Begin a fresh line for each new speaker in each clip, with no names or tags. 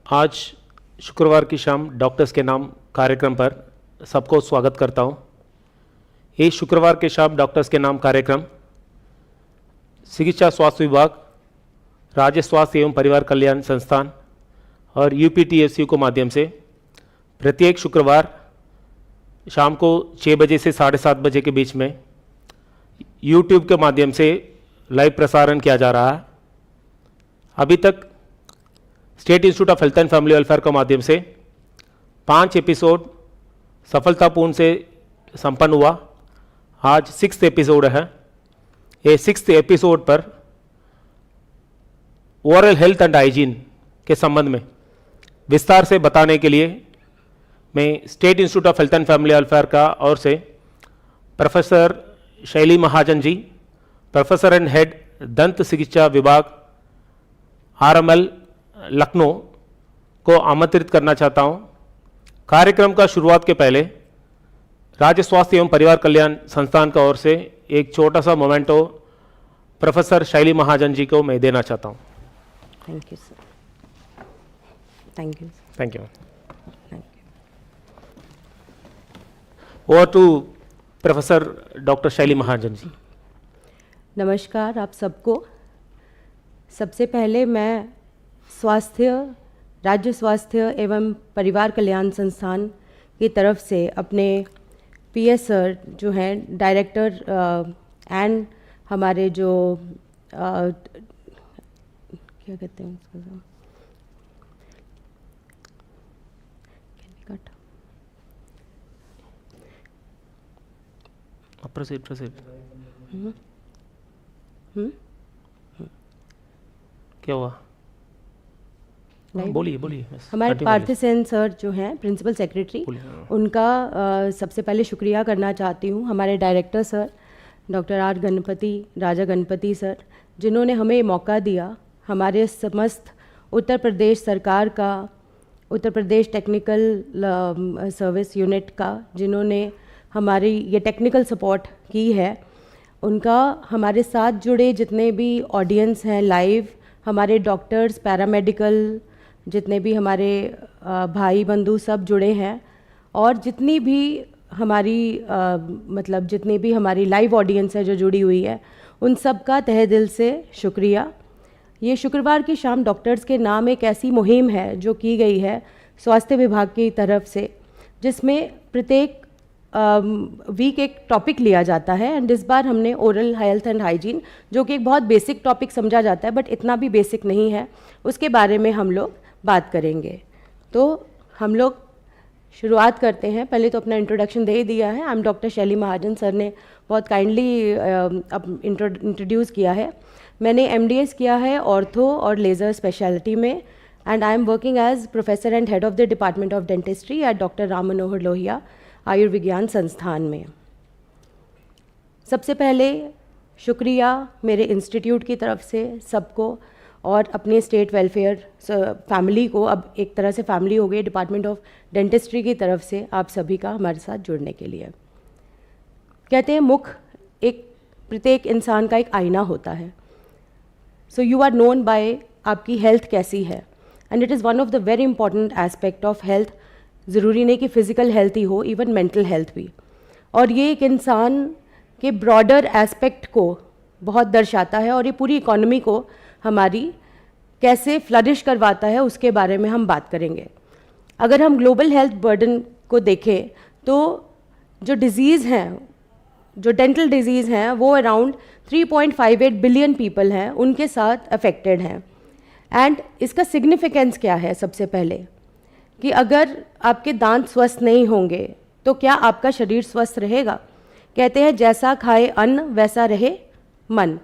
आज शुक्रवार की शाम डॉक्टर्स के नाम कार्यक्रम पर सबको स्वागत करता हूं। ये शुक्रवार के शाम डॉक्टर्स के नाम कार्यक्रम चिकित्सा स्वास्थ्य विभाग, राज्य स्वास्थ्य एवं परिवार कल्याण संस्थान और यूपीटीएसयू को माध्यम से प्रत्येक शुक्रवार शाम को 6 बजे से 7:30 बजे के बीच में यूट्यूब के माध्यम से लाइव प्रसारण किया जा रहा है। अभी तक state institute of health and family welfare के माध्यम से 5 एपिसोड सफलतापूर्ण से संपन्न हुआ। आज 6th एपिसोड है। ये 6th एपिसोड पर ओरल हेल्थ एंड हाइजीन के संबंध में विस्तार से बताने के लिए मैं state institute of health and family welfare का ओर से प्रोफेसर शैली महाजन जी, प्रोफेसर एंड हेड दंत चिकित्सा विभाग RML लखनऊ को आमंत्रित करना चाहता हूं। कार्यक्रम का शुरुआत के पहले राज्य स्वास्थ्य एवं परिवार कल्याण संस्थान का ओर से एक छोटा सा मोमेंटो प्रोफेसर शैली महाजन जी को मैं देना चाहता हूं।
Thank you sir. Thank you.
Thank you. Over to professor doctor Shelly Mahajan जी।
नमस्कार आप सबको। सबसे पहले मैं राज्य स्वास्थ्य एवं परिवार कल्याण संस्थान की तरफ से अपने PS सर जो हैं डायरेक्टर एंड हमारे जो क्या कहते हैं उसको,
क्या हुआ? बोलिए बोलिए।
हमारे पार्थिव सेन सर जो हैं प्रिंसिपल सेक्रेटरी, उनका सबसे पहले शुक्रिया करना चाहती हूँ। हमारे डायरेक्टर सर डॉक्टर राजा गणपति सर, जिन्होंने हमें मौका दिया, हमारे समस्त उत्तर प्रदेश सरकार का, Uttar Pradesh technical service unit का, जिन्होंने हमारी ये टेक्निकल सपोर्ट की है, उनका, हमारे साथ जुड़े जितने भी ऑडियंस हैं लाइव, हमारे डॉक्टर्स, पैरामेडिकल, जितने भी हमारे भाई बंधु सब जुड़े हैं, और जितनी भी हमारी जितनी भी हमारी लाइव ऑडियंस है जो जुड़ी हुई है, उन सब का तहे दिल से शुक्रिया। ये शुक्रवार की शाम डॉक्टर्स के नाम एक ऐसी मुहिम है जो की गई है स्वास्थ्य विभाग की तरफ से, जिसमें प्रत्येक वीक एक टॉपिक लिया जाता है। एंड इस बार हमने ओरल हेल्थ एंड हाइजीन, जो कि एक बहुत बेसिक टॉपिक समझा जाता है बट इतना भी बेसिक नहीं है, उसके बारे में हम लोग बात करेंगे। तो हम लोग शुरुआत करते हैं। पहले तो अपना इंट्रोडक्शन दे ही दिया है। I am doctor Shelly Mahajan, sir ने बहुत काइंडली इंट्रोड्यूस किया है। मैंने MDS किया है ऑर्थो और लेज़र स्पेशलिटी में, and I am working as professor and head of the department of dentistry at doctor Ram Manohar Lohia Ayurvigyan Sansthan में। सबसे पहले शुक्रिया मेरे इंस्टीट्यूट की तरफ से सबको, और अपने स्टेट वेलफेयर फैमिली को, अब एक तरह से फैमिली हो गई, डिपार्टमेंट ऑफ डेंटिस्ट्री की तरफ से आप सभी का हमारे साथ जुड़ने के लिए। कहते हैं मुख एक प्रत्येक इंसान का एक आईना होता है। So you are known by आपकी हेल्थ कैसी है, and it is one of the very important aspect of health. ज़रूरी नहीं कि फिज़िकल हेल्थ ही हो, इवन मेंटल हेल्थ भी। और ये एक इंसान के ब्रॉडर एस्पेक्ट को बहुत दर्शाता है, और ये पूरी इकोनॉमी को हमारी कैसे फ्लरिश करवाता है उसके बारे में हम बात करेंगे। अगर हम ग्लोबल हेल्थ बर्डन को देखें तो जो डिज़ीज़ हैं, जो डेंटल डिज़ीज़ हैं, वो अराउंड 3.58 बिलियन पीपल हैं, उनके साथ अफेक्टेड हैं। एंड इसका सिग्निफिकेंस क्या है? सबसे पहले कि अगर आपके दांत स्वस्थ नहीं होंगे तो क्या आपका शरीर स्वस्थ रहेगा? कहते हैं जैसा खाए अन्न वैसा रहे मन।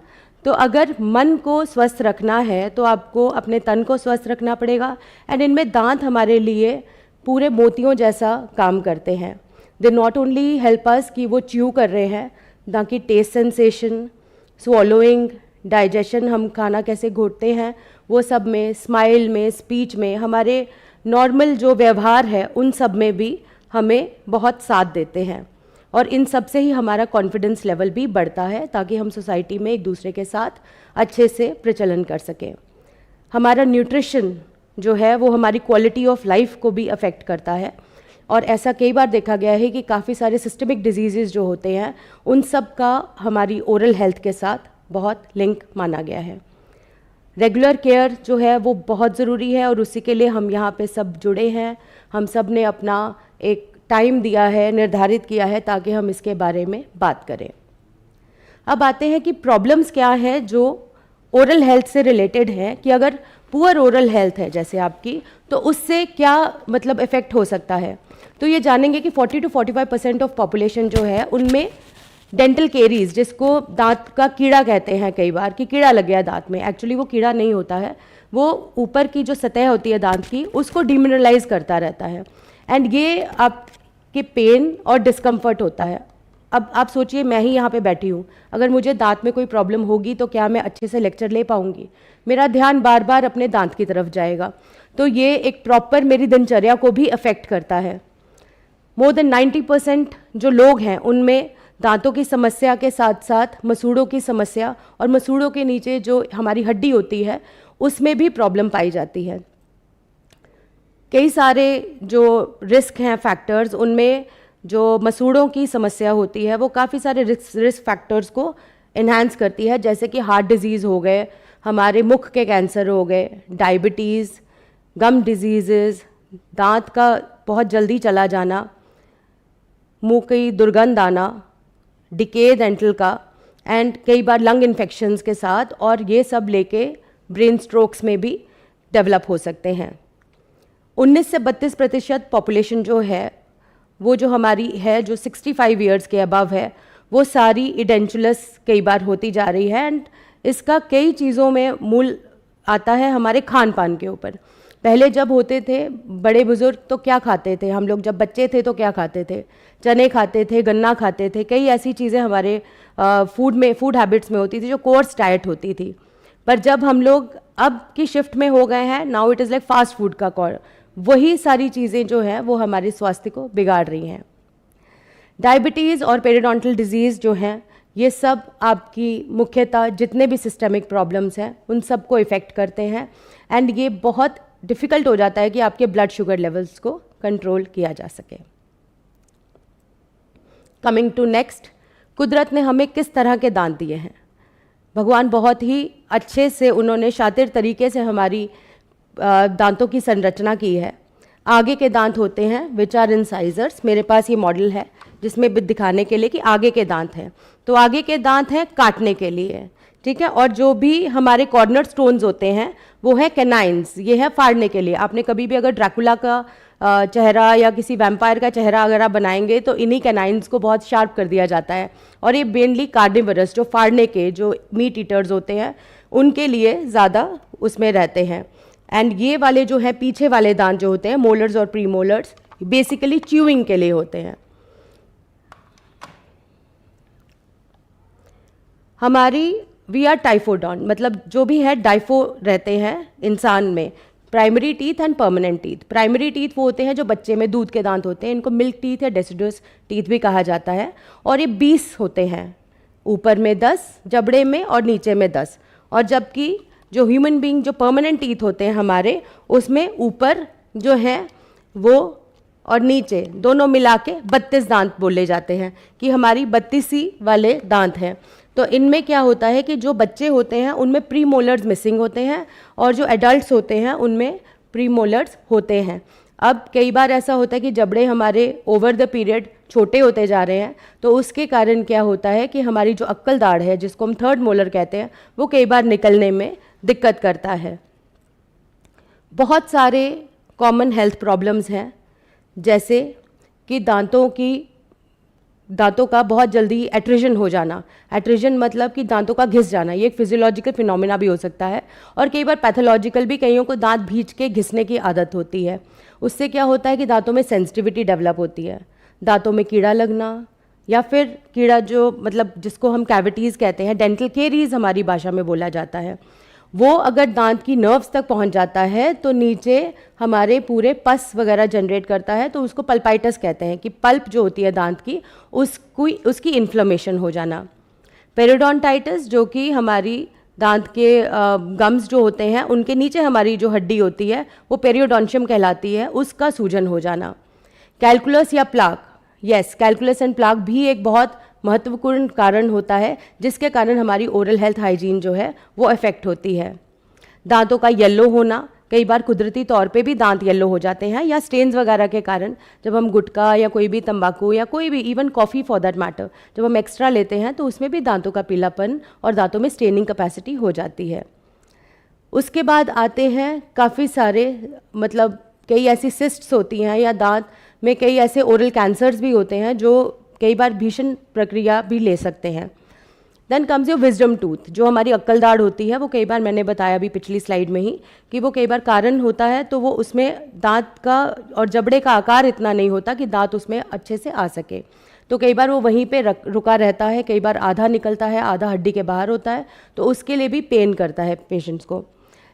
तो अगर मन को स्वस्थ रखना है तो आपको अपने तन को स्वस्थ रखना पड़ेगा। एंड इनमें दांत हमारे लिए पूरे मोतियों जैसा काम करते हैं। They not only help us कि वो च्यू कर रहे हैं, ना कि टेस्ट सेंसेशन, स्वॉलोइंग, डाइजेशन, हम खाना कैसे घोटते हैं, वो सब में, स्माइल में, स्पीच में, हमारे नॉर्मल जो व्यवहार है उन सब में भी हमें बहुत साथ देते हैं। और इन सब से ही हमारा कॉन्फिडेंस लेवल भी बढ़ता है, ताकि हम सोसाइटी में एक दूसरे के साथ अच्छे से प्रचलन कर सकें। हमारा न्यूट्रिशन जो है वो हमारी क्वालिटी ऑफ लाइफ को भी अफेक्ट करता है। और ऐसा कई बार देखा गया है कि काफ़ी सारे सिस्टमिक डिजीज़ जो होते हैं उन सब का हमारी ओरल हेल्थ के साथ बहुत लिंक माना गया है। रेगुलर केयर जो है वो बहुत ज़रूरी है और उसी के लिए हम यहाँ पे सब जुड़े हैं। हम सब ने अपना एक टाइम दिया है, निर्धारित किया है ताकि हम इसके बारे में बात करें। अब आते हैं कि प्रॉब्लम्स क्या है जो ओरल हेल्थ से रिलेटेड है, कि अगर पुअर ओरल हेल्थ है जैसे आपकी, तो उससे क्या मतलब इफ़ेक्ट हो सकता है। तो ये जानेंगे कि 40 to 45% ऑफ पॉपुलेशन जो है उनमें डेंटल केरीज, जिसको दांत का कीड़ा कहते हैं कई बार कि कीड़ा लग गया दांत में, एक्चुअली वो कीड़ा नहीं होता है, वो ऊपर की जो सतह होती है दांत की उसको डिमिनरलाइज करता रहता है एंड ये आपके पेन और डिस्कम्फर्ट होता है। अब आप सोचिए मैं ही यहाँ पे बैठी हूँ, अगर मुझे दांत में कोई प्रॉब्लम होगी तो क्या मैं अच्छे से लेक्चर ले पाऊँगी? मेरा ध्यान बार बार अपने दांत की तरफ जाएगा। तो ये एक प्रॉपर मेरी दिनचर्या को भी अफेक्ट करता है। मोर देन 90% जो लोग हैं उनमें दांतों की समस्या के साथ साथ मसूड़ों की समस्या और मसूड़ों के नीचे जो हमारी हड्डी होती है उसमें भी प्रॉब्लम पाई जाती है। कई सारे जो रिस्क हैं फैक्टर्स, उनमें जो मसूड़ों की समस्या होती है वो काफ़ी सारे रिस्क फैक्टर्स को इन्हांस करती है, जैसे कि हार्ट डिजीज़ हो गए, हमारे मुख के कैंसर हो गए, डायबिटीज़, गम डिजीज़, दांत का बहुत जल्दी चला जाना, मुंह की दुर्गंध आना, डिके डेंटल का, एंड कई बार लंग इन्फेक्शंस के साथ, और ये सब लेके ब्रेन स्ट्रोक्स में भी डेवलप हो सकते हैं। 19 से 32% पॉपुलेशन जो है वो जो हमारी है जो 65 ईयर्स के अबव है वो सारी इडेंचुलस कई बार होती जा रही है एंड इसका कई चीज़ों में मूल आता है हमारे खान पान के ऊपर। पहले जब होते थे बड़े बुजुर्ग तो क्या खाते थे, हम लोग जब बच्चे थे तो क्या खाते थे, चने खाते थे, गन्ना खाते थे, कई ऐसी चीज़ें हमारे फूड हैबिट्स में होती थी जो कोर्स डाइट होती थी। पर जब हम लोग अब की शिफ्ट में हो गए हैं, now it is like fast food का वही सारी चीज़ें जो हैं वो हमारे स्वास्थ्य को बिगाड़ रही हैं। डायबिटीज़ और पेरिडोंटल डिजीज़ जो हैं ये सब आपकी मुख्यतः जितने भी सिस्टमिक प्रॉब्लम्स हैं उन सब को इफ़ेक्ट करते हैं एंड ये बहुत डिफ़िकल्ट हो जाता है कि आपके ब्लड शुगर लेवल्स को कंट्रोल किया जा सके। कमिंग टू नेक्स्ट, कुदरत ने हमें किस तरह के दांत दिए हैं। भगवान बहुत ही अच्छे से उन्होंने शातिर तरीके से हमारी दांतों की संरचना की है। आगे के दांत होते हैं विच आर इंसाइजर्स, मेरे पास ये मॉडल है जिसमें दिखाने के लिए कि आगे के दांत हैं, तो आगे के दांत हैं काटने के लिए, ठीक है, और जो भी हमारे कॉर्नर स्टोन्स होते हैं वो है कैनाइन्स, ये है फाड़ने के लिए। आपने कभी भी अगर ड्रैकुला का चेहरा या किसी वैम्पायर का चेहरा अगर आप बनाएंगे तो इन्हीं कैनाइन्स को बहुत शार्प कर दिया जाता है और ये मेनली कार्निवरस जो फाड़ने के जो मीट ईटर्स होते हैं उनके लिए ज़्यादा उसमें रहते हैं। एंड ये वाले जो है पीछे वाले दांत जो होते हैं मोलर्स और प्री मोलर्स बेसिकली च्यूइंग के लिए होते हैं। हमारी वी आर टाइफोडॉन, मतलब जो भी है डाइफो रहते हैं इंसान में, primary teeth and permanent teeth. Primary teeth वो होते हैं जो बच्चे में दूध के दांत होते हैं, इनको मिल्क टीथ या डेसिडुअस टीथ भी कहा जाता है, और ये 20 होते हैं, ऊपर में 10, जबड़े में और नीचे में 10। और जबकि जो ह्यूमन बीइंग जो परमानेंट टीथ होते हैं हमारे, उसमें ऊपर जो है वो और नीचे दोनों मिला के 32 दांत बोले जाते हैं कि हमारी 32 वाले दांत हैं। तो इनमें क्या होता है कि जो बच्चे होते हैं उनमें प्री मोलर्स मिसिंग होते हैं और जो एडल्ट्स होते हैं उनमें प्री मोलर्स होते हैं। अब कई बार ऐसा होता है कि जबड़े हमारे ओवर द पीरियड छोटे होते जा रहे हैं, तो उसके कारण क्या होता है कि हमारी जो अक्कल दाढ़ है जिसको हम थर्ड मोलर कहते हैं वो कई बार निकलने में दिक्कत करता है। बहुत सारे कॉमन हेल्थ प्रॉब्लम्स हैं, जैसे कि दांतों का बहुत जल्दी एट्रिजन हो जाना। एट्रिजन मतलब कि दांतों का घिस जाना, ये एक फिजियोलॉजिकल फिनोमेना भी हो सकता है और कई बार पैथोलॉजिकल भी, कईयों को दांत भींच के घिसने की आदत होती है। उससे क्या होता है कि दांतों में सेंसिटिविटी डेवलप होती है, दांतों में कीड़ा लगना, या फिर कीड़ा जो मतलब जिसको हम कैविटीज़ कहते हैं, डेंटल केरीज हमारी भाषा में बोला जाता है, वो अगर दांत की नर्व्स तक पहुंच जाता है तो नीचे हमारे पूरे पस वगैरह जनरेट करता है, तो उसको पल्पाइटस कहते हैं कि पल्प जो होती है दांत की उसकी इन्फ्लेमेशन हो जाना। पेरिडोंटाइटिस जो कि हमारी दांत के गम्स जो होते हैं उनके नीचे हमारी जो हड्डी होती है वो पेरियोडोंशियम कहलाती है, उसका सूजन हो जाना। कैलकुलस या plaque, yes, calculus and plaque भी एक बहुत महत्वपूर्ण कारण होता है जिसके कारण हमारी ओरल हेल्थ हाइजीन जो है वो अफेक्ट होती है। दांतों का येलो होना, कई बार कुदरती तौर पे भी दांत येलो हो जाते हैं या स्टेन्स वगैरह के कारण, जब हम गुटखा या कोई भी तंबाकू या कोई भी even coffee for that matter जब हम एक्स्ट्रा लेते हैं तो उसमें भी दांतों का पीलापन और दांतों में स्टेनिंग कैपेसिटी हो जाती है। उसके बाद आते हैं काफ़ी सारे, मतलब कई ऐसी सिस्ट्स होती हैं या दांत में कई ऐसे ओरल कैंसर्स भी होते हैं जो कई बार भीषण प्रक्रिया भी ले सकते हैं। Then comes your wisdom tooth, जो हमारी अक्कल दाढ़ होती है, वो कई बार मैंने बताया भी पिछली स्लाइड में ही कि वो कई बार कारण होता है, तो वो उसमें दांत का और जबड़े का आकार इतना नहीं होता कि दांत उसमें अच्छे से आ सके, तो कई बार वो वहीं पे रुका रहता है, कई बार आधा निकलता है, आधा हड्डी के बाहर होता है, तो उसके लिए भी पेन करता है पेशेंट्स को।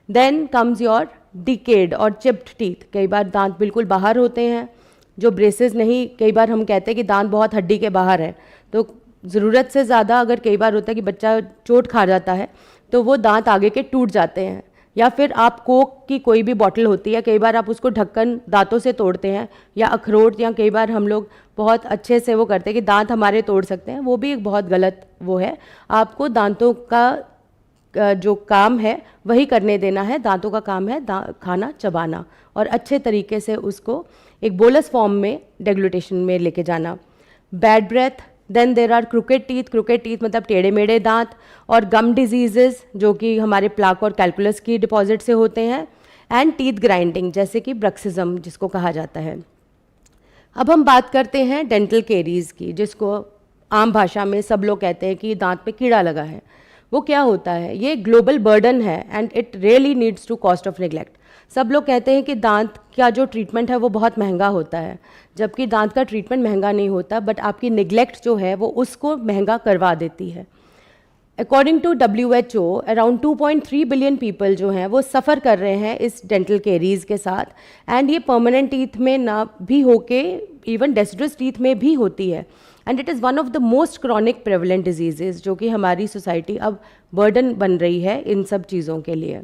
देन कम्स योर डिकेड और चिप्ड टीथ, कई बार दांत बिल्कुल बाहर होते हैं, जो ब्रेसेस नहीं, कई बार हम कहते हैं कि दांत बहुत हड्डी के बाहर है, तो ज़रूरत से ज़्यादा अगर कई बार होता है कि बच्चा चोट खा जाता है तो वो दांत आगे के टूट जाते हैं, या फिर आप कोक की कोई भी बॉटल होती है, कई बार आप उसको ढक्कन दांतों से तोड़ते हैं, या अखरोट, या कई बार हम लोग बहुत अच्छे से वो करते हैं कि दांत हमारे तोड़ सकते हैं, वो भी एक बहुत गलत वो है। आपको दांतों का जो काम है वही करने देना है, दांतों का काम है खाना चबाना और अच्छे तरीके से उसको एक बोलस फॉर्म में डेग्लूटेशन में लेके जाना। Bad breath, then there are crooked teeth मतलब टेढ़े मेढ़े दांत, और गम डिजीजेस जो कि हमारे प्लाक और कैलकुलस की डिपॉजिट से होते हैं, एंड टीथ ग्राइंडिंग जैसे कि ब्रक्सिज्म जिसको कहा जाता है। अब हम बात करते हैं डेंटल केरीज की, जिसको आम भाषा में सब लोग कहते हैं कि दांत पे कीड़ा लगा है। वो क्या होता है? ये ग्लोबल बर्डन है and it really needs to cost of neglect. सब लोग कहते हैं कि दांत का जो ट्रीटमेंट है वो बहुत महंगा होता है, जबकि दांत का ट्रीटमेंट महंगा नहीं होता, बट आपकी निगलेक्ट जो है वो उसको महंगा करवा देती है। According to WHO around 2.3 billion people जो हैं वो सफ़र कर रहे हैं इस डेंटल केरीज के साथ, एंड ये परमानेंट टीथ में ना भी होके इवन डेसिडुअस टीथ में भी होती है, and it is one of the most chronic prevalent diseases जो कि हमारी सोसाइटी अब बर्डन बन रही है इन सब चीज़ों के लिए।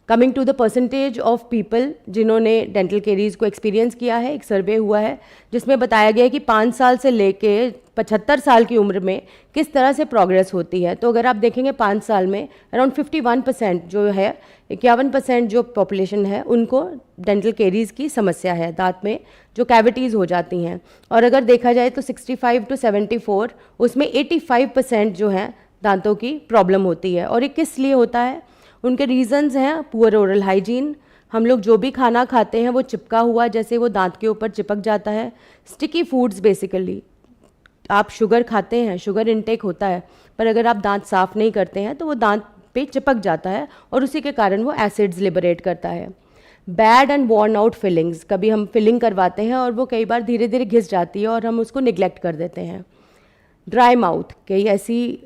Coming to the percentage of people जिन्होंने डेंटल केरीज को एक्सपीरियंस किया है, एक सर्वे हुआ है जिसमें बताया गया है कि 5 साल से लेके 75 साल की उम्र में किस तरह से प्रोग्रेस होती है। तो अगर आप देखेंगे 5 साल में अराउंड 51% जो है, 51% जो पॉपुलेशन है उनको डेंटल केरीज की समस्या है, दांत में जो कैविटीज़ हो जाती हैं। और अगर देखा जाए तो 65 to 74 उसमें 85% जो है दांतों की प्रॉब्लम होती है। और ये किस लिए होता है? उनके रीजंस हैं पुअर ओरल हाइजीन, हम लोग जो भी खाना खाते हैं वो चिपका हुआ जैसे वो दांत के ऊपर चिपक जाता है। स्टिकी फूड्स, बेसिकली आप शुगर खाते हैं, शुगर इनटेक होता है, पर अगर आप दांत साफ़ नहीं करते हैं तो वो दांत पे चिपक जाता है और उसी के कारण वो एसिड्स लिबरेट करता है। Bad and worn out fillings, कभी हम फिलिंग करवाते हैं और वो कई बार धीरे धीरे घिस जाती है और हम उसको निगलेक्ट कर देते हैं। ड्राई माउथ, कई ऐसी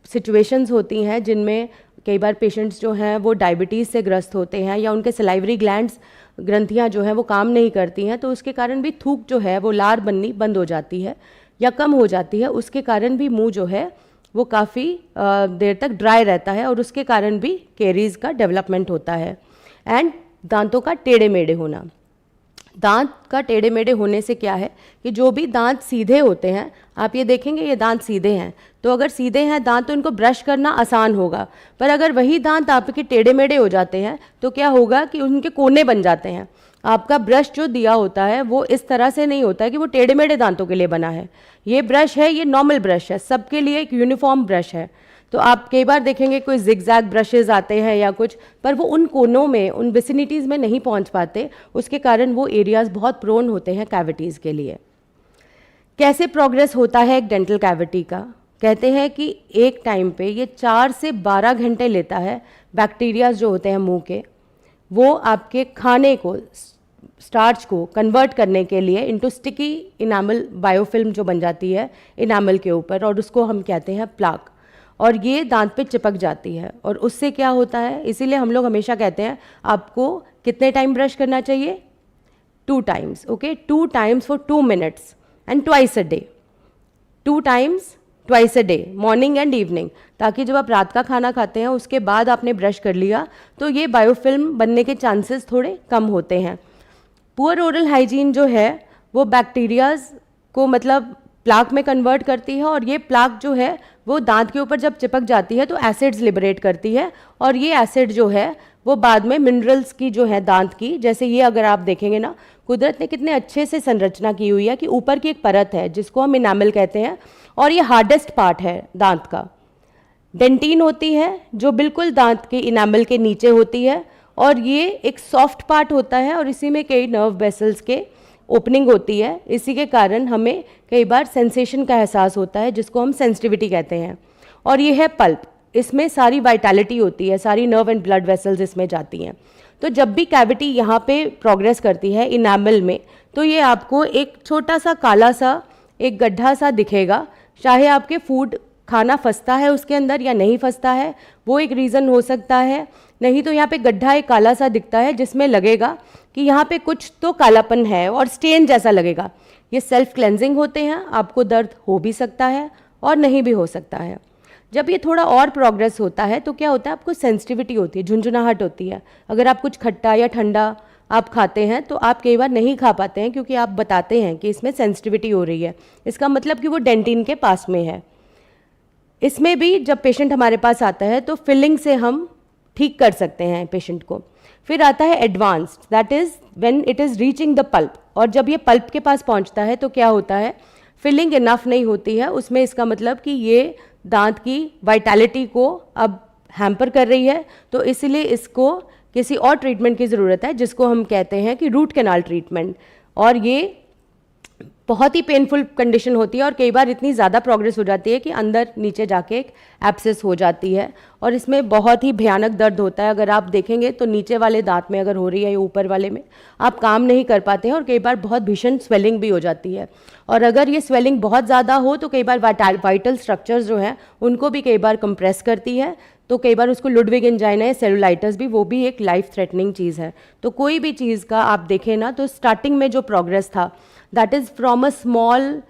सिचुएशंस होती हैं जिनमें कई बार पेशेंट्स जो हैं वो डायबिटीज़ से ग्रस्त होते हैं या उनके सलाइवरी ग्लैंड्स ग्रंथियां जो हैं वो काम नहीं करती हैं, तो उसके कारण भी थूक जो है वो लार बननी बंद हो जाती है या कम हो जाती है। उसके कारण भी मुंह जो है वो काफ़ी देर तक ड्राई रहता है और उसके कारण भी केरीज का डेवलपमेंट होता है। एंड दांतों का टेढ़े मेढ़े होना, दांत का टेढ़े मेढ़े होने से क्या है कि जो भी दांत सीधे होते हैं, आप ये देखेंगे ये दांत सीधे हैं, तो अगर सीधे हैं दांत तो इनको ब्रश करना आसान होगा, पर अगर वही दांत आपके टेढ़े मेढ़े हो जाते हैं तो क्या होगा कि उनके कोने बन जाते हैं। आपका ब्रश जो दिया होता है वो इस तरह से नहीं होता है कि वो टेढ़े मेढ़े दांतों के लिए बना है। ये ब्रश है, ये नॉर्मल ब्रश है, सबके लिए एक यूनिफॉर्म ब्रश है। तो आप कई बार देखेंगे कोई जिगजैग ब्रशेज़ आते हैं या कुछ, पर वो उन कोनों में, उन विसिनिटीज़ में नहीं पहुंच पाते, उसके कारण वो एरियाज़ बहुत प्रोन होते हैं कैविटीज़ के लिए। कैसे प्रोग्रेस होता है एक डेंटल कैविटी का? कहते हैं कि एक टाइम पे ये 4 से 12 घंटे लेता है बैक्टीरियाज जो होते हैं मुंह के, वो आपके खाने को, स्टार्च को कन्वर्ट करने के लिए इनटू स्टिकी इनामल बायोफिल्म जो बन जाती है इनामल के ऊपर, और उसको हम कहते हैं प्लाक, और ये दांत पे चिपक जाती है। और उससे क्या होता है, इसीलिए हम लोग हमेशा कहते हैं आपको कितने टाइम ब्रश करना चाहिए? 2 times, okay, 2 times for 2 minutes and twice a day, 2 times twice a day, morning and evening, ताकि जब आप रात का खाना खाते हैं उसके बाद आपने ब्रश कर लिया तो ये बायोफिल्म बनने के चांसेस थोड़े कम होते हैं। पुअर ओरल हाइजीन जो है वो बैक्टीरियाज को मतलब प्लाक में कन्वर्ट करती है, और ये प्लाक जो है वो दांत के ऊपर जब चिपक जाती है तो एसिड्स लिबरेट करती है, और ये एसिड जो है वो बाद में मिनरल्स की जो है दांत की, जैसे ये अगर आप देखेंगे ना, कुदरत ने कितने अच्छे से संरचना की हुई है कि ऊपर की एक परत है जिसको हम इनामल कहते हैं, और ये हार्डेस्ट पार्ट है दांत का। डेंटिन होती है जो बिल्कुल दांत के इनामल के नीचे होती है, और ये एक सॉफ्ट पार्ट होता है, और इसी में कई नर्व वेसल्स के ओपनिंग होती है। इसी के कारण हमें कई बार सेंसेशन का एहसास होता है जिसको हम सेंसिटिविटी कहते हैं। और ये है पल्प, इसमें सारी वाइटैलिटी होती है, सारी नर्व एंड ब्लड वेसल्स इसमें जाती हैं। तो जब भी कैविटी यहाँ पे प्रोग्रेस करती है इनामल में, तो ये आपको एक छोटा सा काला सा एक गड्ढा सा दिखेगा, चाहे आपके फूड खाना फंसता है उसके अंदर या नहीं फंसता है, वो एक रीज़न हो सकता है। नहीं तो यहाँ पे गड्ढा एक काला सा दिखता है जिसमें लगेगा कि यहाँ पे कुछ तो कालापन है और स्टेन जैसा लगेगा। ये सेल्फ क्लेंजिंग होते हैं, आपको दर्द हो भी सकता है और नहीं भी हो सकता है। जब ये थोड़ा और प्रोग्रेस होता है तो क्या होता है, आपको सेंसिटिविटी होती है, झुंझुनाहट होती है। अगर आप कुछ खट्टा या ठंडा आप खाते हैं तो आप कई बार नहीं खा पाते हैं क्योंकि आप बताते हैं कि इसमें सेंसिटिविटी हो रही है, इसका मतलब कि वो डेंटिन के पास में है। इसमें भी जब पेशेंट हमारे पास आता है तो फिलिंग से हम ठीक कर सकते हैं पेशेंट को। फिर आता है advanced, that is when it is reaching the pulp, और जब ये पल्प के पास पहुंचता है तो क्या होता है, फिलिंग इनफ नहीं होती है उसमें, इसका मतलब कि ये दांत की वाइटैलिटी को अब हैम्पर कर रही है, तो इसलिए इसको किसी और ट्रीटमेंट की ज़रूरत है जिसको हम कहते हैं कि रूट कैनाल ट्रीटमेंट। और ये बहुत ही पेनफुल कंडीशन होती है, और कई बार इतनी ज़्यादा प्रोग्रेस हो जाती है कि अंदर नीचे जाके एक एब्सेस हो जाती है, और इसमें बहुत ही भयानक दर्द होता है। अगर आप देखेंगे तो नीचे वाले दांत में अगर हो रही है या ऊपर वाले में, आप काम नहीं कर पाते हैं, और कई बार बहुत भीषण स्वेलिंग भी हो जाती है। और अगर ये स्वेलिंग बहुत ज़्यादा हो तो कई बार वाइटल स्ट्रक्चर्स जो हैं उनको भी कई बार कंप्रेस करती है, तो कई बार उसको लुडविग एंजाइना या सेलुलाइटिस भी, वो भी एक लाइफ थ्रेटनिंग चीज़ है। तो कोई भी चीज़ का आप देखें ना, तो स्टार्टिंग में जो प्रोग्रेस था that is from a small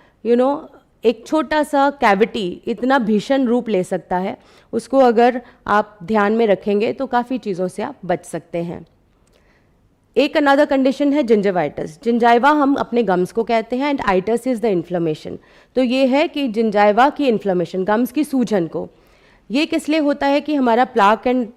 एक छोटा सा कैविटी इतना भीषण रूप ले सकता है, उसको अगर आप ध्यान में रखेंगे तो काफ़ी चीज़ों से आप बच सकते हैं। एक अनदर कंडीशन है जिंजाइवाइटिस। जिंजाइवा हम अपने गम्स को कहते हैं, and itis is the inflammation. तो ये है कि जिंजाइवा की इन्फ्लेमेशन, गम्स की सूजन को, ये किस लिए होता है कि हमारा प्लाक एंड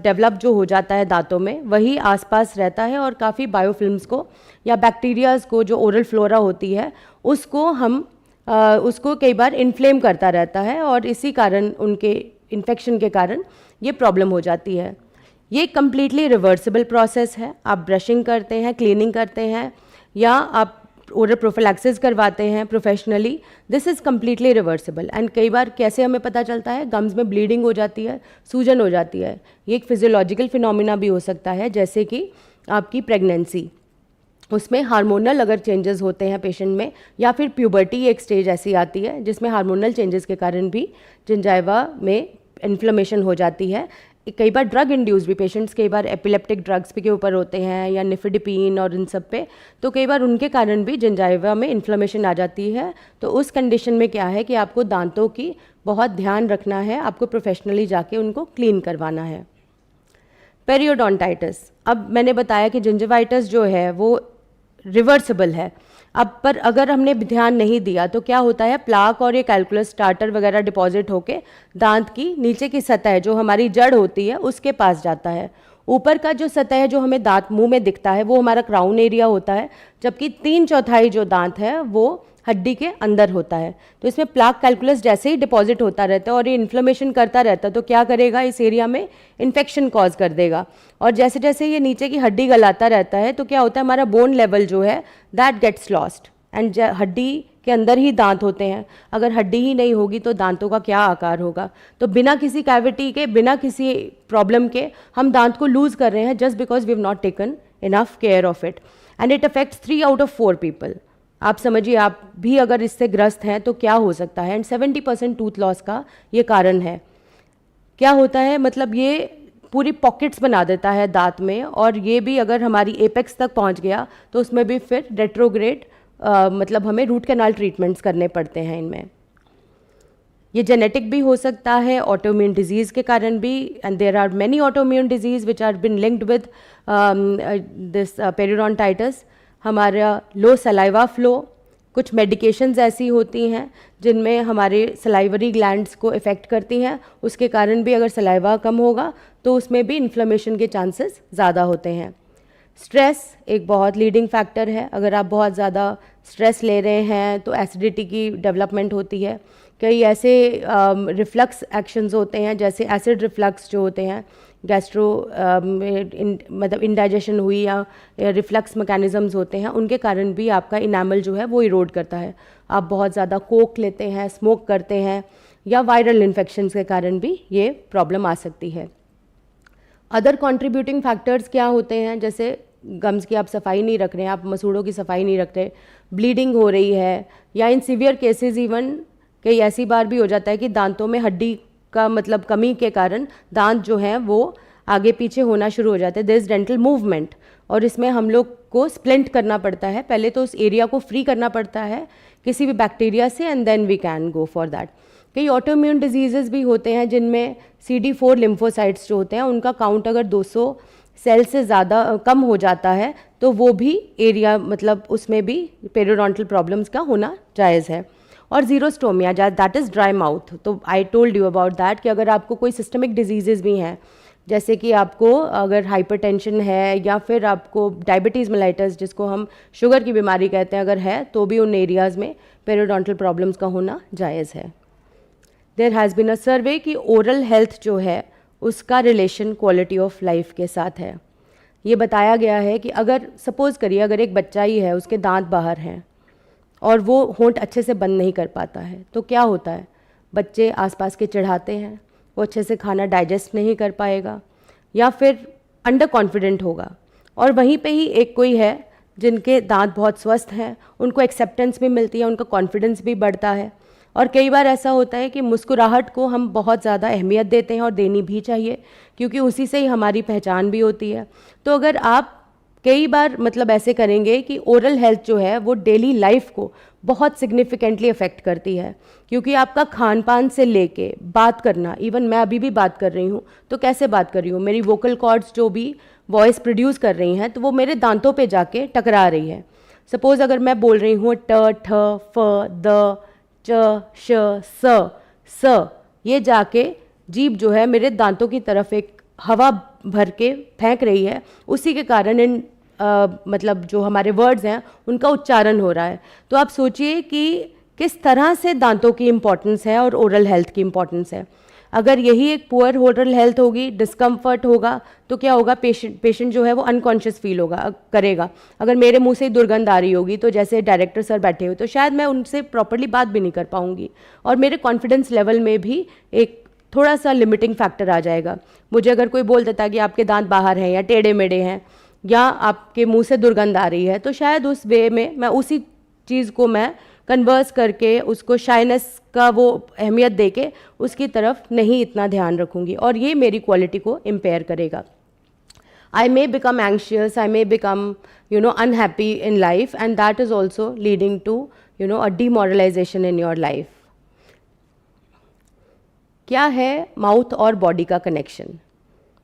डेवलप जो हो जाता है दांतों में वही आसपास रहता है, और काफ़ी बायोफिल्म्स को या बैक्टीरियाज को जो ओरल फ्लोरा होती है उसको कई बार इन्फ्लेम करता रहता है, और इसी कारण उनके इन्फेक्शन के कारण ये प्रॉब्लम हो जाती है। ये कम्प्लीटली रिवर्सिबल प्रोसेस है। आप ब्रशिंग करते हैं, क्लीनिंग करते हैं, या आप ओरल प्रोफिलैक्सिस करवाते हैं professionally, this is completely reversible. And कई बार कैसे हमें पता चलता है, गम्स में ब्लीडिंग हो जाती है, सूजन हो जाती है, ये एक फिजियोलॉजिकल फिनोमिना भी हो सकता है, जैसे कि आपकी प्रेगनेंसी, उसमें हार्मोनल अगर चेंजेस होते हैं पेशेंट में, या फिर प्यूबर्टी एक स्टेज ऐसी आती है जिसमें हार्मोनल चेंजेस के कारण भी जिंजाइवा में इन्फ्लेमेशन हो जाती है। कई बार ड्रग इंड्यूस भी, पेशेंट्स कई बार एपिलेप्टिक ड्रग्स के ऊपर होते हैं या निफिडिपिन और इन सब पे, तो कई बार उनके कारण भी जिंजाइवा में इन्फ्लेमेशन आ जाती है। तो उस कंडीशन में क्या है कि आपको दांतों की बहुत ध्यान रखना है, आपको प्रोफेशनली जाके उनको क्लीन करवाना है। पेरियोडोंटाइटिस, अब मैंने बताया कि जिंजाइवाइटिस जो है वो रिवर्सिबल है। अब पर अगर हमने ध्यान नहीं दिया तो क्या होता है, प्लाक और ये कैल्कुलस स्टार्टर वगैरह डिपॉजिट होके दांत की नीचे की सतह जो हमारी जड़ होती है उसके पास जाता है। ऊपर का जो सतह जो हमें दांत मुंह में दिखता है वो हमारा क्राउन एरिया होता है, जबकि 3/4 जो दांत है वो हड्डी के अंदर होता है। तो इसमें प्लाक कैल्कुलस जैसे ही डिपॉजिट होता रहता है और ये इन्फ्लेमेशन करता रहता है, तो क्या करेगा, इस एरिया में इन्फेक्शन कॉज कर देगा। और जैसे जैसे ये नीचे की हड्डी गलाता रहता है तो क्या होता है, हमारा बोन लेवल जो है दैट गेट्स लॉस्ट, एंड हड्डी के अंदर ही दांत होते हैं, अगर हड्डी ही नहीं होगी तो दांतों का क्या आकार होगा। तो बिना किसी कैविटी के, बिना किसी प्रॉब्लम के हम दांत को लूज कर रहे हैं just because we have not taken enough care of it, and it affects 3 out of 4 people. आप समझिए, आप भी अगर इससे ग्रस्त हैं तो क्या हो सकता है। एंड 70% टूथ लॉस का ये कारण है। क्या होता है, मतलब ये पूरी पॉकेट्स बना देता है दांत में, और ये भी अगर हमारी एपेक्स तक पहुंच गया तो उसमें भी फिर रेट्रोग्रेड मतलब हमें रूट कैनाल ट्रीटमेंट्स करने पड़ते हैं इनमें। ये जेनेटिक भी हो सकता है, ऑटोइम्यून डिजीज़ के कारण भी, and there are many autoimmune disease which are been linked with this periodontitis. हमारा लो सलाइवा फ्लो, कुछ मेडिकेशंस ऐसी होती हैं जिनमें हमारे सलाइवरी ग्लैंड्स को इफ़ेक्ट करती हैं, उसके कारण भी अगर सलाइवा कम होगा तो उसमें भी इन्फ्लेमेशन के चांसेस ज़्यादा होते हैं। स्ट्रेस एक बहुत लीडिंग फैक्टर है। अगर आप बहुत ज़्यादा स्ट्रेस ले रहे हैं तो एसिडिटी की डेवलपमेंट होती है। कई ऐसे रिफ्लक्स एक्शंस होते हैं, जैसे एसिड रिफ्लक्स जो होते हैं, गैस्ट्रो मतलब इंडाइजेशन हुई या रिफ्लक्स मैकेनिज़म्स होते हैं, उनके कारण भी आपका इनामल जो है वो इरोड करता है। आप बहुत ज़्यादा कोक लेते हैं, स्मोक करते हैं, या वायरल इन्फेक्शंस के कारण भी ये प्रॉब्लम आ सकती है। अदर कंट्रीब्यूटिंग फैक्टर्स क्या होते हैं, जैसे गम्स की आप सफाई नहीं रख रहे हैं, आप मसूड़ों की सफाई नहीं रख रहे, ब्लीडिंग हो रही है, या इन सीवियर केसेस इवन कई ऐसी बार भी हो जाता है कि दांतों में हड्डी का मतलब कमी के कारण दांत जो हैं वो आगे पीछे होना शुरू हो जाते हैं। देयर इज डेंटल मूवमेंट, और इसमें हम लोग को स्प्लिंट करना पड़ता है। पहले तो उस एरिया को फ्री करना पड़ता है किसी भी बैक्टीरिया से, and then we can go for that. कई ऑटोइम्यून डिजीजेस भी होते हैं जिनमें CD4 लिम्फोसाइट्स जो होते हैं उनका काउंट अगर 200 सेल से ज़्यादा कम हो जाता है तो वो भी एरिया मतलब उसमें भी पेरियोडोंटल प्रॉब्लम्स का होना जायज़ है। और xerostomia, that is dry mouth, तो I told you about that कि अगर आपको कोई सिस्टमिक डिजीजेज भी हैं, जैसे कि आपको अगर हाइपरटेंशन है या फिर आपको डायबिटीज़ मेलाइटस जिसको हम शुगर की बीमारी कहते हैं अगर है, तो भी उन एरियाज़ में पेरियोडोंटल प्रॉब्लम्स का होना जायज़ है। देयर हैज़ बीन अ सर्वे कि ओरल हेल्थ जो है उसका रिलेशन क्वालिटी ऑफ लाइफ के साथ है। ये बताया गया है कि अगर सपोज़ करिए अगर एक बच्चा ही है, उसके दांत बाहर हैं और वो होंठ अच्छे से बंद नहीं कर पाता है, तो क्या होता है, बच्चे आसपास के चिढ़ाते हैं, वो अच्छे से खाना डाइजेस्ट नहीं कर पाएगा या फिर अंडर कॉन्फिडेंट होगा। और वहीं पे ही एक कोई है जिनके दांत बहुत स्वस्थ हैं, उनको एक्सेप्टेंस भी मिलती है, उनका कॉन्फिडेंस भी बढ़ता है। और कई बार ऐसा होता है कि मुस्कुराहट को हम बहुत ज़्यादा अहमियत देते हैं और देनी भी चाहिए, क्योंकि उसी से ही हमारी पहचान भी होती है। तो अगर आप कई बार मतलब ऐसे करेंगे कि ओरल हेल्थ जो है वो डेली लाइफ को बहुत सिग्निफिकेंटली अफेक्ट करती है, क्योंकि आपका खान पान से लेके बात करना, इवन मैं अभी भी बात कर रही हूँ तो कैसे बात कर रही हूँ, मेरी वोकल कॉर्ड्स जो भी वॉइस प्रोड्यूस कर रही हैं तो वो मेरे दांतों पे जाके टकरा रही है। सपोज़ अगर मैं बोल रही हूँ ट ठ फ द च श स, ये जाके जीभ जो है मेरे दांतों की तरफ एक हवा भर के फेंक रही है, उसी के कारण इन मतलब जो हमारे वर्ड्स हैं उनका उच्चारण हो रहा है। तो आप सोचिए कि किस तरह से दांतों की इम्पोर्टेंस है और ओरल हेल्थ की इम्पोर्टेंस है। अगर यही एक पुअर ओरल हेल्थ होगी, डिस्कम्फर्ट होगा, तो क्या होगा, पेशेंट जो है वो अनकॉन्शियस फील होगा करेगा। अगर मेरे मुंह से दुर्गंध आ रही होगी तो जैसे डायरेक्टर सर बैठे हुए तो शायद मैं उनसे प्रॉपर्ली बात भी नहीं कर पाऊंगी और मेरे कॉन्फिडेंस लेवल में भी एक थोड़ा सा लिमिटिंग फैक्टर आ जाएगा। मुझे अगर कोई बोल देता कि आपके दांत बाहर हैं या टेढ़े मेढ़े हैं या आपके मुंह से दुर्गंध आ रही है, तो शायद उस वे में मैं उसी चीज़ को मैं कन्वर्स करके उसको शाइनेस का वो अहमियत देके उसकी तरफ नहीं इतना ध्यान रखूंगी और ये मेरी क्वालिटी को इम्पेयर करेगा। I may become anxious, I may become, unhappy in life, and that is also leading to, a demoralization in your life. क्या है माउथ और बॉडी का कनेक्शन?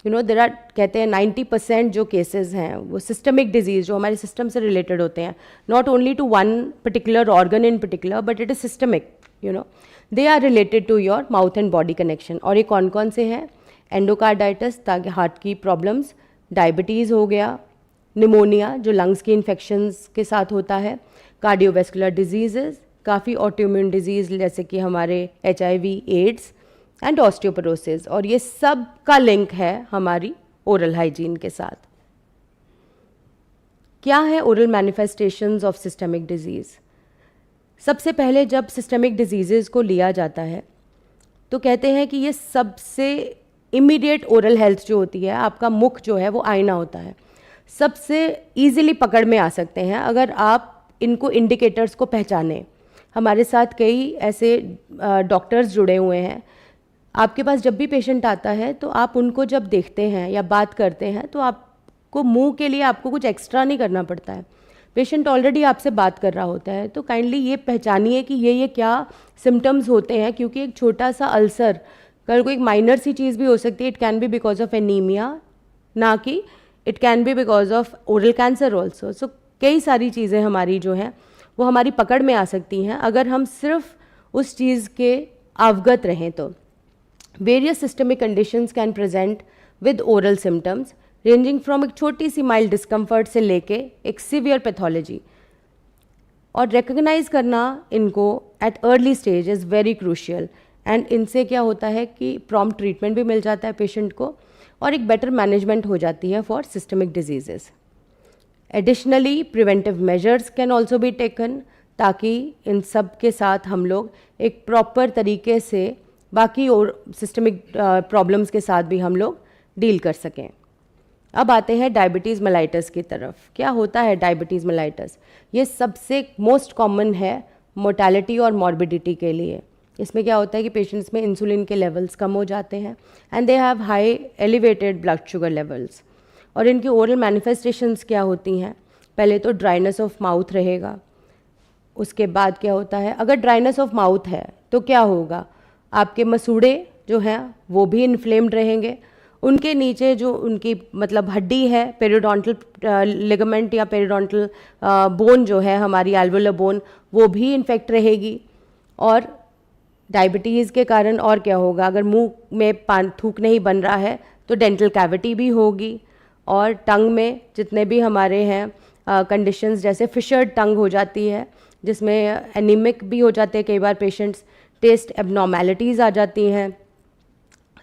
देर आर कहते हैं 90% जो केसेस हैं वो सिस्टमिक डिजीज़ जो हमारे सिस्टम से रिलेटेड होते हैं, not only to one particular organ in particular but it is systemic, they are related to your mouth and body connection. और ये कौन कौन से हैं? एंडोकार्डाइटिस ताकि हार्ट की प्रॉब्लम्स, डायबिटीज़ हो गया, निमोनिया जो लंग्स की इन्फेक्शंस के साथ होता है, कार्डियोवैस्कुलर डिजीज़ेस, काफ़ी ऑटोइम्यून डिजीज़ जैसे कि हमारे HIV, एड्स एंड ऑस्टियोपोरोसिस, और ये सब का लिंक है हमारी ओरल हाइजीन के साथ। क्या है oral manifestations of systemic disease? सबसे पहले जब सिस्टमिक डिजीज़ेज़ को लिया जाता है तो कहते हैं कि ये सबसे इमीडिएट ओरल हेल्थ जो होती है, आपका मुख जो है वो आईना होता है, सबसे ईजिली पकड़ में आ सकते हैं अगर आप इनको इंडिकेटर्स को पहचानें। हमारे साथ कई ऐसे डॉक्टर्स जुड़े हुए हैं, आपके पास जब भी पेशेंट आता है तो आप उनको जब देखते हैं या बात करते हैं तो आपको मुंह के लिए आपको कुछ एक्स्ट्रा नहीं करना पड़ता है, पेशेंट ऑलरेडी आपसे बात कर रहा होता है, तो काइंडली ये पहचानिए कि ये क्या सिम्टम्स होते हैं, क्योंकि एक छोटा सा अल्सर कल को एक माइनर सी चीज़ भी हो सकती है, it can be because of anaemia, ना कि it can be because of oral cancer also. So कई सारी चीज़ें हमारी जो हैं वो हमारी पकड़ में आ सकती हैं अगर हम सिर्फ उस चीज़ के अवगत रहें तो। Various systemic conditions can present with oral symptoms ranging from एक छोटी सी माइल्ड डिस्कम्फर्ट से लेके एक सीवियर पैथोलॉजी, और रिकग्नाइज करना इनको at early stage is very crucial, and इनसे क्या होता है कि प्रॉम्प्ट ट्रीटमेंट भी मिल जाता है पेशेंट को और एक बेटर मैनेजमेंट हो जाती है for systemic diseases. Additionally preventive measures can also be taken, ताकि इन सब के साथ हम लोग एक प्रॉपर तरीके से बाकी और सिस्टमिक प्रॉब्लम्स के साथ भी हम लोग डील कर सकें। अब आते हैं डायबिटीज़ मेलाइटस की तरफ। क्या होता है डायबिटीज़ मेलाइटस? ये सबसे मोस्ट कॉमन है मोर्टेलिटी और मॉर्बिडिटी के लिए। इसमें क्या होता है कि पेशेंट्स में इंसुलिन के लेवल्स कम हो जाते हैं and they have high elevated blood sugar levels. और इनकी ओरल मैनिफेस्टेशंस क्या होती हैं? पहले तो ड्राइनेस ऑफ माउथ रहेगा। उसके बाद क्या होता है, अगर ड्राइनेस ऑफ माउथ है तो क्या होगा, आपके मसूड़े जो हैं वो भी इन्फ्लेम्ड रहेंगे, उनके नीचे जो उनकी मतलब हड्डी है पेरियोडोंटल लिगामेंट या पेरियोडोंटल बोन जो है हमारी एल्वुलर बोन, वो भी इन्फेक्ट रहेगी। और डायबिटीज़ के कारण और क्या होगा, अगर मुंह में थूक नहीं बन रहा है तो डेंटल कैविटी भी होगी, और टंग में जितने भी हमारे हैं कंडीशंस जैसे फिशर्ड टंग हो जाती है, जिसमें एनीमिक भी हो जाते हैं कई बार पेशेंट्स, टेस्ट एबनॉर्मेलिटीज़ आ जाती हैं,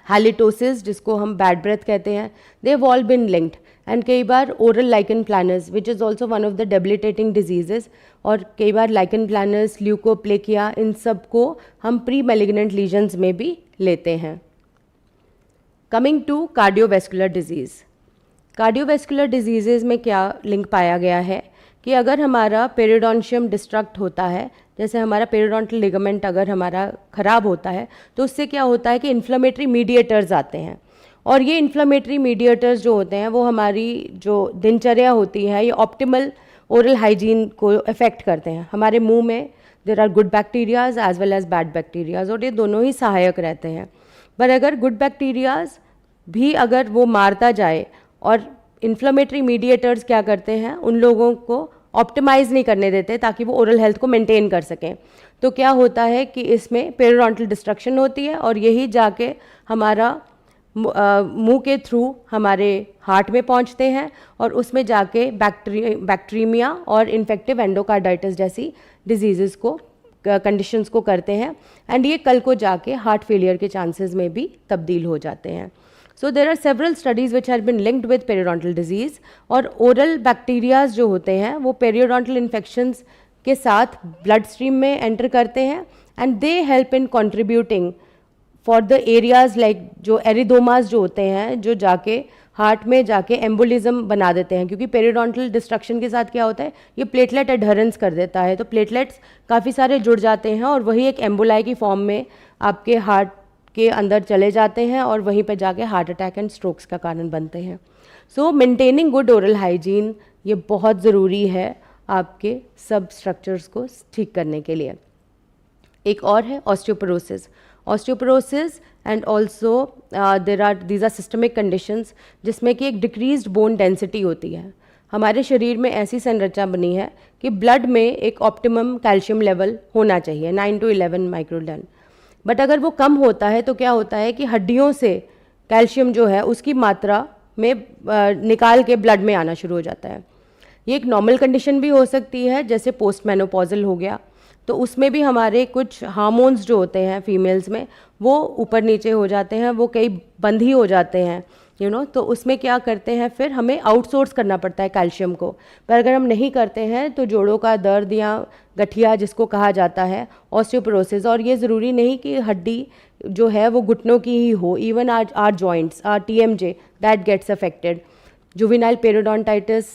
हैलिटोसिस जिसको हम बैड ब्रेथ कहते हैं, they have all been linked. And कई बार oral lichen planus which is also one of the debilitating diseases, और कई बार लाइकन प्लानर्स, ल्यूकोप्लेकिया, इन सब को हम प्री मेलिग्नेंट लीजन्स में भी लेते हैं। Coming to cardiovascular disease. Cardiovascular disease में क्या लिंक पाया गया है कि अगर हमारा पेरियोडोंशियम डिस्ट्रक्ट होता है, जैसे हमारा पेरियोडोंटल लिगामेंट अगर हमारा ख़राब होता है तो उससे क्या होता है कि इन्फ्लेमेटरी मीडिएटर्स आते हैं, और ये इन्फ्लेमेटरी मीडिएटर्स जो होते हैं वो हमारी जो दिनचर्या होती है, ये ऑप्टिमल ओरल हाइजीन को अफेक्ट करते हैं। हमारे मुंह में there are good bacterias as well as bad bacterias, और ये दोनों ही सहायक रहते हैं। पर अगर गुड बैक्टीरियाज भी अगर वो मारता जाए और इन्फ्लेमेटरी मीडिएटर्स क्या करते हैं, उन लोगों को ऑप्टिमाइज़ नहीं करने देते ताकि वो ओरल हेल्थ को मेंटेन कर सकें, तो क्या होता है कि इसमें पेरियोडोंटल डिस्ट्रक्शन होती है, और यही जाके हमारा मुंह के थ्रू हमारे हार्ट में पहुंचते हैं, और उसमें जाके बैक्टीरिया और इन्फेक्टिव एंडोकार्डाइटिस जैसी डिजीज़ को कंडीशंस को करते हैं, एंड ये कल को जाके हार्ट फेलियर के चांसेस में भी तब्दील हो जाते हैं। So there are several studies which have been linked with periodontal disease, और oral bacterias जो होते हैं वो periodontal infections के साथ blood stream में enter करते हैं, and they help in contributing for the areas like जो एरिडोमास जो होते हैं, जो जाके हार्ट में जाके एम्बोलिज्म बना देते हैं, क्योंकि पेरियोडोंटल डिस्ट्रक्शन के साथ क्या होता है, ये प्लेटलेट एडहरेंस कर देता है, तो प्लेटलेट्स काफ़ी सारे जुड़ जाते हैं और वही एक एम्बोलाई की फॉर्म में आपके हार्ट के अंदर चले जाते हैं और वहीं पे जाके हार्ट अटैक एंड स्ट्रोक्स का कारण बनते हैं। सो मेंटेनिंग गुड ओरल हाइजीन ये बहुत ज़रूरी है आपके सब स्ट्रक्चर्स को ठीक करने के लिए। एक और है osteoporosis. Osteoporosis and also these are systemic conditions जिसमें कि एक डिक्रीज्ड बोन डेंसिटी होती है। हमारे शरीर में ऐसी संरचना बनी है कि ब्लड में एक ऑप्टिमम कैल्शियम लेवल होना चाहिए 9 to 11 माइक्रोडन, बट अगर वो कम होता है तो क्या होता है कि हड्डियों से कैल्शियम जो है उसकी मात्रा में निकाल के ब्लड में आना शुरू हो जाता है। ये एक नॉर्मल कंडीशन भी हो सकती है, जैसे पोस्ट मेनोपॉजल हो गया, तो उसमें भी हमारे कुछ हार्मोन्स जो होते हैं फीमेल्स में वो ऊपर नीचे हो जाते हैं, वो कई बंद ही हो जाते हैं तो उसमें क्या करते हैं, फिर हमें आउटसोर्स करना पड़ता है कैल्शियम को। पर अगर हम नहीं करते हैं तो जोड़ों का दर्द या गठिया जिसको कहा जाता है ऑस्टियोपोरोसिस, और ये ज़रूरी नहीं कि हड्डी जो है वो घुटनों की ही हो, even our joints or TMJ that gets affected. Juvenile periodontitis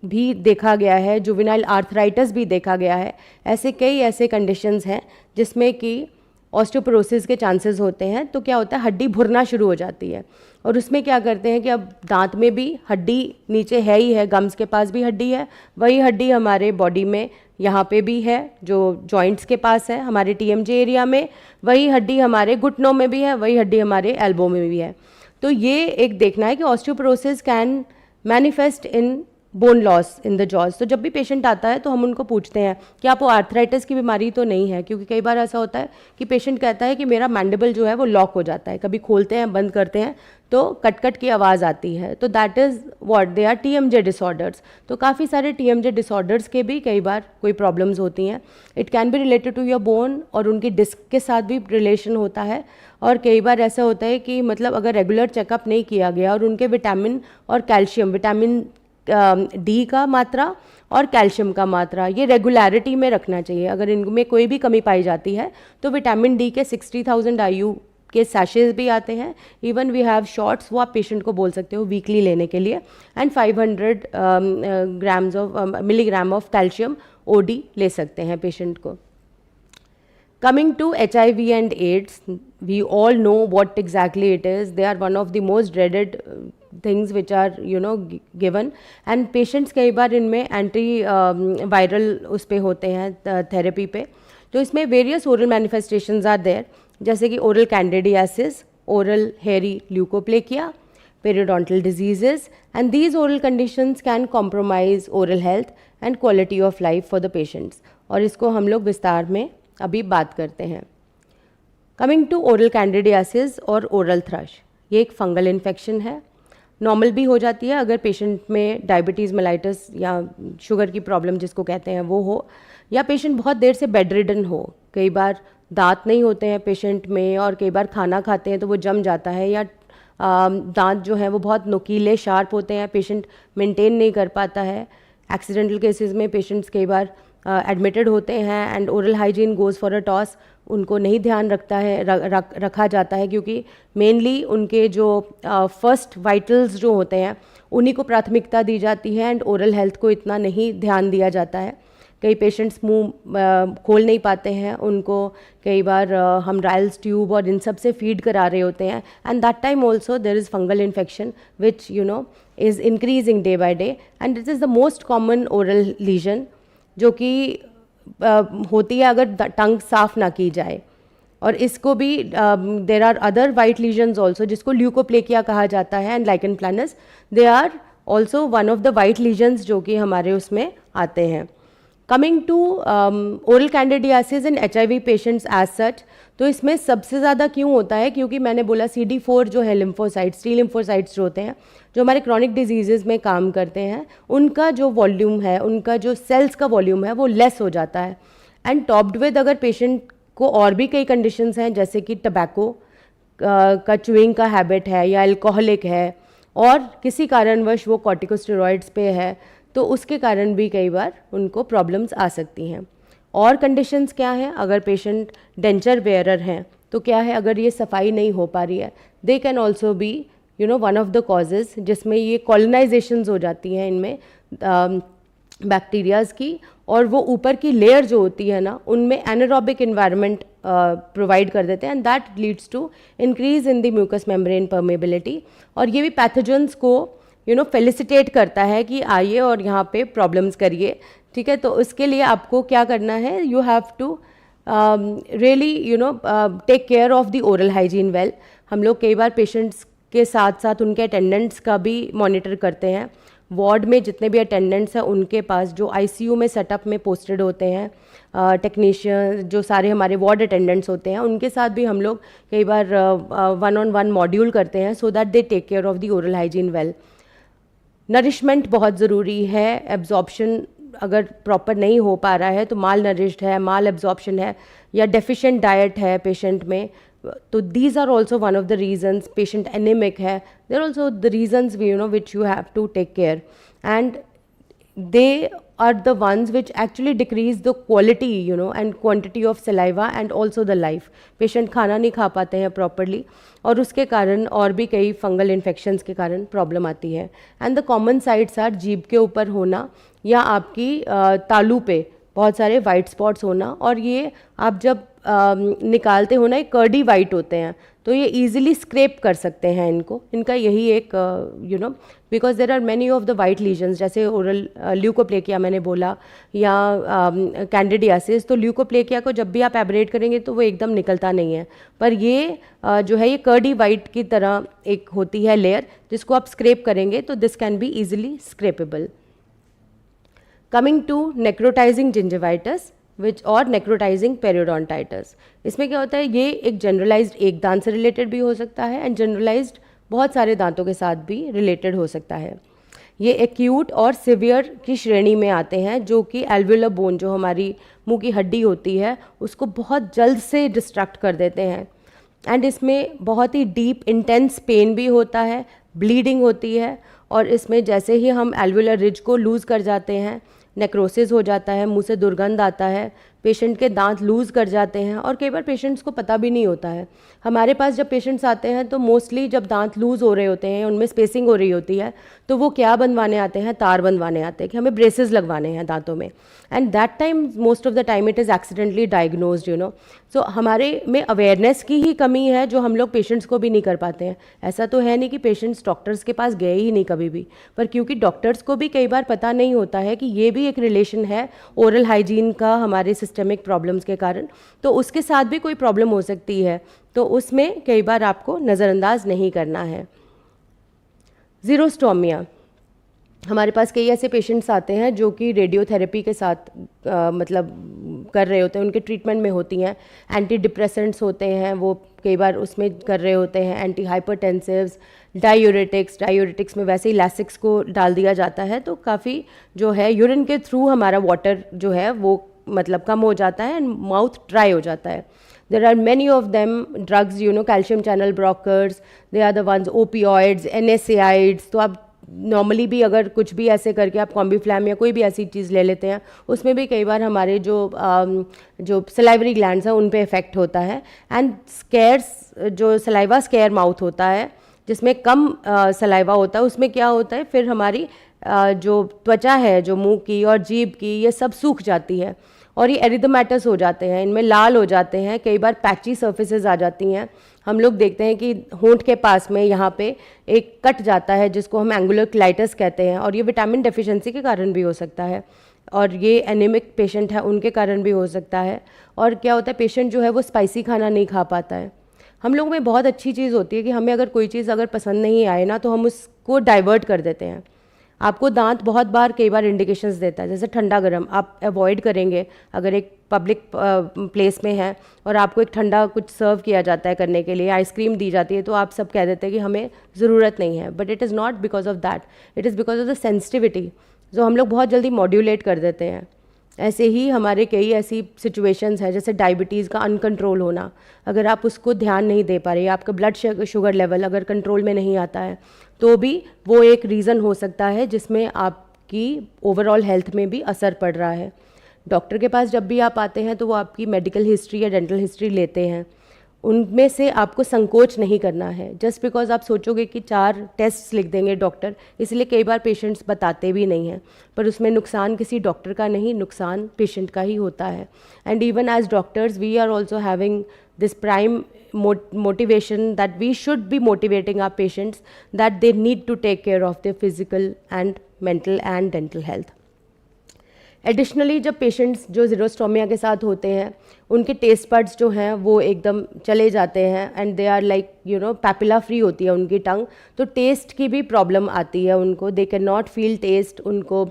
भी देखा गया है, जुवेनाइल आर्थराइटिस भी देखा गया है। ऐसे कई ऐसे कंडीशंस हैं जिसमें कि ऑस्टियोपोरोसिस के चांसेस होते हैं। तो क्या होता है, हड्डी भुरना शुरू हो जाती है और उसमें क्या करते हैं कि अब दांत में भी हड्डी नीचे है ही है, गम्स के पास भी हड्डी है, वही हड्डी हमारे बॉडी में यहाँ पे भी है जो जॉइंट्स के पास है, हमारे टीएमजे एरिया में, वही हड्डी हमारे घुटनों में भी है, वही हड्डी हमारे एल्बो में भी है। तो ये एक देखना है कि osteoporosis can manifest in bone loss in the jaws. तो जब भी पेशेंट आता है तो हम उनको पूछते हैं कि आपको आर्थराइटिस की बीमारी तो नहीं है, क्योंकि कई बार ऐसा होता है कि पेशेंट कहता है कि मेरा मैंडिबल जो है वो लॉक हो जाता है, कभी खोलते हैं बंद करते हैं तो कट कट की आवाज़ आती है। तो that is what they are TMJ disorders. तो काफ़ी सारे टीएमजे डिसऑर्डर्स के भी कई बार कोई प्रॉब्लम्स होती हैं। It can be related to your bone और उनकी डिस्क के साथ भी रिलेशन होता है। और कई बार ऐसा होता है कि मतलब अगर रेगुलर चेकअप नहीं किया गया और उनके विटामिन और कैल्शियम, विटामिन डी का मात्रा और कैल्शियम का मात्रा ये रेगुलरिटी में रखना चाहिए। अगर इनमें कोई भी कमी पाई जाती है तो विटामिन डी के 60,000 IU के सैशेज भी आते हैं। इवन वी हैव शॉट्स, वो आप पेशेंट को बोल सकते हो वीकली लेने के लिए। And 500 grams of milligram of calcium OD ले सकते हैं पेशेंट को। Coming to HIV and AIDS, we all know what exactly it is. They are one of the most dreaded things which are given, and patients कई बार इनमें anti viral उस पे होते हैं थेरेपी पे। तो इसमें various oral manifestations are there, जैसे कि oral candidiasis, oral hairy leukoplakia, periodontal diseases, and these oral conditions can compromise oral health and quality of life for the patients. और इसको हम लोग विस्तार में अभी बात करते हैं। कमिंग टू ओरल कैंडिडियासिस और ओरल थ्रश, ये एक फंगल इन्फेक्शन है। नॉर्मल भी हो जाती है अगर पेशेंट में डायबिटीज़ मेलाइटिस या शुगर की प्रॉब्लम जिसको कहते हैं वो हो, या पेशेंट बहुत देर से बेड रिडन हो। कई बार दांत नहीं होते हैं पेशेंट में और कई बार खाना खाते हैं तो वो जम जाता है, या दांत जो है वो बहुत नुकीले शार्प होते हैं, पेशेंट मेंटेन नहीं कर पाता है। एक्सीडेंटल केसेस में पेशेंट्स कई बार एडमिटेड होते हैं and oral hygiene goes for a toss, उनको नहीं ध्यान रखा जाता है, क्योंकि मेनली उनके जो फर्स्ट वाइटल्स जो होते हैं उन्हीं को प्राथमिकता दी जाती है एंड ओरल हेल्थ को इतना नहीं ध्यान दिया जाता है। कई पेशेंट्स मुंह खोल नहीं पाते हैं, उनको कई बार हम राइल्स ट्यूब और इन सब से फीड करा रहे होते हैं, and that time also there is fungal infection which is increasing day by day, and this is the most common oral lesion जो कि होती है अगर टंग साफ ना की जाए। और इसको भी there are other white lesions also जिसको ल्यूकोप्लेकिया कहा जाता है, and lichen planus, they are also one of the white lesions जो कि हमारे उसमें आते हैं। Coming to oral candidiasis in HIV patients as such, तो इसमें सबसे ज़्यादा क्यों होता है, क्योंकि मैंने बोला CD4 जो है लिम्फोसाइट्स, टी लिम्फोसाइट्स जो होते हैं जो हमारे क्रॉनिक डिजीज़ में काम करते हैं, उनका जो वॉल्यूम है, उनका जो सेल्स का वॉल्यूम है वो लेस हो जाता है। एंड टॉप्ड विद अगर पेशेंट को और भी कई कंडीशंस हैं जैसे कि टबैको का च्यूइंग का हैबिट है या अल्कोहलिक है और किसी कारणवश वो कॉर्टिकोस्टेरॉइड्स पे है, तो उसके कारण भी कई बार उनको प्रॉब्लम्स आ सकती हैं। और कंडीशंस क्या हैं, अगर पेशेंट डेंचर वेयरर हैं तो क्या है, अगर ये सफाई नहीं हो पा रही है, दे can also be one of the causes, जिसमें ये कॉलोनाइजेशंस हो जाती हैं इनमें बैक्टीरियाज़ की, और वो ऊपर की लेयर जो होती है ना उनमें एनारोबिक इन्वायरमेंट प्रोवाइड कर देते हैं, and that leads to increase in the mucous membrane permeability. और ये भी पैथोजेंस को फेलिसिटेट करता है कि आइए और यहाँ पे प्रॉब्लम्स करिए, ठीक है। तो उसके लिए आपको क्या करना है, you have to really take care of the oral hygiene well. हम लोग कई बार पेशेंट्स के साथ साथ उनके अटेंडेंट्स का भी मॉनिटर करते हैं। वार्ड में जितने भी अटेंडेंट्स हैं उनके पास जो ICU में सेटअप में पोस्टेड होते हैं टेक्नीशियन, जो सारे हमारे वार्ड अटेंडेंट्स होते हैं, उनके साथ भी हम लोग कई बार 1-on-1 मॉड्यूल करते हैं so that they take care of the oral hygiene well. Nourishment बहुत ज़रूरी है। एब्जॉर्प्शन अगर प्रॉपर नहीं हो पा रहा है तो माल नरिश्ड है, माल एब्जॉर्प्शन है या डेफिशिएंट डाइट है पेशेंट में, तो these are also one of the reasons. Patient anaemic है, there also the reasons which you have to take care, and they are the ones which actually decrease the quality and quantity of saliva and also the life. Patient खाना नहीं खा पाते हैं properly और उसके कारण और भी कई फंगल इन्फेक्शंस के कारण प्रॉब्लम आती है। And the common sites are जीभ के ऊपर होना या आपकी तालू पे बहुत सारे वाइट स्पॉट्स होना, और ये आप जब निकालते हो ना, ये कर्डी वाइट होते हैं, तो ये इजीली स्क्रैप कर सकते हैं इनको। इनका यही एक because there are many of the white lesions, जैसे ओरल ल्यूकोप्लेकिया मैंने बोला, या कैंडिडियासिस। तो ल्यूकोप्लेकिया को जब भी आप एब्रेट करेंगे तो वो एकदम निकलता नहीं है, पर ये जो है ये कर्डी वाइट की तरह एक होती है लेयर, जिसको आप स्क्रैप करेंगे तो this can be easily scrapable. Coming to necrotising gingivitis which और नेक्रोटाइजिंग पेरियोडोंटाइटिस, इसमें क्या होता है, ये एक जनरलाइज्ड एक दांत से रिलेटेड भी हो सकता है एंड जनरलाइज्ड बहुत सारे दांतों के साथ भी रिलेटेड हो सकता है। ये एक्यूट और सिवियर की श्रेणी में आते हैं, जो कि एल्वुलर बोन, जो हमारी मुंह की हड्डी होती है, उसको बहुत जल्द से डिस्ट्रक्ट कर देते हैं। एंड इसमें बहुत ही डीप इंटेंस पेन भी होता है, ब्लीडिंग होती है, और इसमें जैसे ही हम एल्वुलर रिज को लूज़ कर जाते हैं, नेक्रोसिस हो जाता है, मुंह से दुर्गंध आता है, पेशेंट के दांत लूज़ कर जाते हैं, और कई बार पेशेंट्स को पता भी नहीं होता है। हमारे पास जब पेशेंट्स आते हैं तो मोस्टली जब दांत लूज़ हो रहे होते हैं, उनमें स्पेसिंग हो रही होती है, तो वो क्या बनवाने आते हैं, तार बनवाने आते हैं कि हमें ब्रेसेस लगवाने हैं दांतों में। And that time most of the time it is accidentally diagnosed, so हमारे में अवेयरनेस की ही कमी है, जो हम लोग पेशेंट्स को भी नहीं कर पाते हैं। ऐसा तो है नहीं कि पेशेंट्स डॉक्टर्स के पास गए ही नहीं कभी भी, पर क्योंकि डॉक्टर्स को भी कई बार पता नहीं होता है कि ये भी एक रिलेशन है ओरल हाइजीन का हमारे सिस्टमिक प्रॉब्लम्स के कारण, तो उसके साथ भी कोई प्रॉब्लम हो सकती है, तो उसमें कई बार आपको नज़रअंदाज नहीं करना है। ज़ीरोस्टोमिया, हमारे पास कई ऐसे पेशेंट्स आते हैं जो कि रेडियोथेरेपी के साथ मतलब कर रहे होते हैं, उनके ट्रीटमेंट में होती हैं, एंटी डिप्रेसेंट्स होते हैं, वो कई बार उसमें कर रहे होते हैं, एंटी हाइपरटेंसिव्स, डायूरेटिक्स में वैसे ही लैसिक्स को डाल दिया जाता है, तो काफ़ी जो है यूरिन के थ्रू हमारा वाटर जो है वो मतलब कम हो जाता है एंड माउथ ड्राई हो जाता है। There are many of them drugs, calcium channel blockers, they are the ones, opioids, NSAIDs। तो आप नॉर्मली भी अगर कुछ भी ऐसे करके आप कॉम्बीफ्लैम या कोई भी ऐसी चीज़ ले लेते हैं, उसमें भी कई बार हमारे जो सलाइवरी ग्लैंड्स हैं उन पे इफ़ेक्ट होता है। एंड स्केयर्स, जो सलाइवा स्केयर माउथ होता है, जिसमें कम सलाइवा होता है, उसमें क्या होता है, फिर हमारी जो त्वचा है, जो मुंह की और जीभ की, ये सब सूख जाती है और ये एरिथमेटस हो जाते हैं, इनमें लाल हो जाते हैं, कई बार पैची सर्फेसेस आ जाती हैं। हम लोग देखते हैं कि होंठ के पास में यहाँ पे एक कट जाता है, जिसको हम एंगुलर क्लाइटिस कहते हैं, और ये विटामिन डेफिशिएंसी के कारण भी हो सकता है, और ये एनीमिक पेशेंट है उनके कारण भी हो सकता है। और क्या होता है, पेशेंट जो है वो स्पाइसी खाना नहीं खा पाता है। हम लोग में बहुत अच्छी चीज़ होती है कि हमें अगर कोई चीज़ अगर पसंद नहीं आए ना, तो हम उसको डाइवर्ट कर देते हैं। आपको दांत बहुत बार कई बार इंडिकेशंस देता है, जैसे ठंडा गर्म आप अवॉइड करेंगे। अगर एक पब्लिक प्लेस में है और आपको एक ठंडा कुछ सर्व किया जाता है करने के लिए, आइसक्रीम दी जाती है, तो आप सब कह देते हैं कि हमें ज़रूरत नहीं है, but it is not because of that, it is because of the sensitivity, जो हम लोग बहुत जल्दी मॉड्यूलेट कर देते हैं। ऐसे ही हमारे कई ऐसी सिचुएशंस हैं, जैसे डायबिटीज़ का अनकंट्रोल होना, अगर आप उसको ध्यान नहीं दे पा रहे, आपका ब्लड शुगर लेवल अगर कंट्रोल में नहीं आता है, तो भी वो एक रीज़न हो सकता है जिसमें आपकी ओवरऑल हेल्थ में भी असर पड़ रहा है। डॉक्टर के पास जब भी आप आते हैं तो वो आपकी मेडिकल हिस्ट्री या डेंटल हिस्ट्री लेते हैं, उनमें से आपको संकोच नहीं करना है। जस्ट बिकॉज आप सोचोगे कि 4 टेस्ट्स लिख देंगे डॉक्टर, इसलिए कई बार पेशेंट्स बताते भी नहीं हैं, पर उसमें नुकसान किसी डॉक्टर का नहीं, नुकसान पेशेंट का ही होता है। And even as doctors we are also having this prime motivation that we should be motivating our patients that they need to take care of their physical and mental and dental health. Additionally जब patients जो ज़ीरोस्टोमिया के साथ होते हैं, उनके taste buds जो हैं वो एकदम चले जाते हैं and they are like papilla free होती है उनकी टंग, तो टेस्ट की भी प्रॉब्लम आती है उनको, they can not feel taste, उनको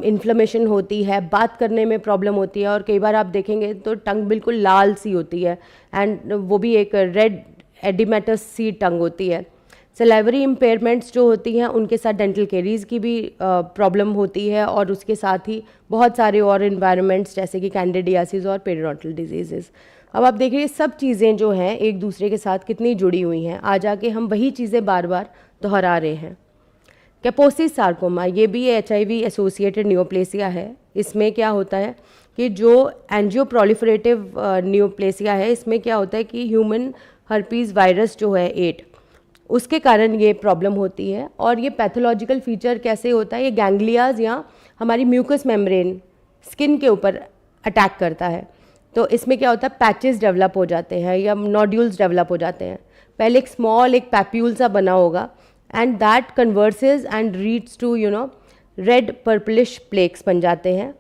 इन्फ्लेमेशन होती है, बात करने में प्रॉब्लम होती है, और कई बार आप देखेंगे तो टंग बिल्कुल लाल सी होती है एंड वो भी एक रेड एडिमेटस सी टंग होती है। सलाइवरी इम्पेयरमेंट्स जो होती हैं उनके साथ डेंटल कैरीज़ की भी प्रॉब्लम होती है, और उसके साथ ही बहुत सारे और इन्वायरमेंट्स जैसे कि कैंडिडियासिस और पेरियोडोंटल डिजीज़ेज़। अब आप देखिए सब चीज़ें जो हैं एक दूसरे के साथ कितनी जुड़ी हुई हैं, आ जाके हम वही चीज़ें बार बार दोहरा रहे हैं। कैपोसी सार्कोमा, ये भी HIV एसोसिएटेड नियोप्लेसिया है। इसमें क्या होता है कि जो एंजियोप्रोलिफरेटिव नियोप्लेसिया है, इसमें क्या होता है कि ह्यूमन हर्पीज़ वायरस जो है 8, उसके कारण ये प्रॉब्लम होती है। और ये पैथोलॉजिकल फीचर कैसे होता है, ये गैंग्लियाज या हमारी म्यूकस मेम्ब्रेन स्किन के ऊपर अटैक करता है। तो इसमें क्या होता है, पैचेस डेवलप हो जाते हैं या नोड्यूल्स डेवलप हो जाते हैं। पहले एक स्मॉल एक पैप्यूल सा बना होगा and that converses and leads to red purplish plaques बन जाते हैं,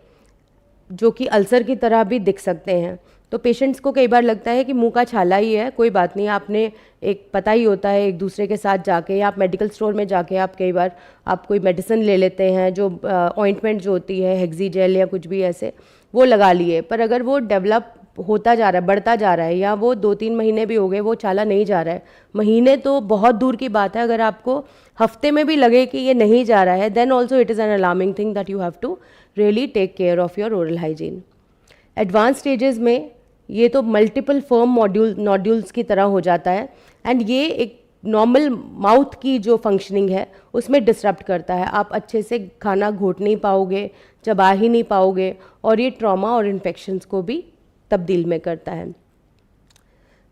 जो कि अल्सर की तरह भी दिख सकते हैं। तो पेशेंट्स को कई बार लगता है कि मुंह का छाला ही है, कोई बात नहीं, आपने एक पता ही होता है एक दूसरे के साथ जाके, या आप मेडिकल स्टोर में जाके आप कई बार आप कोई मेडिसिन ले लेते हैं, जो ऑइंटमेंट जो होती है हेक्सी जेल या कुछ भी ऐसे, वो लगा लिए। पर अगर वो डेवलप होता जा रहा है, बढ़ता जा रहा है, या वो 2-3 महीने भी हो गए वो छाला नहीं जा रहा है, महीने तो बहुत दूर की बात है, अगर आपको हफ्ते में भी लगे कि ये नहीं जा रहा है, then also it is an alarming thing that you have to really take care of your oral hygiene. Advance stages में ये तो मल्टीपल फर्म नोड्यूल्स की तरह हो जाता है एंड ये एक नॉर्मल माउथ की जो फंक्शनिंग है उसमें डिसरप्ट करता है। आप अच्छे से खाना घोट नहीं पाओगे, चबा ही नहीं पाओगे, और ये ट्रॉमा और इन्फेक्शंस को भी तब्दील में करता है।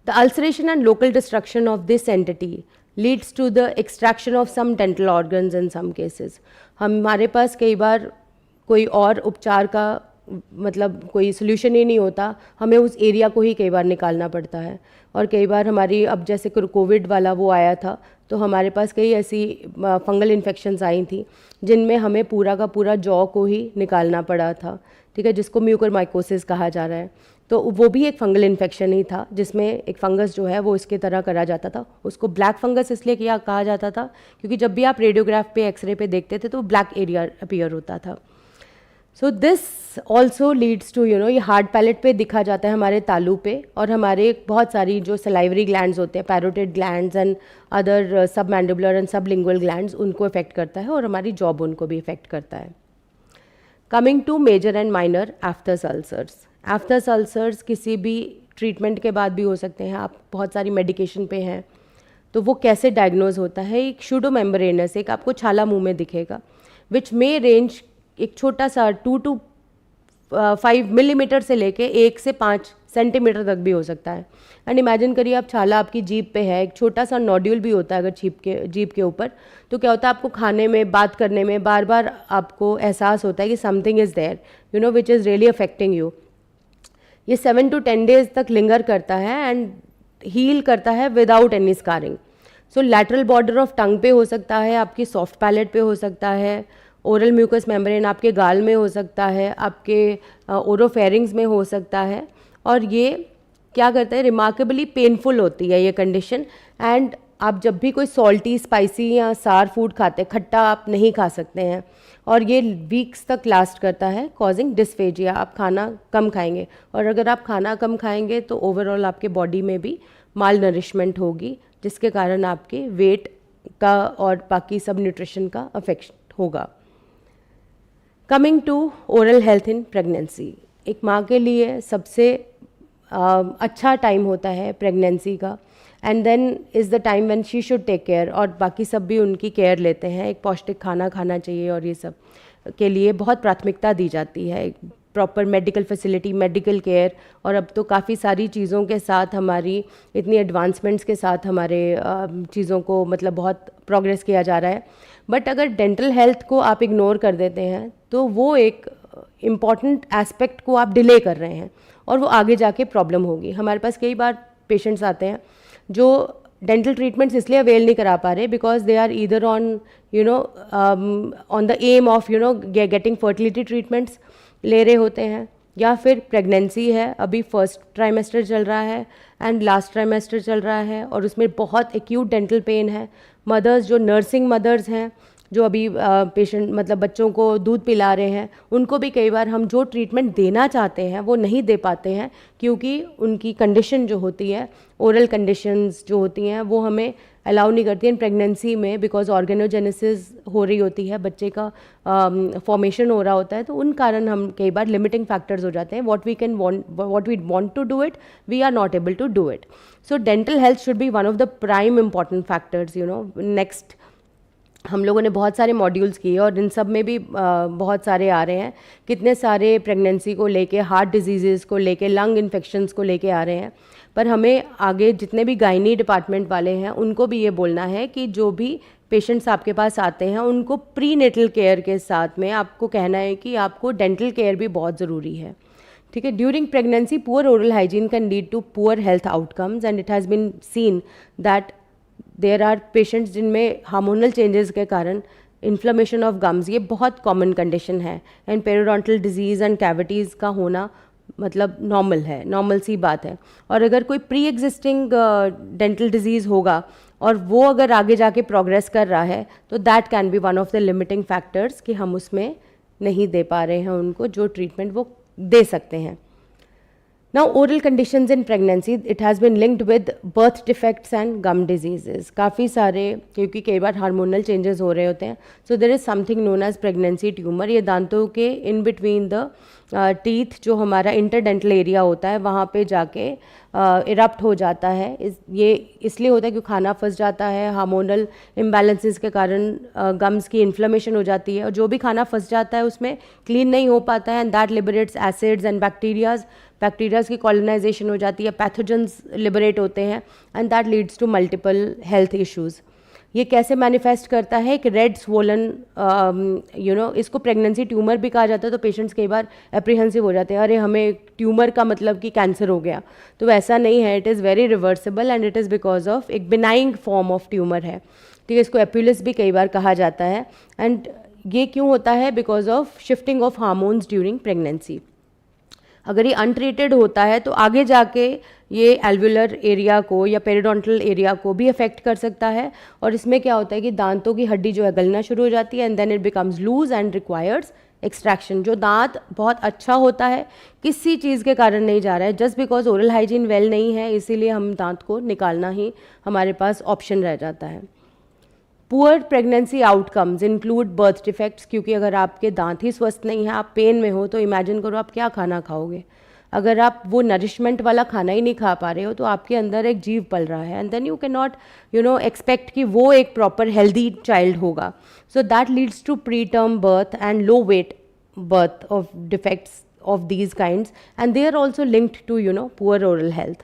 The ulceration and local destruction of this entity leads to the extraction of some dental organs in some cases. हमारे पास कई बार कोई और उपचार का मतलब कोई सोल्यूशन ही नहीं होता, हमें उस एरिया को ही कई बार निकालना पड़ता है। और कई बार हमारी, अब जैसे कोविड वाला वो आया था, तो हमारे पास कई ऐसी फंगल इन्फेक्शंस आई थी जिनमें हमें पूरा का पूरा जॉ को ही निकालना पड़ा था, ठीक है, जिसको म्यूकोरमाइकोसिस कहा जा रहा है। तो वो भी एक फंगल इन्फेक्शन ही था, जिसमें एक फंगस जो है वो इसके तरह करा जाता था। उसको ब्लैक फंगस इसलिए किया कहा जाता था क्योंकि जब भी आप रेडियोग्राफ पे एक्सरे पे देखते थे तो ब्लैक एरिया अपीयर होता था। So this also leads to ये हार्ड पैलेट पे दिखा जाता है हमारे तालू पे, और हमारे बहुत सारी जो सलाइवरी ग्लैंड्स होते हैं, पैरोटिड ग्लैंड्स एंड अदर सब मैंडिबुलर एंड सब लिंगुअल ग्लैंड्स, उनको इफेक्ट करता है, और हमारी जॉ बोन को भी इफेक्ट करता है। Coming to major and minor aphthous ulcers. Aphthous ulcers किसी भी ट्रीटमेंट के बाद भी हो सकते हैं, आप बहुत सारी मेडिकेशन पे हैं, तो वो कैसे डायग्नोज होता है? एक शूडोमेम्ब्रेनस, एक आपको छाला मुंह में दिखेगा, विच मे रेंज एक छोटा सा 2 to 5 मिलीमीटर से लेके 1 से 5 सेंटीमीटर तक भी हो सकता है। एंड इमेजिन करिए आप छाला आपकी जीभ पे है, एक छोटा सा नोड्यूल भी होता है अगर जीभ के ऊपर, तो क्या होता है आपको खाने में, बात करने में बार बार आपको एहसास होता है कि something is there which is really affecting you. ये 7 to 10 डेज तक लिंगर करता है एंड हील करता है without any scarring. So lateral border of tongue पे हो सकता है, आपकी सॉफ्ट पैलेट पे हो सकता है, ओरल म्यूकस मेम्ब्रेन आपके गाल में हो सकता है, आपके ओरोफेरिंग्स में हो सकता है, और ये क्या करता है, रिमार्केबली पेनफुल होती है ये कंडीशन। एंड आप जब भी कोई सॉल्टी, स्पाइसी या सार फूड खाते हैं, खट्टा आप नहीं खा सकते हैं, और ये वीक्स तक लास्ट करता है, कॉजिंग डिस्फेजिया। आप खाना कम खाएंगे, और अगर आप खाना कम खाएंगे तो ओवरऑल आपके बॉडी में भी माल नरिशमेंट होगी, जिसके कारण आपके वेट का और बाकी सब न्यूट्रिशन का अफेक्ट होगा। Coming to oral health in pregnancy. एक माँ के लिए सबसे अच्छा टाइम होता है प्रेगनेंसी का, and then is the time when she should take care, और बाकी सब भी उनकी केयर लेते हैं। एक पौष्टिक खाना खाना चाहिए, और ये सब के लिए बहुत प्राथमिकता दी जाती है। Proper medical facility, medical care, और अब तो काफ़ी सारी चीज़ों के साथ, हमारी इतनी एडवांसमेंट्स के साथ हमारे चीज़ों को मतलब बहुत प्रोग्रेस किया जा रहा है। बट अगर डेंटल हेल्थ को आप इग्नोर कर देते हैं तो वो एक इम्पॉर्टेंट एस्पेक्ट को आप डिले कर रहे हैं, और वो आगे जाके प्रॉब्लम होगी। हमारे पास कई बार पेशेंट्स आते हैं जो डेंटल ट्रीटमेंट्स इसलिए अवेल नहीं करा पा रहे because they are either on on the aim of getting fertility treatments ले रहे होते हैं, या फिर प्रेगनेंसी है, अभी फर्स्ट ट्राइमेस्टर चल रहा है एंड लास्ट ट्राइमेस्टर चल रहा है, और उसमें बहुत एक्यूट डेंटल पेन है। मदर्स जो नर्सिंग मदर्स हैं, जो अभी पेशेंट मतलब बच्चों को दूध पिला रहे हैं, उनको भी कई बार हम जो ट्रीटमेंट देना चाहते हैं वो नहीं दे पाते हैं, क्योंकि उनकी कंडीशन जो होती है, ओरल कंडीशंस जो होती हैं, वो हमें अलाउ नहीं करती हैं प्रेगनेंसी में, बिकॉज ऑर्गेनोजेनेसिस हो रही होती है, बच्चे का फॉर्मेशन हो रहा होता है, तो उन कारण हम कई बार लिमिटिंग फैक्टर्स हो जाते हैं। What we want to do it, we are not able to do it. So dental health should be one of the prime important factors. Next हम लोगों ने बहुत सारे मॉड्यूल्स किए, और इन सब में भी बहुत सारे आ रहे हैं, कितने सारे प्रेगनेंसी को लेके, हार्ट डिजीज़ को लेके, लंग इन्फेक्शंस को लेके आ रहे हैं। पर हमें आगे जितने भी गायनी डिपार्टमेंट वाले हैं उनको भी ये बोलना है कि जो भी पेशेंट्स आपके पास आते हैं उनको प्री नेटल केयर के साथ में आपको कहना है कि आपको डेंटल केयर भी बहुत ज़रूरी है, ठीक है। During pregnancy poor oral hygiene can lead to poor health outcomes and it has been seen that there are patients जिनमें हार्मोनल चेंजेस के कारण इन्फ्लेमेशन ऑफ गम्स, ये बहुत कॉमन कंडीशन है, and periodontal disease and cavities का होना मतलब normal है, नॉर्मल सी बात है। और अगर कोई प्री एग्जिस्टिंग डेंटल डिजीज़ होगा और वो अगर आगे जाके प्रोग्रेस कर रहा है तो that can be one of the limiting factors कि हम उसमें नहीं दे पा रहे हैं उनको जो ट्रीटमेंट वो दे सकते हैं। Now, oral conditions in pregnancy, it has been linked with birth defects and gum diseases. काफ़ी सारे, क्योंकि कई बार हार्मोनल चेंजेस हो रहे होते हैं, so there is something known as pregnancy tumour. ये दांतों के इन बिटवीन द टीथ जो हमारा इंटरडेंटल एरिया होता है वहाँ पे जाके इरप्ट हो जाता है। ये इसलिए होता है क्योंकि खाना फंस जाता है, हार्मोनल इम्बैलेंसेस के कारण गम्स की इन्फ्लेमेशन हो जाती है और जो भी खाना फंस जाता है उसमें क्लीन नहीं हो पाता है, and that liberates acids and bacterias की कॉलोनाइजेशन हो जाती है, पैथोजेंस लिबरेट होते हैं, and that leads to multiple health issues. ये कैसे मैनिफेस्ट करता है कि रेड स्वोलन इसको प्रेगनेंसी ट्यूमर भी कहा जाता है, तो पेशेंट्स कई बार एप्रीहेंसिव हो जाते हैं, अरे हमें ट्यूमर का मतलब कि कैंसर हो गया, तो ऐसा नहीं है। It is very reversible and it is because of एक बिनाइंग फॉर्म ऑफ ट्यूमर है, ठीक है। इसको एप्यूलिस भी कई बार कहा जाता है, एंड ये क्यों होता है? Because of shifting of hormones during pregnancy. अगर ये अनट्रीटेड होता है तो आगे जाके ये एल्वुलर एरिया को या पेरिडोंटल एरिया को भी अफेक्ट कर सकता है, और इसमें क्या होता है कि दांतों की हड्डी जो है गलना शुरू हो जाती है, and then it becomes loose and requires extraction. जो दांत बहुत अच्छा होता है किसी चीज़ के कारण नहीं जा रहा है, just because oral hygiene well नहीं है, इसीलिए हम दांत को निकालना ही हमारे पास ऑप्शन रह जाता है। Poor pregnancy outcomes include birth defects, क्योंकि अगर आपके दांत ही स्वस्थ नहीं है, आप पेन में हो, तो इमेजिन करो आप क्या खाना खाओगे। अगर आप वो नरिशमेंट वाला खाना ही नहीं खा पा रहे हो तो आपके अंदर एक जीव पल रहा है, and then you can not expect कि वो एक प्रॉपर हेल्दी चाइल्ड होगा। So that leads to preterm birth and low weight birth of defects of these kinds, and they are also linked to poor oral health.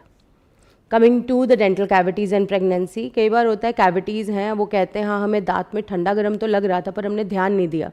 Coming to the dental cavities and pregnancy, कई बार होता है cavities हैं, वो कहते हैं हाँ हमें दांत में ठंडा गर्म तो लग रहा था पर हमने ध्यान नहीं दिया,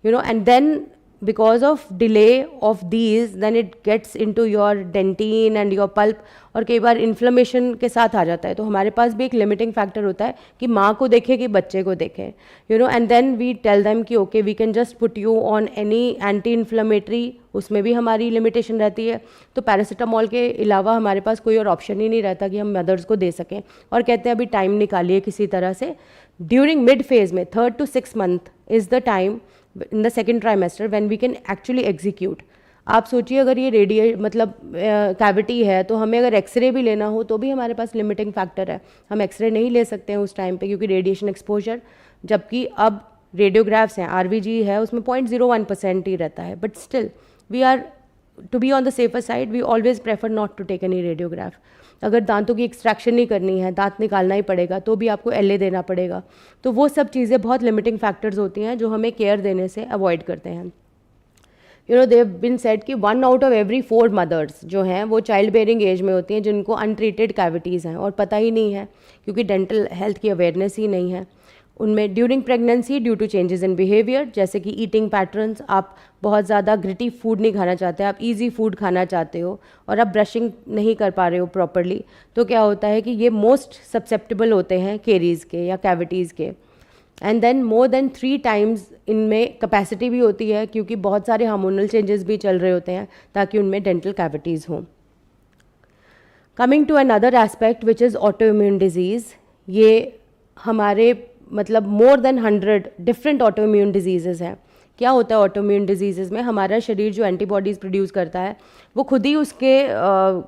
and then because of delay of these then it gets into your dentin and your pulp, और कई बार इन्फ्लेमेशन के साथ आ जाता है। तो हमारे पास भी एक लिमिटिंग फैक्टर होता है कि माँ को देखे कि बच्चे को देखे, and then we tell them कि okay we can just put you on any anti inflammatory, उसमें भी हमारी लिमिटेशन रहती है। तो पैरासीटामॉल के अलावा हमारे पास कोई और ऑप्शन ही नहीं रहता कि हम मदर्स को दे सकें, और कहते हैं अभी टाइम निकालिए किसी तरह से। ड्यूरिंग मिड फेज में 3rd to 6th month is the time in the second trimester when we can actually execute. आप सोचिए अगर ये कैविटी है तो हमें अगर एक्सरे भी लेना हो तो भी हमारे पास लिमिटिंग फैक्टर है, हम एक्सरे नहीं ले सकते हैं उस टाइम पे क्योंकि रेडिएशन एक्सपोजर, जबकि अब रेडियोग्राफ्स हैं, RVG है उसमें 0.01% ही रहता है, but still we are to be on the safer side we always prefer not to take any radiograph. अगर दांतों की एक्सट्रैक्शन नहीं करनी है, दांत निकालना ही पड़ेगा, तो भी आपको LA देना पड़ेगा। तो वो सब चीज़ें बहुत लिमिटिंग फैक्टर्स होती हैं जो हमें केयर देने से अवॉइड करते हैं। दे हैव बीन सेड कि 1 out of every 4 मदर्स जो हैं वो चाइल्ड बेयरिंग एज में होती हैं जिनको अनट्रीटेड कैविटीज़ हैं और पता ही नहीं है क्योंकि डेंटल हेल्थ की अवेयरनेस ही नहीं है उनमें। During pregnancy due to changes in behaviour, जैसे कि ईटिंग पैटर्न्स, आप बहुत ज़्यादा ग्रिटी फूड नहीं खाना चाहते, आप इजी फूड खाना चाहते हो और आप ब्रशिंग नहीं कर पा रहे हो प्रॉपरली, तो क्या होता है कि ये मोस्ट सब्सेप्टेबल होते हैं केरीज़ के या कैविटीज़ के। And then more than 3 times इनमें कैपेसिटी भी होती है क्योंकि बहुत सारे हार्मोनल चेंजेस भी चल रहे होते हैं ताकि उनमें डेंटल कैविटीज़ हों। Coming to another aspect which is autoimmune disease, ये हमारे मतलब more than 100 different autoimmune disease हैं। क्या होता है ऑटोइम्यून डिजीज़ में? हमारा शरीर जो एंटीबॉडीज़ प्रोड्यूस करता है वो खुद ही उसके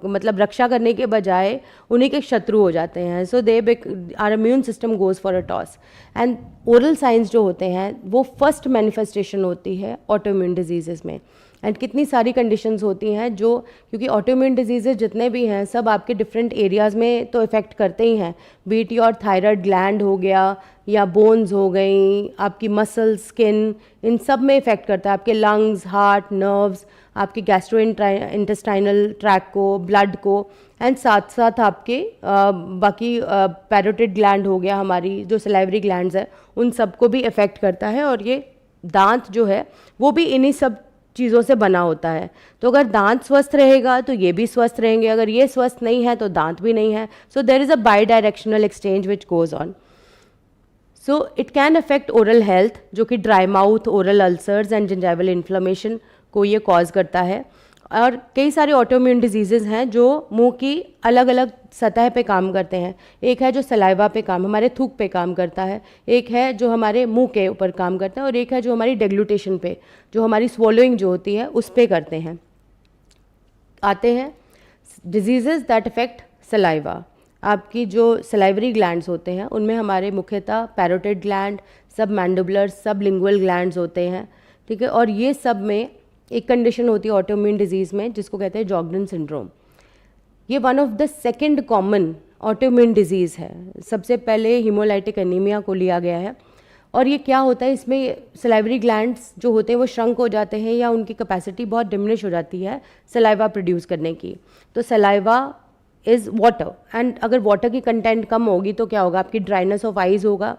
मतलब रक्षा करने के बजाय उन्हीं के शत्रु हो जाते हैं। So they our immune system goes for a toss, and oral signs जो होते हैं वो फर्स्ट मैनिफेस्टेशन होती है ऑटोइम्यून डिजीज़ में। एंड कितनी सारी कंडीशंस होती हैं जो, क्योंकि ऑटोइम्यून डिजीज़ जितने भी हैं सब आपके डिफरेंट एरियाज़ में तो इफ़ेक्ट करते ही हैं, बीट योर थायराइड ग्लैंड हो गया या बोन्स हो गई, आपकी मसल, स्किन, इन सब में इफ़ेक्ट करता है, आपके लंग्स, हार्ट, नर्व्स, आपके गैस्ट्रो इंटेस्टाइनल ट्रैक को, ब्लड को, एंड साथ साथ आपके बाकी पैरोटिड ग्लैंड हो गया, हमारी जो सलाइवरी ग्लैंड्स है उन सबको भी इफ़ेक्ट करता है। और ये दांत जो है वो भी इन्हीं सब चीज़ों से बना होता है। तो अगर दांत स्वस्थ रहेगा तो ये भी स्वस्थ रहेंगे, अगर ये स्वस्थ नहीं है तो दांत भी नहीं है। So there is a bidirectional exchange which goes on. So it can affect oral health, जो कि dry mouth, oral ulcers and gingival inflammation को ये कॉज करता है। और कई सारे ऑटोइम्यून डिजीज़ेज़ हैं जो मुंह की अलग अलग सतह पे काम करते हैं। एक है जो सलाइवा पे काम, हमारे थूक पे काम करता है, एक है जो हमारे मुंह के ऊपर काम करता है, और एक है जो हमारी डेग्लूटेशन पे, जो हमारी स्वॉलोइंग जो होती है उस पे करते हैं। आते हैं डिजीज़ेज़ दैट अफेक्ट सलाइवा। आपकी जो सलाइवरी ग्लैंड्स होते हैं उनमें हमारे मुख्यतः पैरोटिड ग्लैंड, सब मैंडिबुलर, सब लिंगुअल ग्लैंड्स होते हैं, ठीक है। और ये सब में एक कंडीशन होती है ऑटोइम्यून डिजीज़ में जिसको कहते हैं जॉर्डन सिंड्रोम। ये one of the second common autoimmune disease है। सबसे पहले हीमोलाइटिक एनीमिया को लिया गया है। और ये क्या होता है, इसमें सलाइवरी ग्लैंड्स जो होते हैं वो श्रंक हो जाते हैं या उनकी कैपेसिटी बहुत डिमिनिश हो जाती है सलाइवा प्रोड्यूस करने की। तो सलाइवा इज़ वाटर, एंड अगर वाटर की कंटेंट कम होगी तो क्या होगा, आपकी ड्राइनेस ऑफ आइज़ होगा,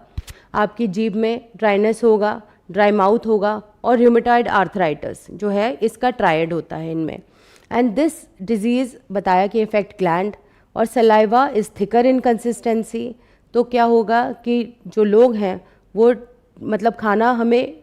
आपकी जीभ में ड्राइनेस होगा, ड्राई माउथ होगा, और र्यूमेटॉइड आर्थराइटिस जो है इसका ट्रायड होता है इनमें। एंड दिस डिजीज़ बताया कि इफेक्ट ग्लैंड, और saliva is thicker in consistency. तो क्या होगा कि जो लोग हैं वो मतलब खाना हमें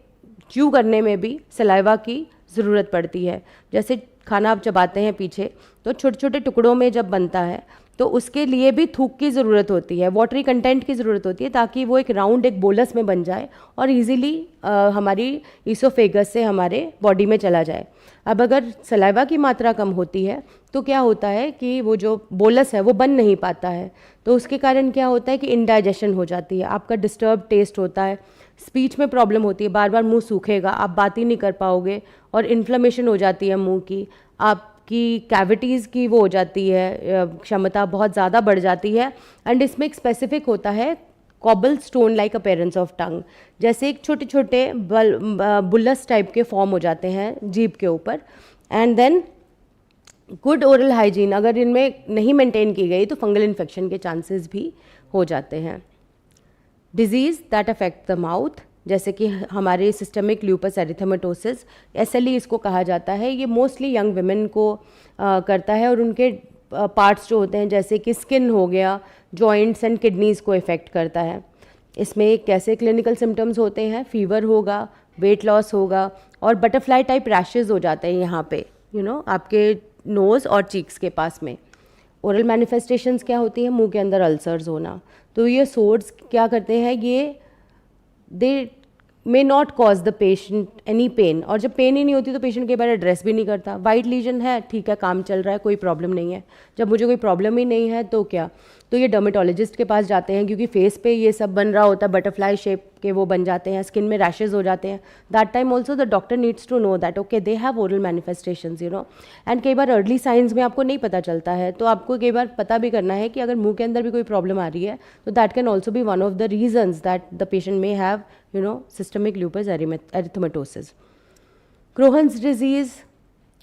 च्यू करने में भी सलाइवा की ज़रूरत पड़ती है। जैसे खाना आप चबाते हैं पीछे, तो छोटे छोटे टुकड़ों में जब बनता है तो उसके लिए भी थूक की ज़रूरत होती है, वाटरी कंटेंट की ज़रूरत होती है, ताकि वो एक राउंड एक बोलस में बन जाए और इजीली हमारी ईसोफेगस से हमारे बॉडी में चला जाए। अब अगर सलाइवा की मात्रा कम होती है तो क्या होता है कि वो जो बोलस है वो बन नहीं पाता है, तो उसके कारण क्या होता है कि इनडाइजेशन हो जाती है, आपका डिस्टर्ब टेस्ट होता है, स्पीच में प्रॉब्लम होती है, बार बार मुंह सूखेगा, आप बात ही नहीं कर पाओगे, और इन्फ्लेमेशन हो जाती है मुंह की, आपकी कैविटीज़ की वो हो जाती है, क्षमता बहुत ज़्यादा बढ़ जाती है। एंड इसमें एक स्पेसिफिक होता है cobble stone like appearance of tongue, जैसे एक छोटे छोटे बुल्लस टाइप के फॉर्म हो जाते हैं जीभ के ऊपर। And then good oral hygiene अगर इनमें नहीं मेंटेन की गई तो फंगल इन्फेक्शन के चांसेस भी हो जाते हैं। Disease that affect the mouth, जैसे कि हमारे सिस्टमिक ल्यूपस एरिथेमेटोसिस, SLE इसको कहा जाता है, ये मोस्टली यंग विमेन को करता है, और उनके पार्ट्स जो होते हैं जैसे कि स्किन हो गया, जॉइंट्स एंड किडनीज़ को इफ़ेक्ट करता है। इसमें कैसे क्लिनिकल सिम्टम्स होते हैं, फीवर होगा, वेट लॉस होगा, और बटरफ्लाई टाइप रैशेज़ हो जाते हैं यहाँ पे आपके नोज़ और चीक्स के पास में। ओरल मैनिफेस्टेशंस क्या होती हैं, मुंह के अंदर अल्सर्स होना। तो ये सोर्स क्या करते हैं, ये they may not cause the patient any pain, और जब पेन ही नहीं होती तो पेशेंट के बार एड्रेस भी नहीं करता। वाइट लीजन है, ठीक है, काम चल रहा है, कोई प्रॉब्लम नहीं है। जब मुझे कोई प्रॉब्लम ही नहीं है तो क्या, तो ये डर्मेटोलॉजिस्ट के पास जाते हैं, क्योंकि फेस पे ये सब बन रहा होता है, बटरफ्लाई शेप के वो बन जाते हैं, स्किन में रैशेज हो जाते हैं। That time also the doctor needs to know that okay they have oral manifestations and कई बार अर्ली साइंस में आपको नहीं पता चलता है, तो आपको कई बार पता भी करना है कि अगर मुंह के अंदर भी कोई प्रॉब्लम आ रही है तो that can also be one of the reasons that the patient may have systemic lupus erythematosus. Crohn's disease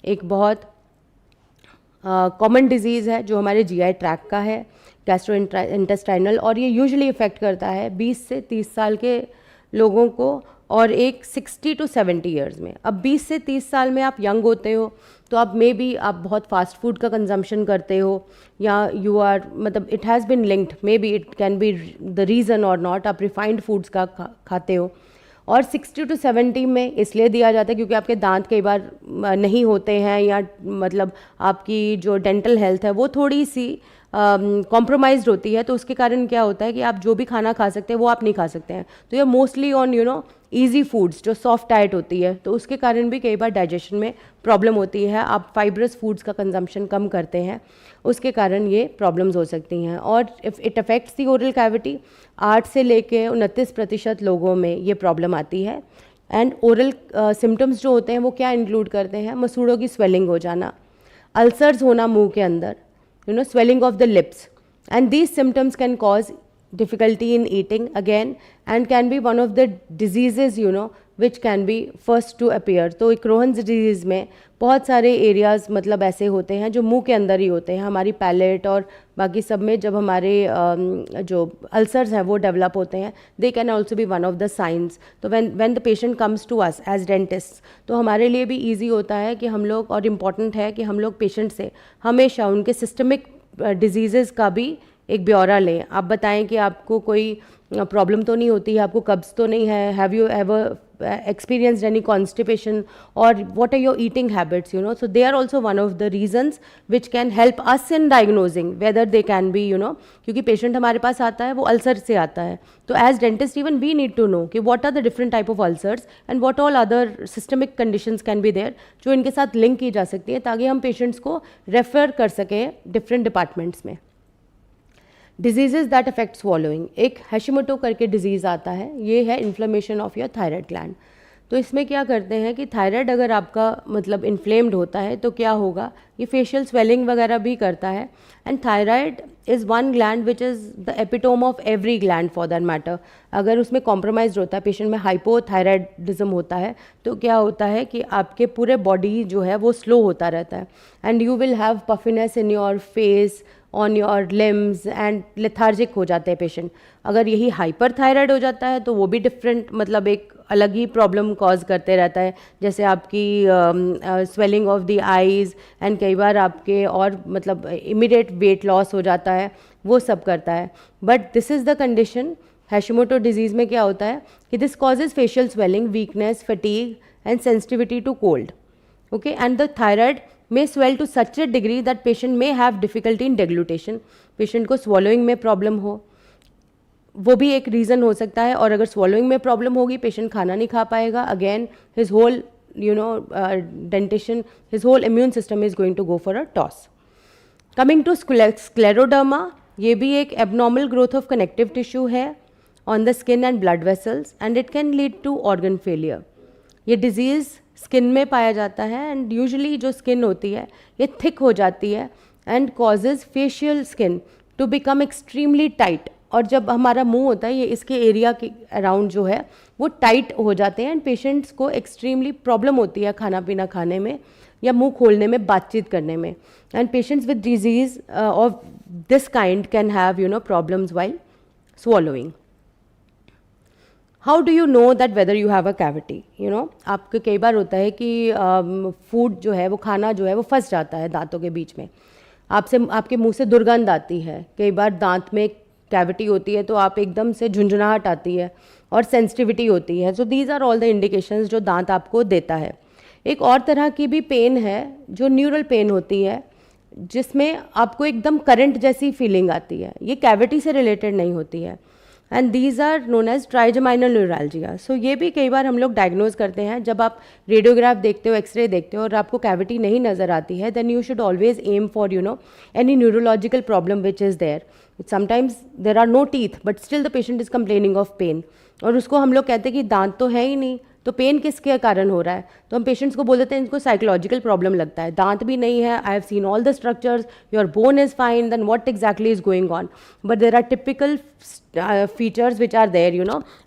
एक बहुत कॉमन डिजीज़ है जो हमारे GI ट्रैक का है, गैस्ट्रो इंटेस्टाइनल, और ये यूजुअली इफ़ेक्ट करता है 20 से 30 साल के लोगों को, और एक 60 to 70 ईयर्स में। अब 20 से 30 साल में आप यंग होते हो तो आप मे बी आप बहुत फास्ट फूड का कंजम्पशन करते हो, या यू आर मतलब it has been linked, may be it can be the reason और नॉट, आप रिफाइंड फूड्स का खाते हो। और 60 to 70 में इसलिए दिया जाता है क्योंकि आपके दांत कई बार नहीं होते हैं, या मतलब आपकी जो डेंटल हेल्थ है वो थोड़ी सी कॉम्प्रोमाइज्ड होती है, तो उसके कारण क्या होता है कि आप जो भी खाना खा सकते हैं वो आप नहीं खा सकते हैं। तो ये मोस्टली ऑन ईजी फूड्स, जो सॉफ्ट डाइट होती है, तो उसके कारण भी कई बार डाइजेशन में प्रॉब्लम होती है। आप फाइब्रस फूड्स का कंजम्पशन कम करते हैं, उसके कारण ये प्रॉब्लम्स हो सकती हैं। और if it affects the oral cavity, 8 से लेके 29% लोगों में ये प्रॉब्लम आती है। एंड ओरल सिम्टम्स जो होते हैं वो क्या इंक्लूड करते हैं, मसूड़ों की स्वेलिंग हो जाना, अल्सर्स होना मुंह के अंदर, swelling of the lips, and these symptoms can cause difficulty in eating again, and can be one of the diseases which can be first to appear. तो Crohn's disease में बहुत सारे एरियाज़ मतलब ऐसे होते हैं जो मुंह के अंदर ही होते हैं, हमारी पैलेट और बाकी सब में जब हमारे जो अल्सर्स हैं वो डेवलप होते हैं, they can also be one of the signs. तो when the patient comes to us as dentist, तो हमारे लिए भी ईजी होता है कि हम लोग, और इम्पॉर्टेंट है कि हम लोग पेशेंट से हमेशा उनके सिस्टमिक डिजीज़ का भी एक ब्यौरा लें. आप बताएं कि आपको कोई प्रॉब्लम तो नहीं होती है, आपको कब्ज़ तो नहीं है, have you ever experienced any constipation, or what are your eating habits, so they are also one of the reasons which can help us in diagnosing whether they can be, क्योंकि patient हमारे पास आता है वो ulcer से आता है, तो as dentist even we need to know कि what are the different type of ulcers and what all other systemic conditions can be there जो इनके साथ लिंक की जा सकती है ताकि हम पेशेंट्स को रेफर कर सकें डिफरेंट डिपार्टमेंट्स में. डिजीजेज दैट अफेक्ट स्वॉलोइंग, एक हैशिमोटो करके डिजीज़ आता है, ये है inflammation of your thyroid gland. तो इसमें क्या करते हैं कि थायराइड अगर आपका मतलब इन्फ्लेम्ड होता है तो क्या होगा, ये फेशियल स्वेलिंग वगैरह भी करता है. And thyroid is one gland which is the epitome of every gland for that matter. अगर उसमें कॉम्प्रोमाइज होता है, पेशेंट में हाइपोथायराइडिज्म होता है, तो क्या होता है कि आपके पूरे बॉडी जो है वो स्लो होता रहता है, and you will have puffiness in your face, on your limbs, and lethargic हो जाते हैं पेशेंट. अगर यही हाइपर थायराइड हो जाता है तो वो भी डिफरेंट मतलब एक अलग ही प्रॉब्लम कॉज करते रहता है, जैसे आपकी swelling of the eyes, and कई बार आपके और मतलब इमीडिएट वेट लॉस हो जाता है, वो सब करता है. But this is the condition. Hashimoto disease में क्या होता है कि this causes facial swelling, weakness, fatigue and sensitivity to cold. Okay, and the thyroid may swell to such a degree that patient may have difficulty in deglutition. Patient को swallowing में problem हो, वो भी एक रीज़न हो सकता है. और अगर swallowing में प्रॉब्लम होगी, पेशेंट खाना नहीं खा पाएगा, again his whole dentition, his whole immune system is going to go for a toss. Coming to scleroderma, ये भी एक abnormal growth of connective tissue है on the skin and blood vessels, and it can lead to organ failure. ये disease skin में पाया जाता है, and usually जो स्किन होती है ये थिक हो जाती है and causes facial skin to become extremely tight. और जब हमारा मुंह होता है, ये इसके एरिया के अराउंड जो है वो टाइट हो जाते हैं, एंड पेशेंट्स को एक्सट्रीमली प्रॉब्लम होती है खाना पीना खाने में या मुंह खोलने में, बातचीत करने में. And patients with disease of this kind can have problems while swallowing. How do you know that whether you have a cavity? आपको कई बार होता है कि फूड जो है वो, खाना जो है वो फंस जाता है दांतों के बीच में, आपके मुंह से दुर्गंध आती है, कई बार दांत में कैविटी होती है तो आप एकदम से झुंझुनाहट आती है और सेंसिटिविटी होती है. So these are all the indications जो दांत आपको देता है. एक और तरह की भी पेन है जो न्यूरल पेन होती है, जिसमें आपको एकदम करंट जैसी फीलिंग आती है, ये कैविटी से रिलेटेड नहीं होती है, and these are known as trigeminal neuralgia. So ये भी कई बार हम लोग डायग्नोज करते हैं. जब आप रेडियोग्राफ देखते हो, एक्सरे देखते हो और आपको कैविटी नहीं नज़र आती है, then you should always aim for any neurological problem which is there. Sometimes there are no teeth but still the patient is complaining of pain, और उसको हम लोग कहते हैं कि दांत तो है ही नहीं, तो पेन किसके कारण हो रहा है, तो हम पेशेंट्स को बोल देते हैं इनको साइकोलॉजिकल प्रॉब्लम लगता है, दांत भी नहीं है, I have seen all the structures, your bone is fine, then what exactly is going on. But there are typical features which are there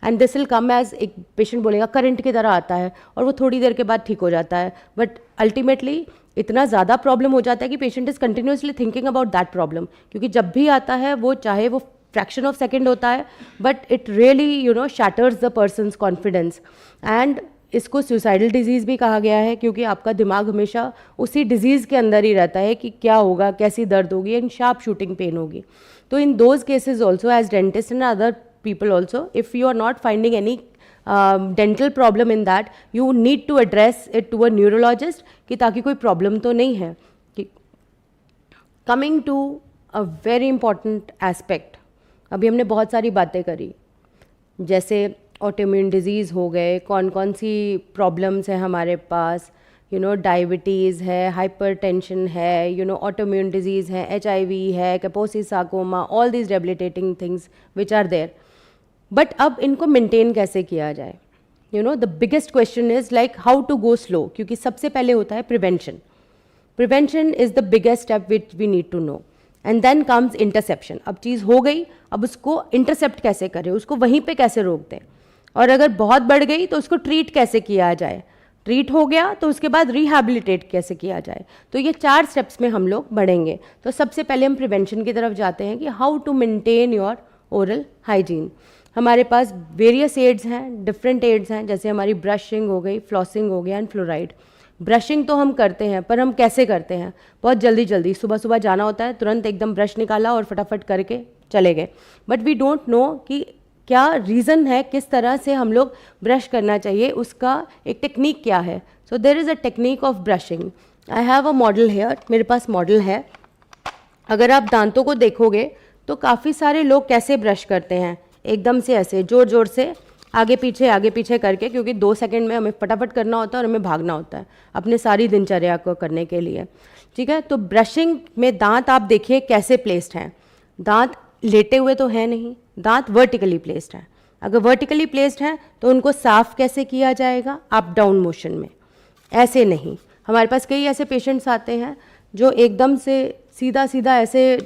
and this will come as, एक patient बोलेगा current की तरह आता है और वो थोड़ी देर के बाद ठीक हो जाता है, बट अल्टीमेटली इतना ज़्यादा प्रॉब्लम हो जाता है कि patient is continuously thinking about that problem, क्योंकि जब भी आता है वो चाहे वो फ्रैक्शन ऑफ सेकेंड होता है, but it really shatters the persons confidence. And इसको सुसाइडल डिजीज़ भी कहा गया है, क्योंकि आपका दिमाग हमेशा उसी डिजीज़ के अंदर ही रहता है कि क्या होगा, कैसी दर्द होगी, एंड शार्प शूटिंग पेन होगी. तो in those cases also as dentist and other people also, if you are not finding any dental problem in that, you need to address it to a neurologist कि ताकि कोई problem तो नहीं है. Coming to a very important aspect, अभी हमने बहुत सारी बातें करी, जैसे ऑटोइम्यून डिजीज़ हो गए, कौन कौन सी प्रॉब्लम्स हैं हमारे पास, डायबिटीज़ है, हाइपरटेंशन है, ऑटोइम्यून डिजीज़ है, HIV है, Kaposi sarcoma, all these debilitating things which are there. But अब इनको मेंटेन कैसे किया जाए? The biggest question is like how to go slow, क्योंकि सबसे पहले होता है prevention. Prevention is the biggest step which we need to know. And then comes interception. अब चीज़ हो गई, अब उसको इंटरसेप्ट कैसे करें, उसको वहीं पे कैसे रोक दें, और अगर बहुत बढ़ गई तो उसको ट्रीट कैसे किया जाए, ट्रीट हो गया तो उसके बाद रिहैबिलिटेट कैसे किया जाए। तो ये 4 स्टेप्स में हम लोग बढ़ेंगे। तो सबसे पहले हम प्रिवेंशन की तरफ जाते हैं कि how to maintain your oral hygiene. हमारे पास वेरियस एड्स हैं, डिफरेंट एड्स हैं, जैसे हमारी ब्रशिंग हो गई, फ्लॉसिंग हो गया एंड फ्लोराइड। ब्रशिंग तो हम करते हैं, पर हम कैसे करते हैं, बहुत जल्दी जल्दी सुबह सुबह जाना होता है, तुरंत एकदम ब्रश निकाला और फटाफट करके चले गए। बट वी डोंट नो कि क्या रीज़न है, किस तरह से हम लोग ब्रश करना चाहिए, उसका एक टेक्निक क्या है। So there is a technique of brushing. I have a model here, मेरे पास मॉडल है। अगर आप दांतों को देखोगे तो काफ़ी सारे लोग कैसे ब्रश करते हैं, एकदम से ऐसे ज़ोर ज़ोर से आगे पीछे करके, क्योंकि 2 सेकंड में हमें फटाफट करना होता है और हमें भागना होता है अपने सारी दिनचर्या को करने के लिए। ठीक है, तो ब्रशिंग में दांत आप देखिए कैसे प्लेस्ड हैं। दांत लेटे हुए तो है नहीं, दांत वर्टिकली प्लेस्ड हैं। अगर वर्टिकली प्लेस्ड हैं तो उनको साफ़ कैसे किया जाएगा, अप डाउन मोशन में, ऐसे नहीं। हमारे पास कई ऐसे पेशेंट्स आते हैं जो एकदम से सीधा सीधा ऐसे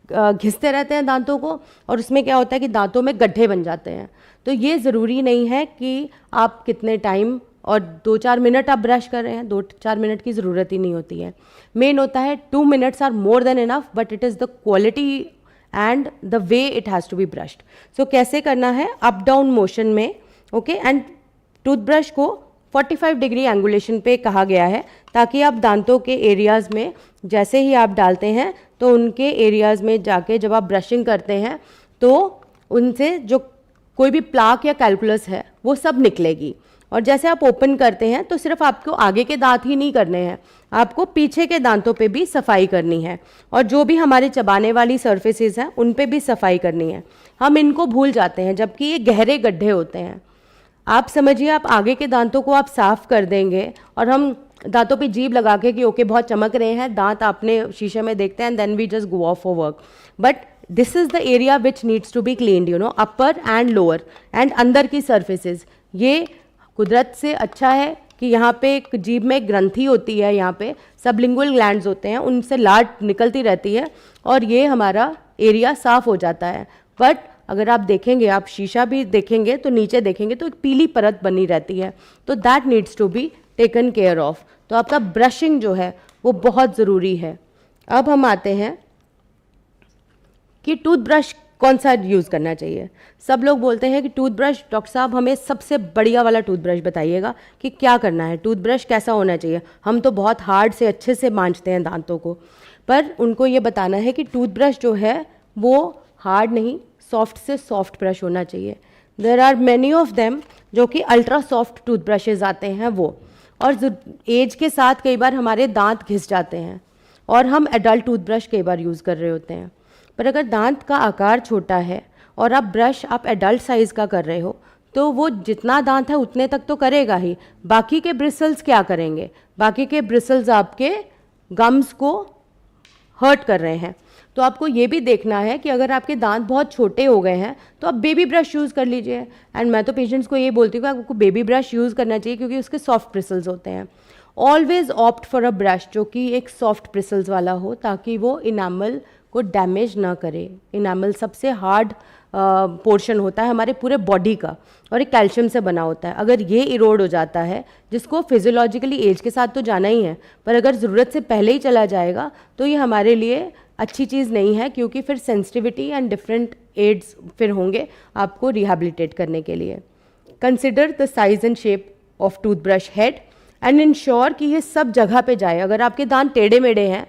घिसते रहते हैं दांतों को, और उसमें क्या होता है कि दांतों में गड्ढे बन जाते हैं। तो ये ज़रूरी नहीं है कि आप कितने टाइम और 2-4 मिनट आप ब्रश कर रहे हैं, 2-4 मिनट की ज़रूरत ही नहीं होती है। मेन होता है 2 minutes are more than enough, but it is the quality and the way it has to be brushed. So कैसे करना है, अप डाउन मोशन में, ओके। एंड टूथब्रश को 45 डिग्री एंगुलेशन पे कहा गया है, ताकि आप दांतों के एरियाज़ में जैसे ही आप डालते हैं तो उनके एरियाज़ में जाके जब आप ब्रशिंग करते हैं तो उनसे जो कोई भी प्लाक या कैलकुलस है वो सब निकलेगी। और जैसे आप ओपन करते हैं तो सिर्फ आपको आगे के दांत ही नहीं करने हैं, आपको पीछे के दांतों पे भी सफाई करनी है, और जो भी हमारे चबाने वाली सर्फेसेस हैं उन पे भी सफाई करनी है। हम इनको भूल जाते हैं, जबकि ये गहरे गड्ढे होते हैं। आप समझिए, आप आगे के दांतों को आप साफ़ कर देंगे और हम दांतों पे जीभ लगा के कि ओके बहुत चमक रहे हैं दांत, आपने शीशे में देखते हैं, then we just go off for work. But this is the area which needs to be cleaned, you know, upper and lower and अंदर की सर्फेसेस। ये कुदरत से अच्छा है कि यहाँ पे एक जीभ में एक ग्रंथि होती है, यहाँ पे सबलिंगुअल ग्लैंड्स होते हैं, उनसे लाट निकलती रहती है और ये हमारा एरिया साफ़ हो जाता है। बट अगर आप देखेंगे, आप शीशा भी देखेंगे तो नीचे देखेंगे तो एक पीली परत बनी रहती है, तो that needs to be taken care of. तो आपका ब्रशिंग जो है वो बहुत ज़रूरी है। अब हम आते हैं कि टूथब्रश कौन सा यूज़ करना चाहिए। सब लोग बोलते हैं कि टूथब्रश, डॉक्टर साहब हमें सबसे बढ़िया वाला टूथब्रश बताइएगा कि क्या करना है, टूथब्रश कैसा होना चाहिए। हम तो बहुत हार्ड से अच्छे से मांजते हैं दांतों को, पर उनको ये बताना है कि टूथब्रश जो है वो हार्ड नहीं, सॉफ्ट से सॉफ्ट ब्रश होना चाहिए। There are many of them जो कि अल्ट्रा सॉफ्ट टूथब्रशेज आते हैं वो, और एज के साथ कई बार हमारे दांत घिस जाते हैं और हम एडल्ट टूथब्रश कई बार यूज़ कर रहे होते हैं। पर अगर दांत का आकार छोटा है और आप ब्रश आप एडल्ट साइज़ का कर रहे हो तो वो जितना दांत है उतने तक तो करेगा ही, बाकी के ब्रिसल्स क्या करेंगे, बाकी के ब्रिसल्स आपके गम्स को हर्ट कर रहे हैं। तो आपको ये भी देखना है कि अगर आपके दांत बहुत छोटे हो गए हैं तो आप बेबी ब्रश यूज़ कर लीजिए। एंड मैं तो पेशेंट्स को ये बोलती हूँ कि आपको बेबी ब्रश यूज़ करना चाहिए क्योंकि उसके सॉफ्ट ब्रिसल्स होते हैं। Always opt for a brush जो कि एक सॉफ्ट ब्रिसल्स वाला हो, ताकि वो इनामल को डैमेज ना करे। इनामल सबसे हार्ड पोर्शन होता है हमारे पूरे बॉडी का और एक कैल्शियम से बना होता है। अगर ये इरोड हो जाता है, जिसको फिजियोलॉजिकली एज के साथ तो जाना ही है, पर अगर ज़रूरत से पहले ही चला जाएगा तो ये हमारे लिए अच्छी चीज़ नहीं है, क्योंकि फिर सेंसिटिविटी एंड डिफरेंट एड्स फिर होंगे आपको रिहैबिलिटेट करने के लिए। Consider the size and shape of toothbrush head and ensure कि ये सब जगह पे जाए। अगर आपके दांत टेढ़े मेढ़े हैं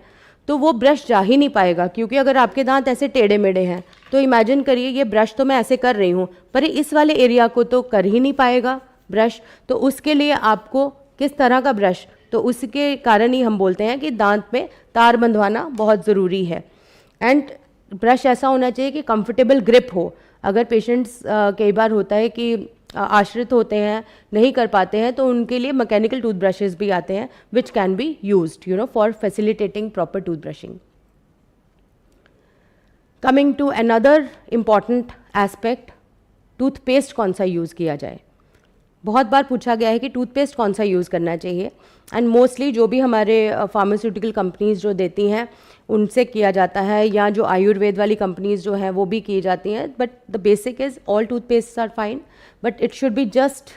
तो वो ब्रश जा ही नहीं पाएगा, क्योंकि अगर आपके दांत ऐसे टेढ़े मेढ़े हैं तो इमेजिन करिए ये ब्रश तो मैं ऐसे कर रही हूँ पर इस वाले एरिया को तो कर ही नहीं पाएगा ब्रश। तो उसके लिए आपको किस तरह का ब्रश, तो उसके कारण ही हम बोलते हैं कि दांत में तार बंधवाना बहुत ज़रूरी है। एंड ब्रश ऐसा होना चाहिए कि कंफर्टेबल ग्रिप हो। अगर पेशेंट्स कई बार होता है कि आश्रित होते हैं, नहीं कर पाते हैं, तो उनके लिए मैकेनिकल टूथब्रशेस भी आते हैं which can be used, you know, for facilitating proper toothbrushing. Coming to another important aspect, toothpaste कौन सा यूज़ किया जाए। बहुत बार पूछा गया है कि टूथपेस्ट कौन सा यूज़ करना चाहिए, एंड मोस्टली जो भी हमारे फार्मास्यूटिकल कंपनीज जो देती हैं उनसे किया जाता है, या जो आयुर्वेद वाली कंपनीज जो हैं वो भी की जाती हैं. But the basic is all toothpaste are fine, but it should be just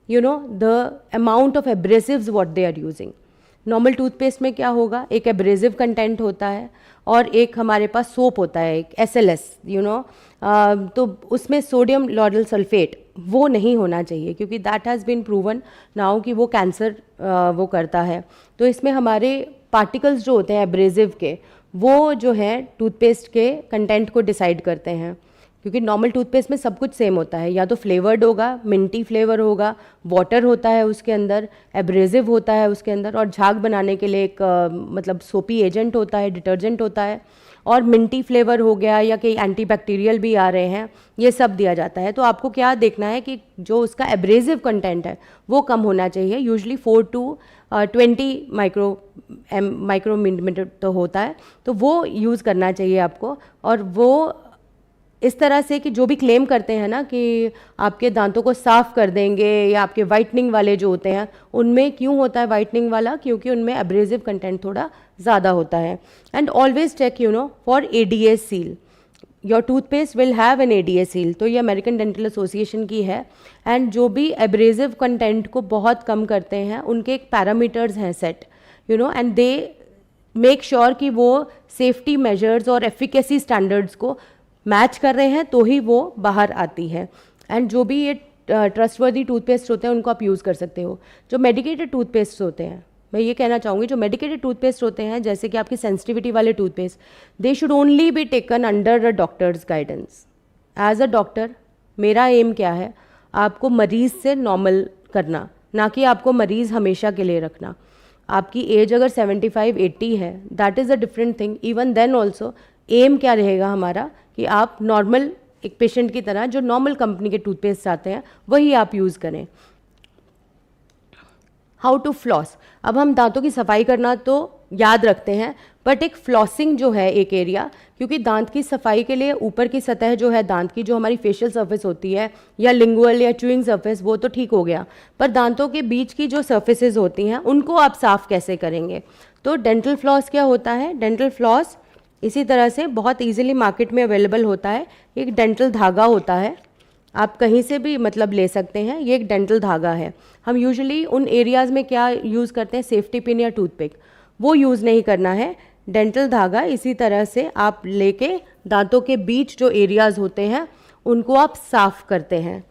the amount of abrasives what they are using. Normal toothpaste में क्या होगा, एक एब्रेसिव कंटेंट होता है और एक हमारे पास सोप होता है, एक SLS तो उसमें सोडियम लॉरेल सल्फेट वो नहीं होना चाहिए, क्योंकि that has been proven now कि वो कैंसर वो करता है. तो इसमें हमारे पार्टिकल्स जो होते हैं एब्रेसिव के, वो जो है टूथपेस्ट के कंटेंट को डिसाइड करते हैं. क्योंकि नॉर्मल टूथपेस्ट में सब कुछ सेम होता है, या तो फ्लेवर्ड होगा, मिंटी फ्लेवर होगा, वाटर होता है उसके अंदर, एब्रेसिव होता है उसके अंदर, और झाग बनाने के लिए एक मतलब सोपी एजेंट होता है, डिटर्जेंट होता है, और मिंटी फ्लेवर हो गया या कई एंटीबैक्टीरियल भी आ रहे हैं, ये सब दिया जाता है. तो आपको क्या देखना है कि जो उसका एब्रेसिव कंटेंट है वो कम होना चाहिए. यूजली 4 to 20 माइक्रोमीटर तो होता है, तो वो यूज़ करना चाहिए आपको. और वो इस तरह से कि जो भी क्लेम करते हैं ना कि आपके दांतों को साफ़ कर देंगे, या आपके वाइटनिंग वाले जो होते हैं उनमें क्यों होता है वाइटनिंग वाला, क्योंकि उनमें एब्रेसिव कंटेंट थोड़ा ज़्यादा होता है. And always check for ADA seal. Your toothpaste will have an ADA seal. तो ये अमेरिकन डेंटल एसोसिएशन की है. एंड जो भी एब्रेसिव कंटेंट को बहुत कम करते हैं उनके एक पैरामीटर्स हैं set, and they make sure कि वो सेफ्टी मेजर्स और एफिकेसी स्टैंडर्ड्स को मैच कर रहे हैं तो ही वो बाहर आती है. एंड जो भी ये ट्रस्टवर्दी टूथपेस्ट होते हैं उनको आप यूज़ कर सकते हो. जो मेडिकेटेड टूथपेस्ट होते हैं, मैं ये कहना चाहूँगी, जो मेडिकेटेड टूथपेस्ट होते हैं जैसे कि आपकी सेंसिटिविटी वाले toothpaste, they should only be taken under a doctor's guidance. As a doctor मेरा एम क्या है, आपको मरीज़ से नॉर्मल करना, ना कि आपको मरीज़ हमेशा के लिए रखना. आपकी एज अगर 75-80 है, that is a different thing. Even then also aim क्या रहेगा हमारा कि आप नॉर्मल एक पेशेंट की तरह जो नॉर्मल कंपनी के टूथपेस्ट आते हैं वही आप यूज़ करें. How to floss. अब हम दांतों की सफाई करना तो याद रखते हैं, बट एक फ्लॉसिंग जो है एक एरिया, क्योंकि दांत की सफाई के लिए ऊपर की सतह जो है दांत की, जो हमारी फेशियल सरफेस होती है या लिंगुअल या च्यूइंग सरफेस, वो तो ठीक हो गया, पर दांतों के बीच की जो सरफेसेस होती हैं उनको आप साफ़ कैसे करेंगे. तो डेंटल फ्लॉस क्या होता है, डेंटल फ्लॉस इसी तरह से बहुत इजीली मार्केट में अवेलेबल होता है. एक डेंटल धागा होता है, आप कहीं से भी मतलब ले सकते हैं. ये एक डेंटल धागा है. हम यूजुअली उन एरियाज़ में क्या यूज़ करते हैं, सेफ्टी पिन या टूथपिक, वो यूज़ नहीं करना है. डेंटल धागा इसी तरह से आप लेके दांतों के बीच जो एरियाज़ होते हैं उनको आप साफ़ करते हैं.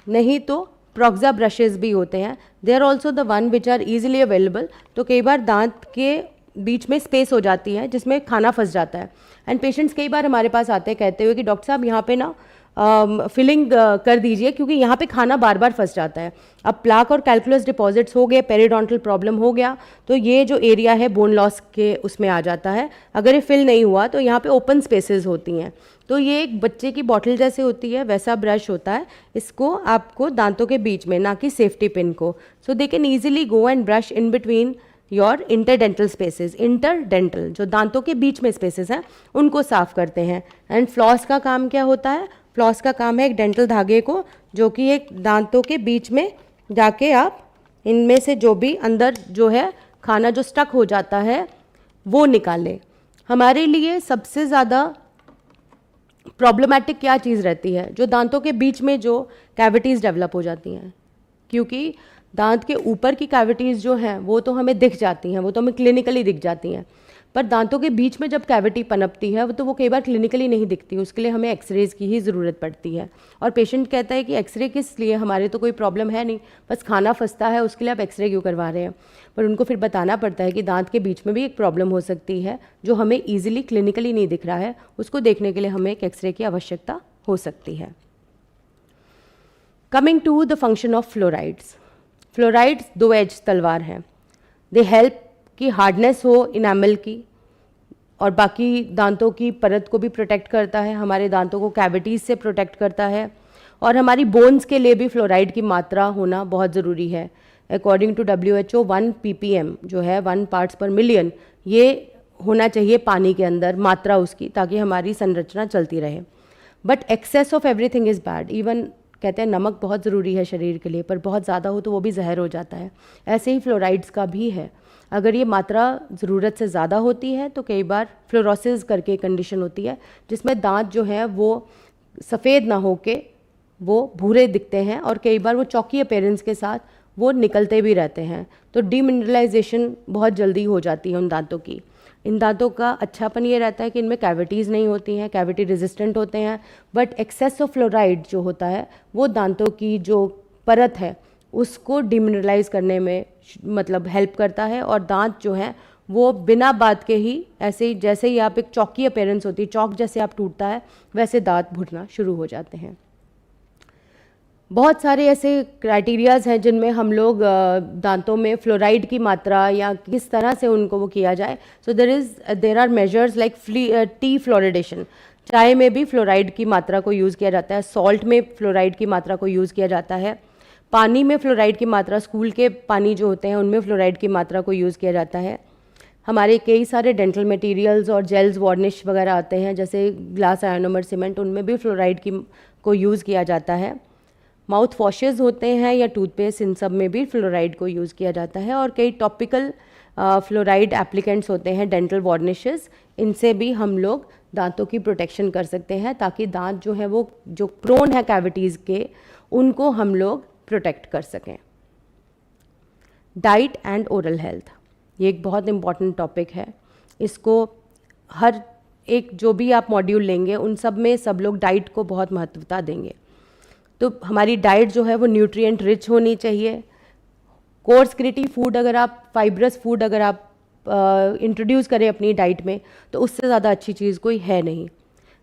नहीं तो प्रोक्सा ब्रशेज़ भी होते हैं, they are also the one which are easily available. तो कई बार दांत के बीच में स्पेस हो जाती है जिसमें खाना फंस जाता है. एंड पेशेंट्स कई बार हमारे पास आते हैं कहते हुए कि डॉक्टर साहब यहाँ पे ना फिलिंग कर दीजिए, क्योंकि यहाँ पे खाना बार बार फंस जाता है. अब प्लाक और कैलकुलस डिपॉजिट्स हो गए, पेरिडोंटल प्रॉब्लम हो गया, तो ये जो एरिया है बोन लॉस के उसमें आ जाता है. अगर ये फिल नहीं हुआ तो यहाँ पे ओपन स्पेसेस होती हैं. तो ये एक बच्चे की बॉटल जैसे होती है वैसा ब्रश होता है. इसको आपको दांतों के बीच में, ना कि सेफ्टी पिन को, so they can easily go and brush in between your interdental spaces. Interdental जो दांतों के बीच में स्पेसेस हैं उनको साफ़ करते हैं. एंड फ्लॉस का काम क्या होता है, फ्लॉस का काम है एक डेंटल धागे को, जो कि एक दांतों के बीच में जाके आप इनमें से जो भी अंदर जो है खाना जो स्टक हो जाता है वो निकालें. हमारे लिए सबसे ज़्यादा प्रॉब्लमेटिक क्या चीज़ रहती है, जो दांतों के बीच में जो कैविटीज़ डेवलप हो जाती हैं. क्योंकि दांत के ऊपर की कैविटीज़ जो हैं वो तो हमें दिख जाती हैं, वो तो हमें क्लिनिकली दिख जाती हैं, पर दांतों के बीच में जब कैविटी पनपती है वो कई बार क्लिनिकली नहीं दिखती. उसके लिए हमें एक्सरेज की ही ज़रूरत पड़ती है. और पेशेंट कहता है कि एक्सरे किस लिए, हमारे तो कोई प्रॉब्लम है नहीं, बस खाना फंसता है, उसके लिए आप एक्सरे क्यों करवा रहे हैं. पर उनको फिर बताना पड़ता है कि दांत के बीच में भी एक प्रॉब्लम हो सकती है जो हमें ईजिली क्लिनिकली नहीं दिख रहा है, उसको देखने के लिए हमें एक एक्सरे की आवश्यकता हो सकती है. Coming to the function of fluorides. Fluorides दो एज तलवार हैं. दे हेल्प कि हार्डनेस हो इनामल की, और बाकी दांतों की परत को भी प्रोटेक्ट करता है, हमारे दांतों को कैविटीज़ से प्रोटेक्ट करता है, और हमारी बोन्स के लिए भी फ्लोराइड की मात्रा होना बहुत ज़रूरी है. अकॉर्डिंग टू WHO 1 ppm जो है 1 पार्ट्स पर मिलियन, ये होना चाहिए पानी के अंदर मात्रा उसकी, ताकि हमारी संरचना चलती रहे. But excess of everything is bad. Even कहते हैं नमक बहुत ज़रूरी है शरीर के लिए, पर बहुत ज़्यादा हो तो वो भी जहर हो जाता है। ऐसे ही फ्लोराइड्स का भी है, अगर ये मात्रा ज़रूरत से ज़्यादा होती है तो कई बार फ्लोरोसिस करके कंडीशन होती है जिसमें दांत जो है वो सफ़ेद ना होके वो भूरे दिखते हैं और कई बार वो चौकी अपीयरेंस के साथ वो निकलते भी रहते हैं। तो डीमिनरलाइजेशन बहुत जल्दी हो जाती है उन दांतों की। इन दांतों का अच्छापन ये रहता है कि इनमें कैविटीज़ नहीं होती हैं, कैविटी रेजिस्टेंट होते हैं, बट एक्सेस ऑफ फ्लोराइड जो होता है वो दांतों की जो परत है उसको डिमिनरलाइज करने में मतलब हेल्प करता है और दांत जो है वो बिना बात के ही ऐसे ही जैसे ही आप एक चौकी अपीयरेंस होती है, चौक जैसे आप टूटता है वैसे दांत भुरना शुरू हो जाते हैं। बहुत सारे ऐसे क्राइटेरियाज़ हैं जिनमें हम लोग दांतों में फ्लोराइड की मात्रा या किस तरह से उनको वो किया जाए। So there are measures like tea fluoridation, चाय में भी फ्लोराइड की मात्रा को यूज़ किया जाता है, सॉल्ट में फ्लोराइड की मात्रा को यूज़ किया जाता है, पानी में फ्लोराइड की मात्रा, स्कूल के पानी जो होते हैं उनमें फ्लोराइड की मात्रा को यूज़ किया जाता है। हमारे कई सारे डेंटल मटेरियल्स और जेल्स वार्निश वगैरह आते हैं जैसे ग्लास आयोनोमर सीमेंट, उनमें भी फ्लोराइड को यूज़ किया जाता है। माउथ वॉशेज़ होते हैं या टूथपेस्ट, इन सब में भी फ्लोराइड को यूज़ किया जाता है और कई टॉपिकल फ्लोराइड एप्लीकेंट्स होते हैं, डेंटल वार्निशेस, इनसे भी हम लोग दांतों की प्रोटेक्शन कर सकते हैं ताकि दांत जो है वो जो प्रोन है कैविटीज़ के उनको हम लोग प्रोटेक्ट कर सकें। डाइट एंड ओरल हेल्थ, ये एक बहुत इम्पॉर्टेंट टॉपिक है। इसको हर एक जो भी आप मॉड्यूल लेंगे उन सब में सब लोग डाइट को बहुत महत्वता देंगे। तो हमारी डाइट जो है वो न्यूट्रिएंट रिच होनी चाहिए। कोर्स क्रिएटिव फूड अगर आप, फाइब्रस फूड अगर आप इंट्रोड्यूस करें अपनी डाइट में तो उससे ज़्यादा अच्छी चीज़ कोई है नहीं।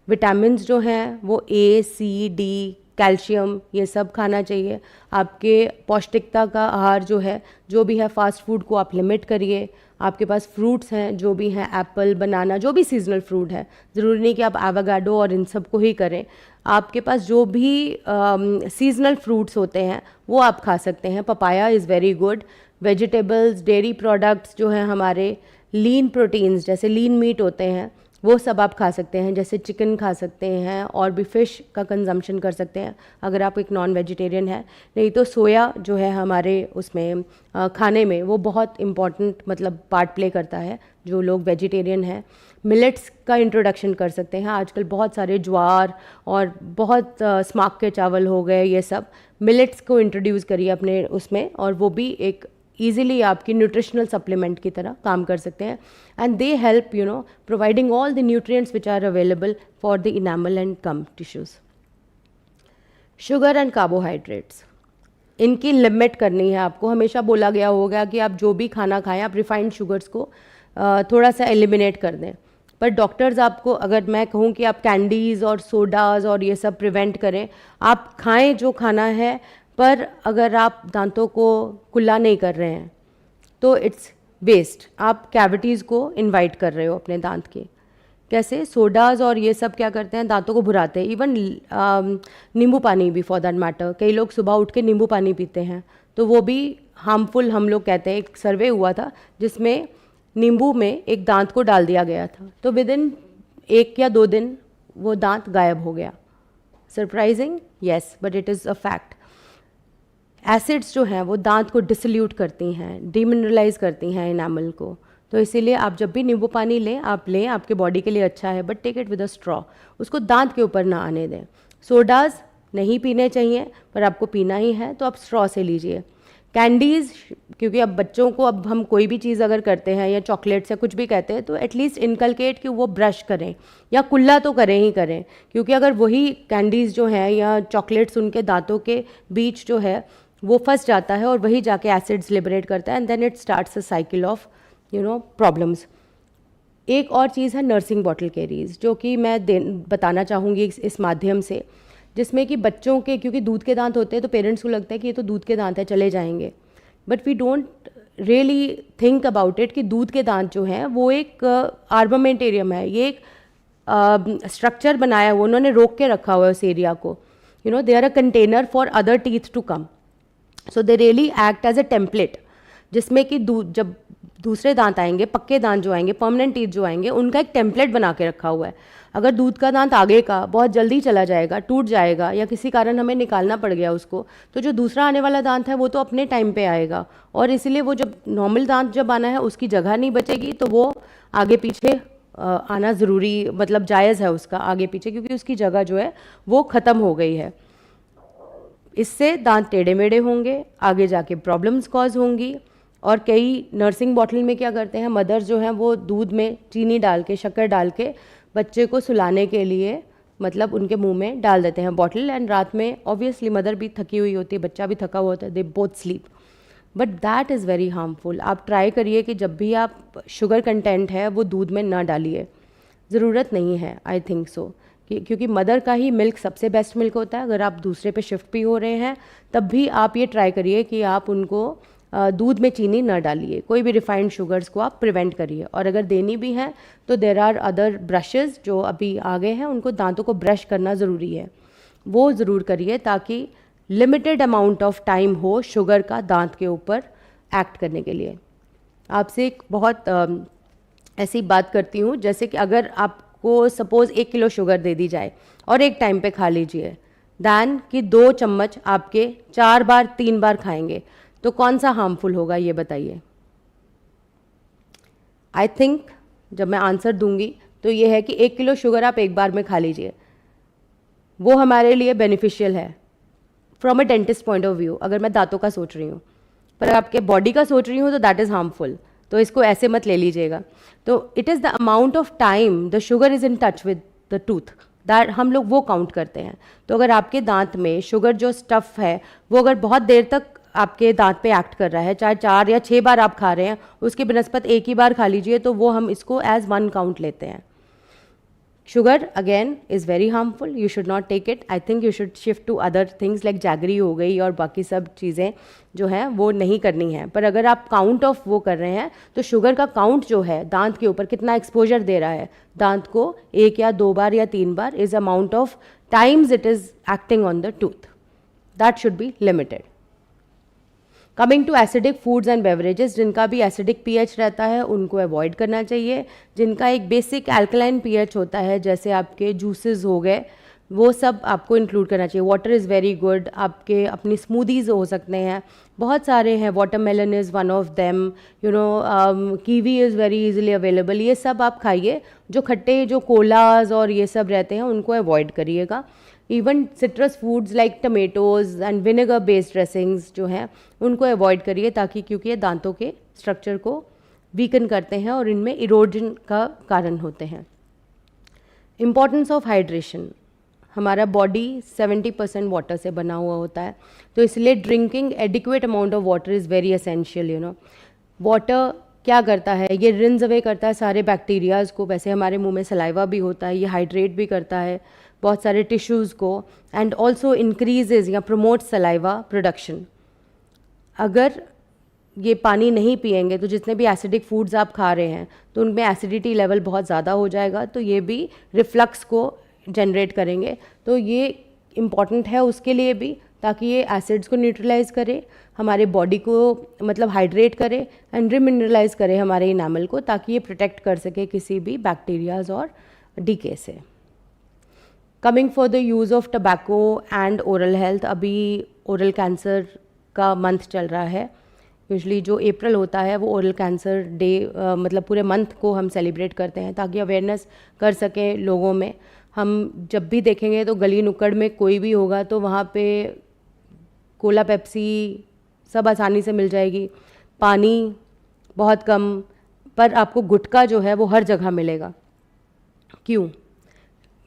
विटामिन्स जो हैं वो ए, सी, डी, कैल्शियम, ये सब खाना चाहिए। आपके पौष्टिकता का आहार जो है, जो भी है फास्ट फूड को आप लिमिट करिए। आपके पास फ्रूट्स हैं जो भी हैं, एप्पल, बनाना, जो भी सीजनल फ्रूट है, ज़रूरी नहीं कि आप एवोकाडो और इन सब को ही करें। आपके पास जो भी सीजनल फ्रूट्स होते हैं वो आप खा सकते हैं। Papaya is very good. Vegetables, dairy products जो हैं हमारे, लीन प्रोटीन्स जैसे लीन मीट होते हैं वो सब आप खा सकते हैं, जैसे चिकन खा सकते हैं और भी फ़िश का कंजम्पशन कर सकते हैं अगर आप एक नॉन वेजिटेरियन है। नहीं तो सोया जो है हमारे उसमें खाने में वो बहुत इम्पॉर्टेंट मतलब पार्ट प्ले करता है जो लोग वेजिटेरियन हैं। मिलेट्स का इंट्रोडक्शन कर सकते हैं। आजकल बहुत सारे ज्वार और बहुत स्माक के चावल हो गए, ये सब मिलेट्स को इंट्रोड्यूस करिए अपने उसमें और वो भी एक ईजिली आपकी न्यूट्रिशनल सप्लीमेंट की तरह काम कर सकते हैं। And they help providing all the nutrients which are available for the enamel and gum tissues. Sugar and carbohydrates, इनकी लिमिट करनी है आपको। हमेशा बोला गया होगा कि आप जो भी खाना खाएं आप रिफाइंड शुगर्स को थोड़ा सा एलिमिनेट कर दें, पर डॉक्टर्स आपको, अगर मैं कहूँ कि आप कैंडीज़ और सोडाज और ये सब प्रिवेंट करें, आप खाएं जो खाना है, पर अगर आप दांतों को कुल्ला नहीं कर रहे हैं तो इट्स वेस्ट। आप कैविटीज़ को इनवाइट कर रहे हो अपने दांत के। कैसे? सोडाज और ये सब क्या करते हैं, दांतों को भुराते हैं। इवन नींबू पानी भी फॉर दैट मैटर, कई लोग सुबह उठ के नींबू पानी पीते हैं तो वो भी हार्मफुल, हम लोग कहते हैं। एक सर्वे हुआ था जिसमें नींबू में एक दांत को डाल दिया गया था तो विद इन 1 या 2 दिन वो दांत गायब हो गया। Surprising? Yes, but it is a fact. Acids जो हैं वो दांत को डिसल्यूट करती हैं, डीमिनरलाइज करती हैं इनामल को। तो इसीलिए आप जब भी नींबू पानी लें, आप लें, आपके बॉडी के लिए अच्छा है, but take it with a straw. उसको दांत के ऊपर ना आने दें। सोडाज नहीं पीने चाहिए, पर आपको पीना ही है तो आप स्ट्रॉ से लीजिए। कैंडीज़, क्योंकि अब बच्चों को, अब हम कोई भी चीज़ अगर करते हैं या चॉकलेट्स या कुछ भी कहते हैं तो एटलीस्ट इनकलकेट कि वो ब्रश करें या कुल्ला तो करें ही करें, क्योंकि अगर वही कैंडीज़ जो हैं या चॉकलेट्स उनके दांतों के बीच जो है वो फंस जाता है और वही जाके एसिड्स लिबरेट करता है and then it starts a cycle of problems. एक और चीज़ है नर्सिंग बॉटल कैरीज, जो कि मैं बताना चाहूँगी इस माध्यम से, जिसमें कि बच्चों के, क्योंकि दूध के दांत होते हैं तो पेरेंट्स को लगता है कि ये तो दूध के दांत है, चले जाएंगे, but we don't really think about it कि दूध के दांत जो हैं वो एक आर्मामेंटेरियम है। ये एक स्ट्रक्चर बनाया हुआ, उन्होंने रोक के रखा हुआ है उस एरिया को। They are a container for other teeth to come. So they really act as a template, जिसमें कि जब दूसरे दांत आएंगे, पक्के दांत जो आएंगे, परमानेंट टीथ जो आएंगे, उनका एक टेम्पलेट बना के रखा हुआ है। अगर दूध का दांत आगे का बहुत जल्दी चला जाएगा, टूट जाएगा या किसी कारण हमें निकालना पड़ गया उसको, तो जो दूसरा आने वाला दांत है वो तो अपने टाइम पे आएगा, और इसीलिए वो जब नॉर्मल दांत जब आना है उसकी जगह नहीं बचेगी, तो वो आगे पीछे आना ज़रूरी मतलब जायज़ है उसका आगे पीछे, क्योंकि उसकी जगह जो है वो ख़त्म हो गई है। इससे दांत टेढ़े मेढ़े होंगे, आगे जाके प्रॉब्लम्स कॉज होंगी। और कई नर्सिंग बॉटल में क्या करते हैं, मदर्स जो हैं वो दूध में चीनी डाल के, शक्कर डाल के बच्चे को सुलाने के लिए मतलब उनके मुंह में डाल देते हैं बॉटल, एंड रात में ऑब्वियसली मदर भी थकी हुई होती है, बच्चा भी थका हुआ होता है, they both sleep, but that is very harmful. आप ट्राई करिए कि जब भी आप शुगर कंटेंट है वो दूध में ना डालिए, ज़रूरत नहीं है, आई थिंक सो, क्योंकि मदर का ही मिल्क सबसे बेस्ट मिल्क होता है। अगर आप दूसरे पे शिफ्ट भी हो रहे हैं तब भी आप ये ट्राई करिए कि आप उनको दूध में चीनी ना डालिए, कोई भी रिफाइंड शुगर्स को आप प्रिवेंट करिए। और अगर देनी भी है तो देर आर अदर ब्रशेज़ जो अभी आ गए हैं, उनको दांतों को ब्रश करना ज़रूरी है, वो ज़रूर करिए ताकि लिमिटेड अमाउंट ऑफ टाइम हो शुगर का दांत के ऊपर एक्ट करने के लिए। आपसे एक बहुत ऐसी बात करती हूँ, जैसे कि अगर आपको सपोज़ 1 किलो शुगर दे दी जाए और एक टाइम पे खा लीजिए, दैन कि 2 चम्मच आपके 4 बार 3 बार खाएंगे, तो कौन सा हार्मफुल होगा ये बताइए। आई थिंक जब मैं आंसर दूंगी तो ये है कि 1 किलो शुगर आप एक बार में खा लीजिए, वो हमारे लिए बेनिफिशियल है from a dentist point of view, अगर मैं दांतों का सोच रही हूँ। पर आपके बॉडी का सोच रही हूँ तो दैट इज़ हार्मफुल, तो इसको ऐसे मत ले लीजिएगा। तो it is the amount of time the sugar is in touch with the tooth, that हम लोग वो काउंट करते हैं। तो अगर आपके दांत में शुगर जो स्टफ़ है वो अगर बहुत देर तक आपके दांत पे एक्ट कर रहा है, चाहे 4 या 6 बार आप खा रहे हैं, उसके बनस्पत एक ही बार खा लीजिए, तो वो हम इसको एज 1 काउंट लेते हैं। Sugar again is very harmful, you should not take it. I think you should shift to other things like jaggery हो गई और बाकी सब चीज़ें जो हैं वो नहीं करनी है। पर अगर आप काउंट ऑफ वो कर रहे हैं तो शुगर का काउंट जो है दांत के ऊपर कितना एक्सपोजर दे रहा है दांत को, 1 या 2 बार या 3 बार, is amount of times it is acting on the tooth, that should be limited. Coming to acidic foods and beverages, जिनका भी एसिडिक पीएच रहता है उनको अवॉइड करना चाहिए। जिनका एक बेसिक एल्कलाइन पीएच होता है, जैसे आपके जूसेस हो गए, वो सब आपको इंक्लूड करना चाहिए। वाटर इज़ वेरी गुड, आपके अपनी स्मूदीज़ हो सकते हैं, बहुत सारे हैं, watermelon is one of them, you know, kiwi is very easily available, ये सब आप खाइए। जो खट्टे जो कोलाज और ये सब रहते हैं उनको अवॉइड करिएगा। Even citrus foods like tomatoes and vinegar based dressings जो हैं उनको अवॉइड करिए, ताकि क्योंकि ये दांतों के स्ट्रक्चर को वीकन करते हैं और इनमें इरोजन का कारण होते हैं। इम्पॉर्टेंस ऑफ हाइड्रेशन, हमारा बॉडी 70% वाटर से बना हुआ होता है, तो इसलिए drinking adequate amount of water is very essential. You know, water क्या करता है, ये रिंस अवे करता है सारे बैक्टीरियाज़ को, वैसे हमारे मुंह में सलाइवा भी होता है, ये हाइड्रेट भी करता है बहुत सारे टिश्यूज़ को, एंड ऑल्सो इंक्रीजेज या प्रमोट सलाइवा प्रोडक्शन। अगर ये पानी नहीं पिएंगे तो जितने भी एसिडिक फूड्स आप खा रहे हैं तो उनमें एसिडिटी लेवल बहुत ज़्यादा हो जाएगा, तो ये भी रिफ्लक्स को जनरेट करेंगे। तो ये इम्पॉर्टेंट है उसके लिए भी, ताकि ये एसिड्स को न्यूट्रलाइज करे, हमारे बॉडी को मतलब हाइड्रेट करे एंड रिमिनरलाइज करे हमारे इनामल को, ताकि ये प्रोटेक्ट कर सके किसी भी बैक्टीरियाज और डीके से। Coming for the use of tobacco and oral health, अभी ओरल कैंसर का मंथ चल रहा है। यूजली जो अप्रैल होता है वो ओरल कैंसर डे मतलब पूरे मंथ को हम सेलिब्रेट करते हैं, ताकि अवेयरनेस कर सकें लोगों में। हम जब भी देखेंगे तो गली नुक्कड़ में कोई भी होगा तो वहाँ पे कोला पेप्सी सब आसानी से मिल जाएगी, पानी बहुत कम, पर आपको गुटखा जो है वो हर जगह मिलेगा। क्यों?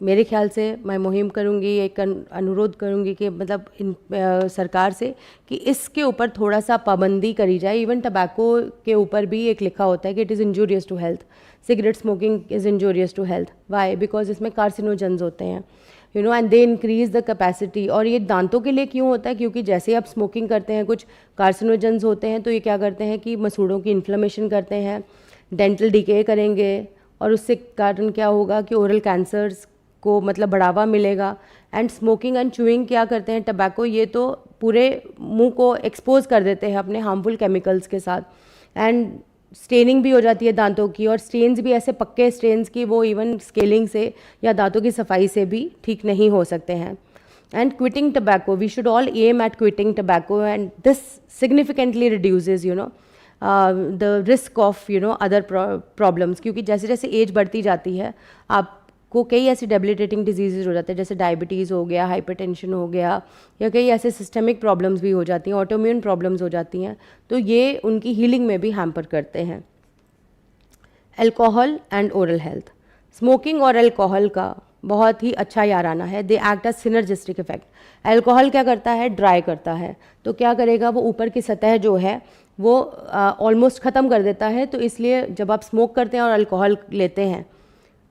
मेरे ख्याल से मैं मुहिम करूँगी, एक अनुरोध करूँगी कि मतलब सरकार से कि इसके ऊपर थोड़ा सा पाबंदी करी जाए। इवन टबैको के ऊपर भी एक लिखा होता है कि it is injurious to health, cigarette smoking is injurious to health. Why? Because इसमें कार्सिनोजेंस होते हैं, you know, and they increase the capacity. और ये दांतों के लिए क्यों होता है? क्योंकि जैसे आप स्मोकिंग करते हैं कुछ कार्सिनोजेंस होते हैं, तो ये क्या करते हैं कि मसूड़ों की इन्फ्लेमेशन करते हैं, डेंटल डिके करेंगे, और उससे कारण क्या होगा कि ओरल कैंसर्स को मतलब बढ़ावा मिलेगा। एंड स्मोकिंग एंड चूइंग क्या करते हैं, टबैको, ये तो पूरे मुंह को एक्सपोज कर देते हैं अपने हार्मफुल केमिकल्स के साथ। एंड स्टेनिंग भी हो जाती है दांतों की, और स्टेन्स भी ऐसे पक्के स्टेन्स की वो इवन स्केलिंग से या दांतों की सफाई से भी ठीक नहीं हो सकते हैं. And quitting tobacco, we should all aim at quitting tobacco, and this significantly reduces the risk of other problems. क्योंकि जैसे जैसे एज बढ़ती जाती है आपको कई ऐसी डेबिलिटेटिंग डिजीज़ हो जाते हैं, जैसे डायबिटीज़ हो गया, हाइपरटेंशन हो गया, या कई ऐसे सिस्टमिक प्रॉब्लम्स भी हो जाती हैं, ऑटोइम्यून प्रॉब्लम्स हो जाती हैं, तो ये उनकी हीलिंग में भी हैम्पर करते हैं. Alcohol and oral health. Smoking और अल्कोहल का बहुत ही अच्छा याराना है. They act as synergistic effect. Alcohol क्या करता है? ड्राई करता है. तो क्या करेगा वो? ऊपर की सतह जो है वो ऑलमोस्ट ख़त्म कर देता है. तो इसलिए जब आप स्मोक करते हैं और अल्कोहल लेते हैं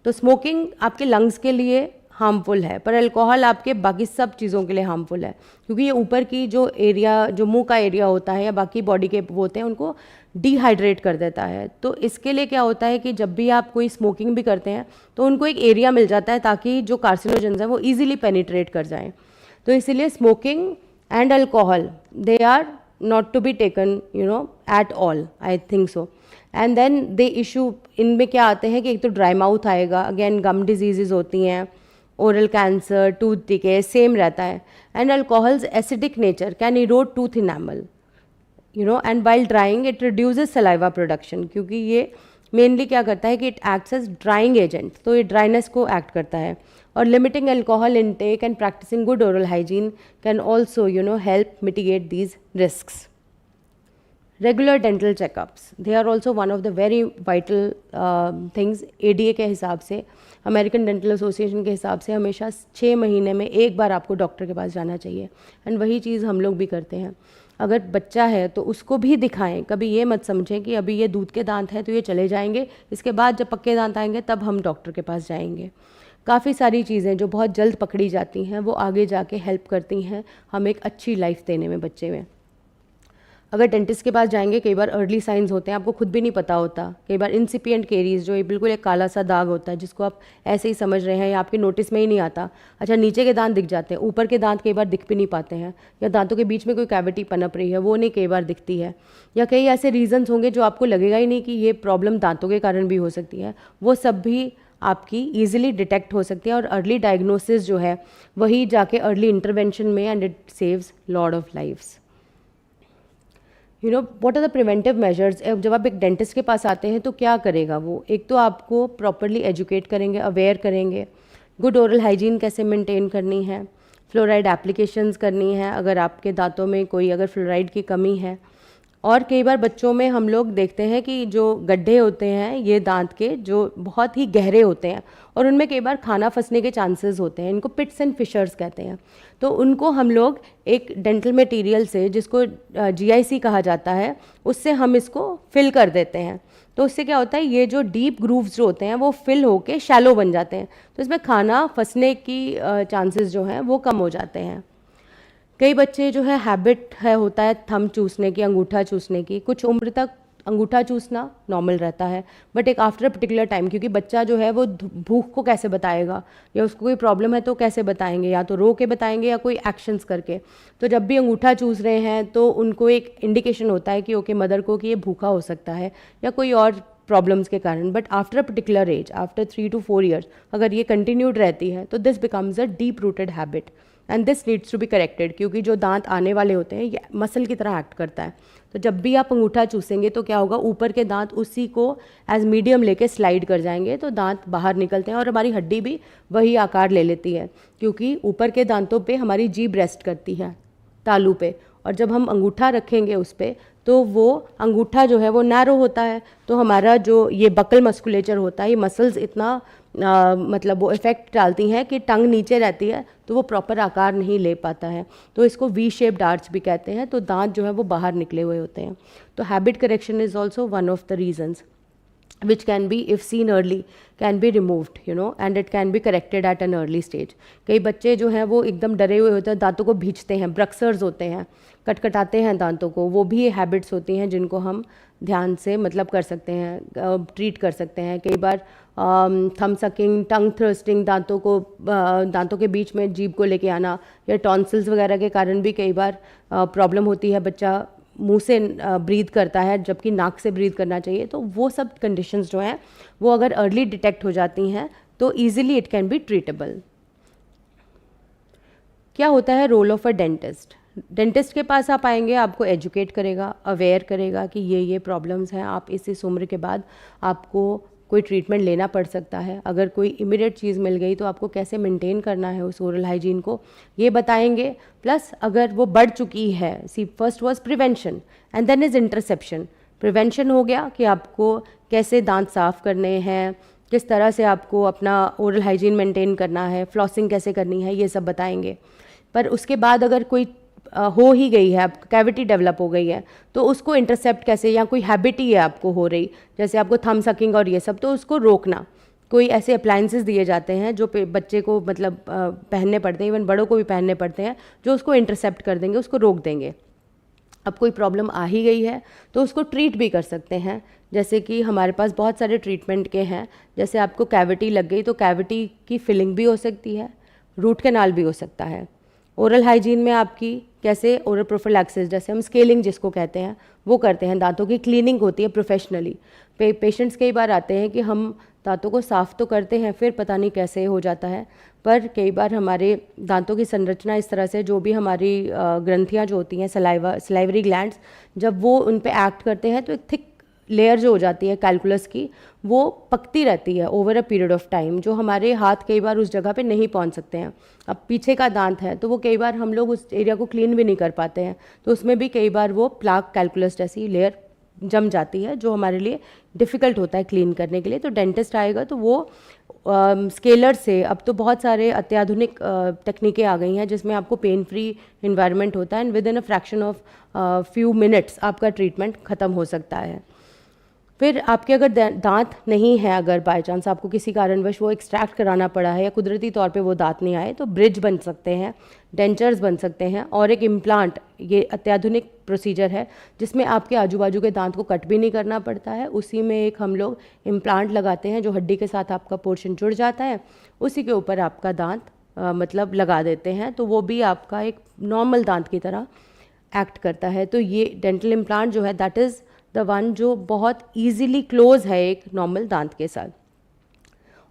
तो स्मोकिंग आपके लंग्स के लिए हार्मफुल है, पर अल्कोहल आपके बाकी सब चीज़ों के लिए हार्मफुल है, क्योंकि ये ऊपर की जो एरिया, जो मुंह का एरिया होता है या बाकी बॉडी के वो होते हैं, उनको डिहाइड्रेट कर देता है. तो इसके लिए क्या होता है कि जब भी आप कोई स्मोकिंग भी करते हैं तो उनको एक एरिया मिल जाता है ताकि जो कार्सिनोजेंस हैं वो ईजिली पेनिट्रेट कर जाएं. तो इसीलिए smoking and alcohol, they are not to be taken at all, I think so. And then they issue, इनमें क्या आते हैं कि एक तो ड्राई माउथ आएगा, अगेन गम डिजीज़ होती हैं, oral cancer, tooth decay same रहता है. And alcohols acidic nature can erode tooth enamel, and while drying it reduces saliva production, क्योंकि ये मेनली क्या करता है कि it acts as drying agent, तो ये ड्राइनेस को एक्ट करता है. और limiting alcohol intake and practicing good oral hygiene can also help mitigate these risks. Regular dental checkups, they are also one of the very vital things. ADA के हिसाब से, American dental association के हिसाब से हमेशा 6 महीने में एक बार आपको डॉक्टर के पास जाना चाहिए. एंड वही चीज़ हम लोग भी करते हैं. अगर बच्चा है तो उसको भी दिखाएं. कभी ये मत समझें कि अभी ये दूध के दांत हैं तो ये चले जाएंगे, इसके बाद जब पक्के दांत आएंगे तब हम डॉक्टर के पास जाएंगे. काफ़ी सारी चीज़ें जो बहुत जल्द पकड़ी जाती हैं वो आगे जाके हेल्प करती हैं हम एक अच्छी लाइफ देने में बच्चे में. अगर डेंटिस्ट के पास जाएंगे, कई बार अर्ली साइंस होते हैं, आपको खुद भी नहीं पता होता. कई बार इंसिपिएंट केरीज, जो ये बिल्कुल एक काला सा दाग होता है जिसको आप ऐसे ही समझ रहे हैं या आपके नोटिस में ही नहीं आता. अच्छा, नीचे के दांत दिख जाते हैं, ऊपर के दांत कई बार दिख भी नहीं पाते हैं, या दांतों के बीच में कोई कैविटी पनप रही है वो नहीं कई बार दिखती है, या कई ऐसे रीजंस होंगे जो आपको लगेगा ही नहीं कि ये प्रॉब्लम दांतों के कारण भी हो सकती है. वो सब भी आपकी ईजिली डिटेक्ट हो सकती है, और अर्ली डायग्नोसिस जो है वही जाके अर्ली इंटरवेंशन में, and it saves lot of lifes. What are the preventive measures. जब आप एक डेंटिस्ट के पास आते हैं तो क्या करेगा वो? एक तो आपको प्रॉपरली एजुकेट करेंगे, अवेयर करेंगे, गुड ओरल हाइजीन कैसे मेंटेन करनी है, फ्लोराइड एप्लीकेशंस करनी है अगर आपके दांतों में कोई अगर फ्लोराइड की कमी है. और कई बार बच्चों में हम लोग देखते हैं कि जो गड्ढे होते हैं ये दांत के, जो बहुत ही गहरे होते हैं और उनमें कई बार खाना फंसने के चांसेस होते हैं. इनको पिट्स एंड फिशर्स कहते हैं. तो उनको हम लोग एक डेंटल मटेरियल से, जिसको GIC कहा जाता है, उससे हम इसको फिल कर देते हैं. तो उससे क्या होता है, ये जो डीप ग्रूव्स जो होते हैं वो फिल होके शैलो बन जाते हैं, तो इसमें खाना फंसने की चांसेस जो हैं वो कम हो जाते हैं. कई बच्चे जो है हैबिट है होता है थंब चूसने की, अंगूठा चूसने की. कुछ उम्र तक अंगूठा चूसना नॉर्मल रहता है, बट एक आफ्टर पर्टिकुलर टाइम, क्योंकि बच्चा जो है वो भूख को कैसे बताएगा, या उसको कोई प्रॉब्लम है तो कैसे बताएंगे, या तो रो के बताएंगे या कोई एक्शंस करके. तो जब भी अंगूठा चूस रहे हैं तो उनको एक इंडिकेशन होता है कि ओके मदर को कि ये भूखा हो सकता है या कोई और प्रॉब्लम्स के कारण. But after a particular age, after 3 to 4 years, अगर ये कंटिन्यूड रहती है तो this becomes a deep rooted habit, and this needs to be corrected. क्योंकि जो दांत आने वाले होते हैं ये मसल की तरह एक्ट करता है. तो जब भी आप अंगूठा चूसेंगे तो क्या होगा, ऊपर के दांत उसी को एज मीडियम लेके स्लाइड कर जाएंगे, तो दांत बाहर निकलते हैं और हमारी हड्डी भी वही आकार ले लेती है, क्योंकि ऊपर के दांतों पे हमारी जीभ रेस्ट करती है तालू पे, और जब हम अंगूठा रखेंगे उस पर तो वो अंगूठा जो है वो नैरो होता है. तो हमारा जो ये बकल मस्कुलेचर होता है, ये मसल्स इतना मतलब वो इफ़ेक्ट डालती हैं कि टंग नीचे रहती है तो वो प्रॉपर आकार नहीं ले पाता है. तो इसको V-shaped आर्च भी कहते हैं. तो दांत जो है वो बाहर निकले हुए होते हैं. तो habit correction is also one of the reasons which can be, if seen early, can be removed, and it can be corrected at an early stage. कई बच्चे जो हैं वो एकदम डरे हुए होते हैं, दांतों को भींचते हैं, ब्रक्सर्स होते हैं, कटकटाते हैं दांतों को. वो भी हैबिट्स होती हैं जिनको हम ध्यान से मतलब कर सकते हैं, ट्रीट कर सकते हैं. कई बार थंब सकिंग, टंग थ्रस्टिंग, दांतों के बीच में जीभ को लेके आना, या टॉन्सिल्स वगैरह के कारण भी कई बार प्रॉब्लम होती है. बच्चा मुंह से ब्रीथ करता है जबकि नाक से ब्रीथ करना चाहिए, तो वो सब कंडीशंस जो हैं वो अगर अर्ली डिटेक्ट हो जाती हैं तो easily it can be treatable. क्या होता है role of a dentist? Dentist के पास आप आएंगे, आपको एजुकेट करेगा, अवेयर करेगा कि ये प्रॉब्लम्स हैं, आप इस उम्र के बाद आपको कोई ट्रीटमेंट लेना पड़ सकता है, अगर कोई इमीडिएट चीज़ मिल गई तो आपको कैसे मेंटेन करना है उस ओरल हाइजीन को, ये बताएंगे। प्लस अगर वो बढ़ चुकी है, see first was prevention and then is interception. Prevention हो गया कि आपको कैसे दांत साफ़ करने हैं, किस तरह से आपको अपना ओरल हाइजीन मेंटेन करना है, फ्लॉसिंग कैसे करनी है, ये सब बताएंगे। पर उसके बाद अगर कोई हो ही गई है, अब कैविटी डेवलप हो गई है, तो उसको इंटरसेप्ट कैसे, या कोई हैबिट ही है आपको हो रही, जैसे आपको थंब सकिंग और ये सब, तो उसको रोकना। कोई ऐसे अप्लायंसेस दिए जाते हैं जो बच्चे को मतलब पहनने पड़ते हैं, इवन बड़ों को भी पहनने पड़ते हैं, जो उसको इंटरसेप्ट कर देंगे, उसको रोक देंगे। अब कोई प्रॉब्लम आ ही गई है तो उसको ट्रीट भी कर सकते हैं, जैसे कि हमारे पास बहुत सारे ट्रीटमेंट के हैं। जैसे आपको कैविटी लग गई तो कैविटी की फिलिंग भी हो सकती है, रूट कैनाल भी हो सकता है। ओरल हाइजीन में आपकी कैसे ओरल प्रोफिलैक्सिस, जैसे हम स्केलिंग जिसको कहते हैं, वो करते हैं, दांतों की क्लीनिंग होती है प्रोफेशनली। पेशेंट्स कई बार आते हैं कि हम दांतों को साफ़ तो करते हैं, फिर पता नहीं कैसे हो जाता है, पर कई बार हमारे दांतों की संरचना इस तरह से, जो भी हमारी ग्रंथियाँ जो होती हैं, सलाइवरी ग्लैंड्स, जब वो उन पे एक्ट करते हैं तो एक थिक लेयर जो हो जाती है कैलकुलस की, वो पकती रहती है over a period of time, जो हमारे हाथ कई बार उस जगह पे नहीं पहुंच सकते हैं। अब पीछे का दांत है तो वो कई बार हम लोग उस एरिया को क्लीन भी नहीं कर पाते हैं, तो उसमें भी कई बार वो प्लाक कैलकुलस जैसी लेयर जम जाती है, जो हमारे लिए डिफ़िकल्ट होता है क्लीन करने के लिए। तो डेंटिस्ट आएगा तो वो स्केलर से, अब तो बहुत सारे अत्याधुनिक तकनीकें आ गई हैं जिसमें आपको पेन फ्री इन्वायरमेंट होता है, and with in a fraction of few minutes आपका ट्रीटमेंट ख़त्म हो सकता है। फिर आपके अगर दांत नहीं है, अगर बाय चांस आपको किसी कारणवश वो एक्सट्रैक्ट कराना पड़ा है या कुदरती तौर पे वो दांत नहीं आए, तो ब्रिज बन सकते हैं, डेंचर्स बन सकते हैं, और एक इम्प्लांट, ये अत्याधुनिक प्रोसीजर है जिसमें आपके आजू बाजू के दांत को कट भी नहीं करना पड़ता है। उसी में एक हम लोग इम्प्लांट लगाते हैं जो हड्डी के साथ आपका पोर्शन जुड़ जाता है, उसी के ऊपर आपका दांत मतलब लगा देते हैं, तो वो भी आपका एक नॉर्मल दांत की तरह एक्ट करता है। तो ये डेंटल इम्प्लांट जो है, दैट इज़ द वन जो बहुत ईजीली क्लोज है एक नॉर्मल दांत के साथ।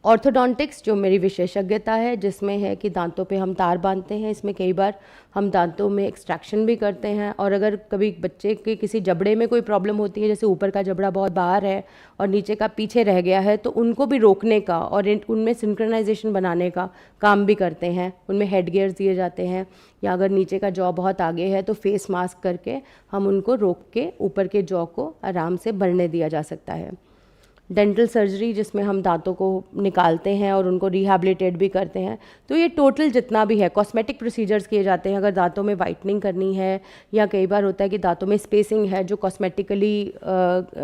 ऑर्थोडोंटिक्स जो मेरी विशेषज्ञता है, जिसमें है कि दांतों पे हम तार बांधते हैं, इसमें कई बार हम दांतों में एक्सट्रैक्शन भी करते हैं, और अगर कभी बच्चे के किसी जबड़े में कोई प्रॉब्लम होती है, जैसे ऊपर का जबड़ा बहुत बाहर है और नीचे का पीछे रह गया है, तो उनको भी रोकने का और उनमें सिंक्रोनाइजेशन बनाने का काम भी करते हैं। उनमें हेड गियर्स दिए जाते हैं, या अगर नीचे का जॉ बहुत आगे है तो फेस मास्क करके हम उनको रोक के ऊपर के जॉ को आराम से बढ़ने दिया जा सकता है। डेंटल सर्जरी जिसमें हम दांतों को निकालते हैं और उनको रिहैबिलिटेट भी करते हैं। तो ये टोटल जितना भी है, कॉस्मेटिक प्रोसीजर्स किए जाते हैं, अगर दांतों में वाइटनिंग करनी है, या कई बार होता है कि दांतों में स्पेसिंग है जो कॉस्मेटिकली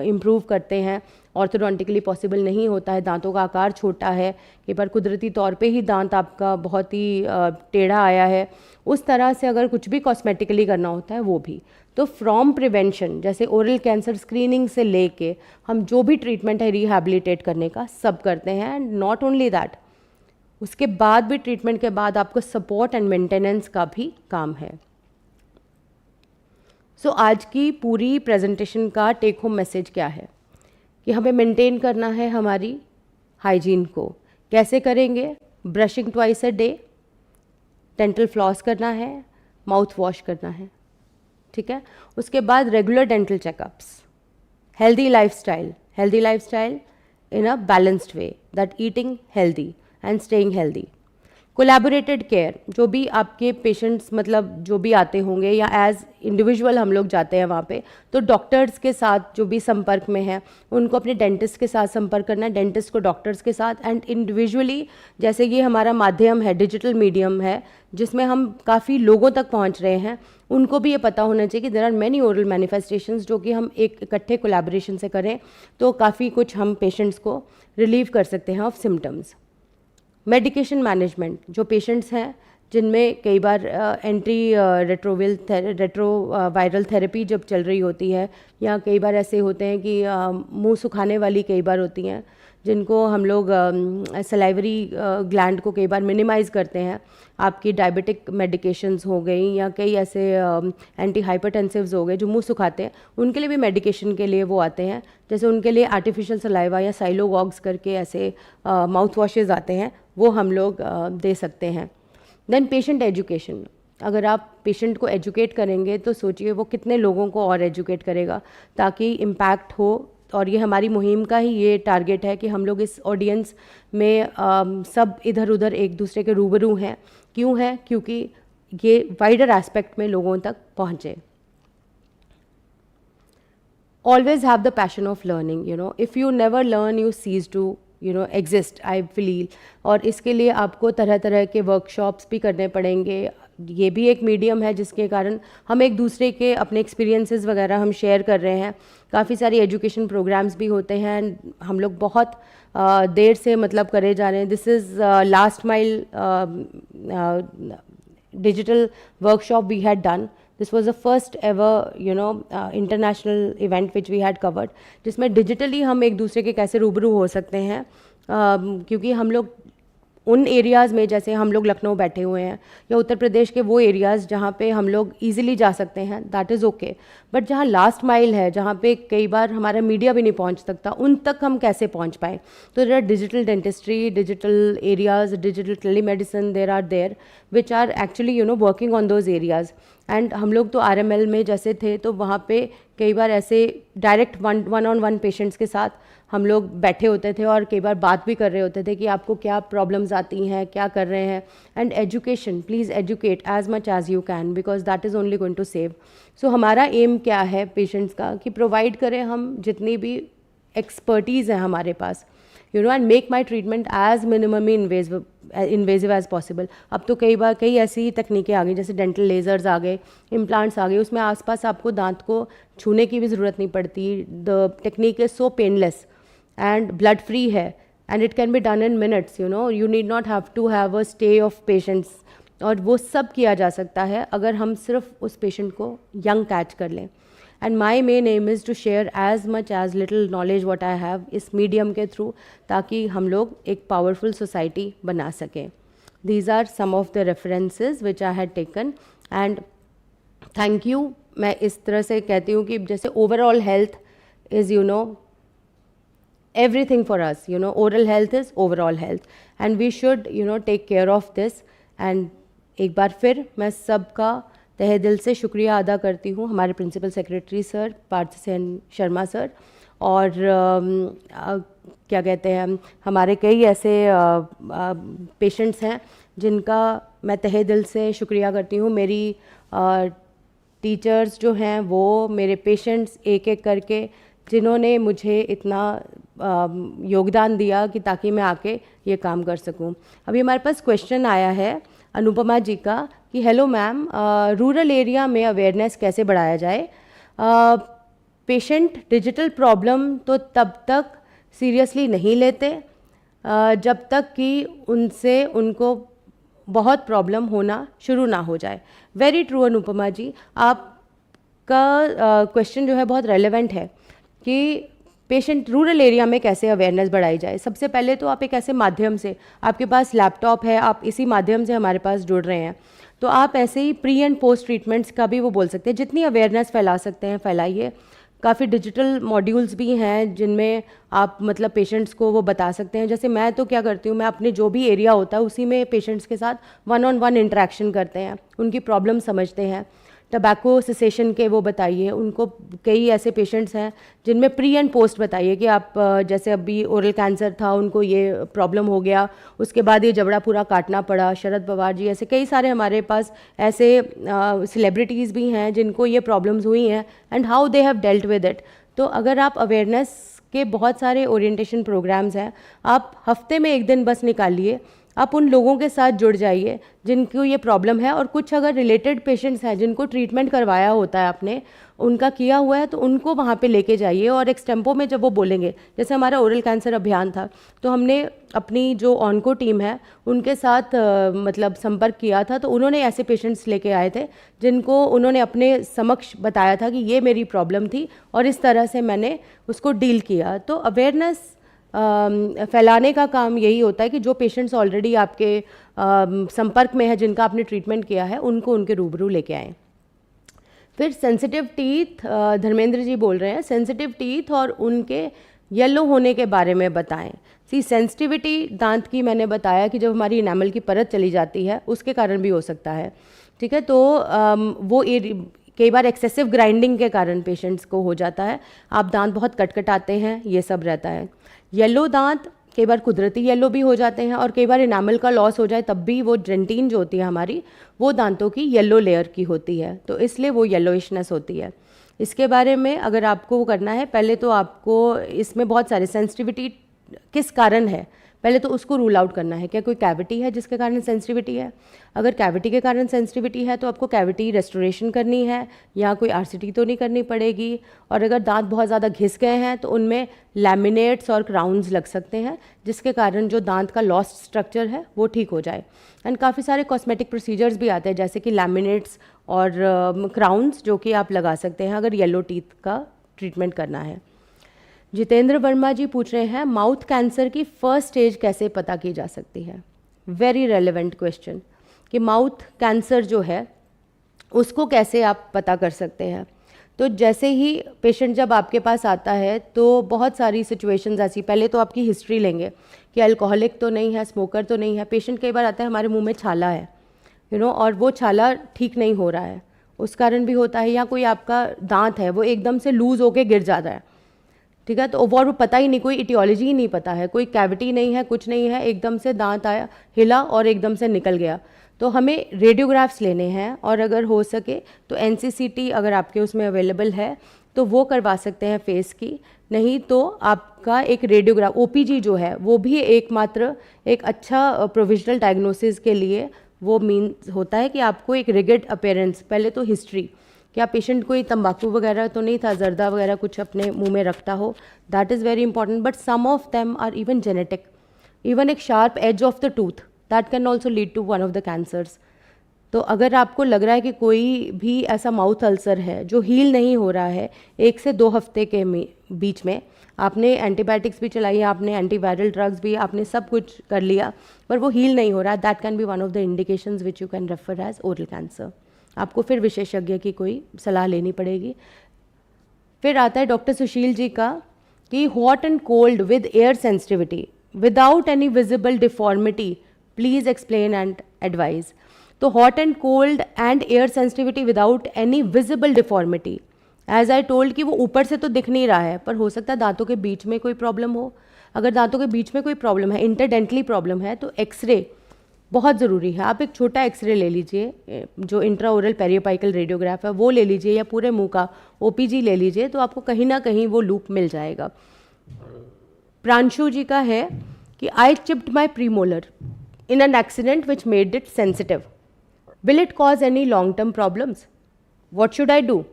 इम्प्रूव करते हैं, ऑर्थोडोंटिकली पॉसिबल नहीं होता है, दांतों का आकार छोटा है, कई बार कुदरती तौर पे ही दांत आपका बहुत ही टेढ़ा आया है, उस तरह से अगर कुछ भी कॉस्मेटिकली करना होता है वो भी। तो फ्रॉम प्रिवेंशन, जैसे ओरल कैंसर स्क्रीनिंग से लेके हम जो भी ट्रीटमेंट है रिहैबिलिटेट करने का, सब करते हैं। एंड नॉट ओनली दैट, उसके बाद भी ट्रीटमेंट के बाद आपको सपोर्ट एंड मेंटेनेंस का भी काम है। सो आज की पूरी प्रेजेंटेशन का टेक होम मैसेज क्या है कि हमें मेंटेन करना है हमारी हाइजीन को। कैसे करेंगे? Brushing twice a day, dental floss करना है, माउथ वॉश करना है, ठीक है। उसके बाद regular dental checkups, healthy lifestyle in a balanced way, that eating healthy and staying healthy. Collaborated care, जो भी आपके पेशेंट्स मतलब जो भी आते होंगे या एज इंडिविजुअल हम लोग जाते हैं वहाँ पे, तो डॉक्टर्स के साथ जो भी संपर्क में है उनको अपने डेंटिस्ट के साथ संपर्क करना है, डेंटिस्ट को डॉक्टर्स के साथ, एंड इंडिविजुअली, जैसे ये हमारा माध्यम है, डिजिटल मीडियम है जिसमें हम काफ़ी लोगों तक पहुँच रहे हैं, उनको भी ये पता होना चाहिए कि there are many oral manifestations, जो कि हम एक इकट्ठे कोलैबोरेशन से करें तो काफ़ी कुछ हम पेशेंट्स को रिलीव कर सकते हैं ऑफ सिम्टम्स। मेडिकेशन मैनेजमेंट, जो पेशेंट्स हैं जिनमें कई बार एंटी रेट्रोवायरल थेरेपी जब चल रही होती है, या कई बार ऐसे होते हैं कि मुंह सुखाने वाली कई बार होती हैं, जिनको हम लोग सलाइवरी ग्लैंड को कई बार मिनिमाइज़ करते हैं, आपकी डायबिटिक मेडिकेशंस हो गई या कई ऐसे एंटी हाइपरटेंसिव्स हो गए जो मुंह सुखाते हैं, उनके लिए भी मेडिकेशन के लिए वो आते हैं। जैसे उनके लिए आर्टिफिशियल सलाइवा या साइलोवॉक्स करके ऐसे माउथ वॉशेज़ आते हैं, वो हम लोग दे सकते हैं। देन पेशेंट एजुकेशन, अगर आप पेशेंट को एजुकेट करेंगे तो सोचिए वो कितने लोगों को और एजुकेट करेगा ताकि इम्पैक्ट हो। और ये हमारी मुहिम का ही ये टारगेट है कि हम लोग इस ऑडियंस में सब इधर उधर एक दूसरे के रूबरू हैं। क्यों है? क्योंकि ये वाइडर एस्पेक्ट में लोगों तक पहुँचे। Always have the passion of learning, you know, if you never learn you cease to exist, I feel. और इसके लिए आपको तरह तरह के वर्कशॉप्स भी करने पड़ेंगे। ये भी एक मीडियम है जिसके कारण हम एक दूसरे के अपने एक्सपीरियंसेस वगैरह हम शेयर कर रहे हैं। काफ़ी सारी एजुकेशन प्रोग्राम्स भी होते हैं, हम लोग बहुत देर से मतलब करे जा रहे हैं। This is last mile digital workshop we had done. This was the first ever international event which we had covered, जिसमें digitally हम एक दूसरे के कैसे रूबरू हो सकते हैं। क्योंकि हम लोग उन एरियाज़ में, जैसे हम लोग लखनऊ बैठे हुए हैं या उत्तर प्रदेश के वो एरियाज़ जहाँ पे हम लोग ईजिली जा सकते हैं, दैट इज़ ओके। बट जहाँ लास्ट माइल है, जहाँ पे कई बार हमारा मीडिया भी नहीं पहुँच सकता, उन तक हम कैसे पहुँच पाएँ? तो there are digital dentistry, digital areas, digital telemedicine, there are there which are actually working on those areas. And हम लोग तो RML में जैसे थे तो वहाँ पे कई बार ऐसे direct one on one patients के साथ हम लोग बैठे होते थे और कई बार बात भी कर रहे होते थे कि आपको क्या प्रॉब्लम्स आती हैं, क्या कर रहे हैं। And education, please educate as much as you can, because that is only going to save. So हमारा एम क्या है पेशेंट्स का, कि प्रोवाइड करें हम जितनी भी एक्सपर्टीज़ है हमारे पास, and make my treatment as minimum invasive as possible. अब तो कई बार कई ऐसी तकनीकें आ गई, जैसे डेंटल लेज़र्स आ गए, इम्प्लांट्स आ गए, उसमें आसपास आपको दांत को छूने की भी ज़रूरत नहीं पड़ती। The technique is so painless and blood free है, and it can be done in minutes, you need not have to have a stay of patients. और वो सब किया जा सकता है अगर हम सिर्फ उस पेशेंट को यंग कैच कर लें। And my main aim is to share as much as little knowledge what I have इस मीडियम के थ्रू, ताकि हम लोग एक पावरफुल सोसाइटी बना सकें। These are some of the references which I had taken, and thank you. मैं इस तरह से कहती हूँ कि जैसे overall health is everything for us, oral health is overall health, and we should take care of this. And एक बार फिर मैं सबका तहे दिल से शुक्रिया अदा करती हूँ, हमारे principal secretary sir Parth Sen Sharma sir, और क्या कहते हैं, हमारे कई ऐसे पेशेंट्स हैं जिनका मैं तहे दिल से शुक्रिया करती हूँ। मेरी टीचर्स जो हैं वो मेरे पेशेंट्स एक एक करके जिन्होंने मुझे इतना योगदान दिया कि ताकि मैं आके ये काम कर सकूं। अभी हमारे पास क्वेश्चन आया है अनुपमा जी का कि हेलो मैम, रूरल एरिया में अवेयरनेस कैसे बढ़ाया जाए? पेशेंट डिजिटल प्रॉब्लम तो तब तक सीरियसली नहीं लेते जब तक कि उनको बहुत प्रॉब्लम होना शुरू ना हो जाए। वेरी ट्रू अनुपमा जी, आपका क्वेश्चन जो है बहुत रेलेवेंट है कि पेशेंट रूरल एरिया में कैसे अवेयरनेस बढ़ाई जाए। सबसे पहले तो आप एक ऐसे माध्यम से, आपके पास लैपटॉप है, आप इसी माध्यम से हमारे पास जुड़ रहे हैं, तो आप ऐसे ही प्री एंड पोस्ट ट्रीटमेंट्स का भी वो बोल सकते हैं। जितनी अवेयरनेस फैला सकते हैं फैलाइए। काफ़ी डिजिटल मॉड्यूल्स भी हैं जिनमें आप मतलब पेशेंट्स को वो बता सकते हैं। जैसे मैं तो क्या करती हूँ, मैं अपने जो भी एरिया होता है उसी में पेशेंट्स के साथ वन ऑन वन इंटरेक्शन करते हैं, उनकी प्रॉब्लम समझते हैं। टबैको सेसेशन के वो बताइए उनको। कई ऐसे पेशेंट्स हैं जिनमें प्री एंड पोस्ट बताइए कि आप जैसे अभी ओरल कैंसर था, उनको ये प्रॉब्लम हो गया, उसके बाद ये जबड़ा पूरा काटना पड़ा। शरद पवार जी, ऐसे कई सारे हमारे पास ऐसे सेलिब्रिटीज़ भी हैं जिनको ये प्रॉब्लम्स हुई हैं, and how they have dealt with it. तो अगर आप अवेयरनेस के बहुत सारे ओरिएंटेशन प्रोग्राम्स हैं, आप हफ्ते में एक दिन बस निकालिए, आप उन लोगों के साथ जुड़ जाइए जिनको ये प्रॉब्लम है। और कुछ अगर रिलेटेड पेशेंट्स हैं जिनको ट्रीटमेंट करवाया होता है आपने, उनका किया हुआ है, तो उनको वहाँ पे लेके जाइए। और एक्सटेम्पो में जब वो बोलेंगे, जैसे हमारा ओरल कैंसर अभियान था, तो हमने अपनी जो ऑन्को टीम है उनके साथ मतलब संपर्क किया था, तो उन्होंने ऐसे पेशेंट्स लेके आए थे जिनको उन्होंने अपने समक्ष बताया था कि ये मेरी प्रॉब्लम थी और इस तरह से मैंने उसको डील किया। तो अवेयरनेस फैलाने का काम यही होता है कि जो पेशेंट्स ऑलरेडी आपके संपर्क में है, जिनका आपने ट्रीटमेंट किया है, उनको उनके रूबरू लेके आएँ। फिर सेंसिटिव टीथ, धर्मेंद्र जी बोल रहे हैं सेंसिटिव टीथ और उनके येलो होने के बारे में बताएं। सेंसिटिविटी दांत की मैंने बताया कि जब हमारी इनामल की परत चली जाती है उसके कारण भी हो सकता है, ठीक है। तो वो कई बार एक्सेसिव ग्राइंडिंग के कारण पेशेंट्स को हो जाता है, आप दांत बहुत कटकटाते हैं, ये सब रहता है। येलो दांत कई बार कुदरती येलो भी हो जाते हैं और कई बार इनामल का लॉस हो जाए तब भी वो डेंटिन जो होती है हमारी, वो दांतों की येलो लेयर की होती है, तो इसलिए वो येलोइशनेस होती है। इसके बारे में अगर आपको वो करना है, पहले तो आपको इसमें बहुत सारे सेंसिटिविटी किस कारण है, पहले तो उसको रूल आउट करना है। क्या कोई कैविटी है जिसके कारण सेंसिटिविटी है? अगर कैविटी के कारण सेंसिटिविटी है तो आपको कैविटी रेस्टोरेशन करनी है, या कोई आरसीटी तो नहीं करनी पड़ेगी। और अगर दांत बहुत ज़्यादा घिस गए हैं तो उनमें लैमिनेट्स और क्राउन्स लग सकते हैं, जिसके कारण जो दांत का लॉस्ट स्ट्रक्चर है वो ठीक हो जाए। एंड काफ़ी सारे कॉस्मेटिक प्रोसीजर्स भी आते हैं, जैसे कि लैमिनेट्स और क्राउन्स, जो कि आप लगा सकते हैं अगर येलो टीथ का ट्रीटमेंट करना है। जितेंद्र वर्मा जी पूछ रहे हैं माउथ कैंसर की फर्स्ट स्टेज कैसे पता की जा सकती है? वेरी रेलेवेंट क्वेश्चन, कि माउथ कैंसर जो है उसको कैसे आप पता कर सकते हैं। तो जैसे ही पेशेंट जब आपके पास आता है तो बहुत सारी सिचुएशंस ऐसी, पहले तो आपकी हिस्ट्री लेंगे कि अल्कोहलिक तो नहीं है, स्मोकर तो नहीं है। पेशेंट कई बार आता है हमारे मुंह में छाला है, और वो छाला ठीक नहीं हो रहा है, उस कारण भी होता है। या कोई आपका दांत है वो एकदम से लूज़ होके गिर जाता है, ठीक है, तो वो पता ही नहीं, कोई इटियोलॉजी ही नहीं पता है, कोई कैविटी नहीं है, कुछ नहीं है, एकदम से दांत आया, हिला और एकदम से निकल गया। तो हमें रेडियोग्राफ्स लेने हैं, और अगर हो सके तो एनसीसीटी अगर आपके उसमें अवेलेबल है तो वो करवा सकते हैं फेस की। नहीं तो आपका एक रेडियोग्राफ ओपीजी जो है वो भी एकमात्र एक अच्छा प्रोविजनल डायग्नोसिस के लिए वो मीन्स होता है कि आपको एक रिगिड अपीयरेंस, पहले तो हिस्ट्री, क्या पेशेंट कोई तंबाकू वगैरह तो नहीं था, जर्दा वगैरह कुछ अपने मुंह में रखता हो, that is very important. But some of them are even genetic, even एक sharp edge of the tooth that can also lead to one of the cancers. तो अगर आपको लग रहा है कि कोई भी ऐसा माउथ अल्सर है जो हील नहीं हो रहा है, 1 से 2 हफ्ते के बीच में आपने एंटीबायोटिक्स भी चलाई, आपने एंटीवायरल ड्रग्स भी, आपने सब कुछ कर लिया, पर वो हील नहीं हो रहा है, that can be one of the indications which you can refer as oral cancer. आपको फिर विशेषज्ञ की कोई सलाह लेनी पड़ेगी। फिर आता है डॉक्टर सुशील जी का कि hot and cold with air sensitivity without any visible deformity please explain and advise. तो hot and cold and air sensitivity without any visible deformity, as I told कि वो ऊपर से तो दिख नहीं रहा है, पर हो सकता है दांतों के बीच में कोई प्रॉब्लम हो। अगर दांतों के बीच में कोई प्रॉब्लम है, इंटरडेंटली प्रॉब्लम है, तो एक्सरे बहुत ज़रूरी है। आप एक छोटा एक्सरे ले लीजिए, जो इंट्रा ओरल पेरियोपाइकल रेडियोग्राफ है वो ले लीजिए, या पूरे मुंह का ओपीजी ले लीजिए, तो आपको कहीं ना कहीं वो लूप मिल जाएगा। प्रांशु जी का है कि I chipped my premolar in an accident which made it sensitive, will it cause any long term problems, what should I do?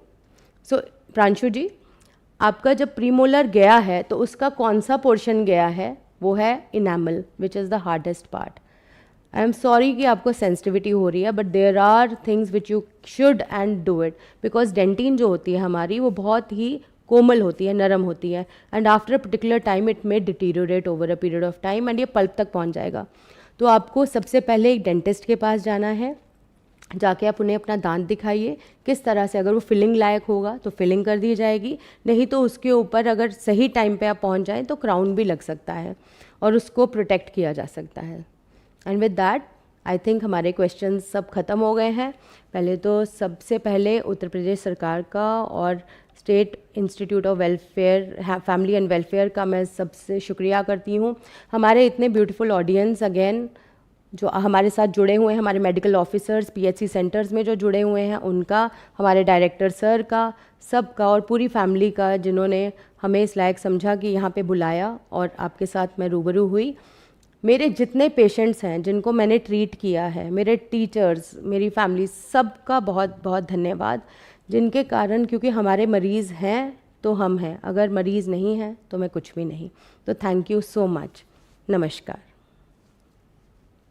So Pranshu ji, आपका जब प्रीमोलर गया है तो उसका कौन सा पोर्शन गया है? वो है enamel, which is the hardest part. I am sorry कि आपको सेंसिटिविटी हो रही है, but there are things which you should and do it, because dentin जो होती है हमारी वो बहुत ही कोमल होती है, नरम होती है, and after a particular time it may deteriorate over a period of time, and ये पल्प तक पहुंच जाएगा। तो आपको सबसे पहले एक डेंटिस्ट के पास जाना है, जाके आप उन्हें अपना दांत दिखाइए किस तरह से, अगर वो फिलिंग लायक होगा तो फिलिंग कर दी जाएगी, नहीं तो उसके ऊपर अगर सही टाइम पे आप पहुंच जाएं तो क्राउन भी लग सकता है और उसको प्रोटेक्ट किया जा सकता है। And with that I think हमारे क्वेश्चंस सब ख़त्म हो गए हैं। पहले तो सबसे पहले उत्तर प्रदेश सरकार का और state institute of welfare family and welfare का मैं सबसे शुक्रिया करती हूँ। हमारे इतने ब्यूटीफुल ऑडियंस अगेन जो हमारे साथ जुड़े हुए हैं, हमारे मेडिकल ऑफिसर्स पीएचसी सेंटर्स में जो जुड़े हुए हैं उनका, हमारे डायरेक्टर सर का, सबका, और पूरी फैमिली का जिन्होंने हमें इस लायक समझा कि यहाँ पे बुलाया और आपके साथ मैं रूबरू हुई। मेरे जितने पेशेंट्स हैं जिनको मैंने ट्रीट किया है, मेरे टीचर्स, मेरी फैमिली, सबका बहुत बहुत धन्यवाद, जिनके कारण, क्योंकि हमारे मरीज़ हैं तो हम हैं, अगर मरीज़ नहीं हैं तो मैं कुछ भी नहीं। तो थैंक यू सो मच। नमस्कार।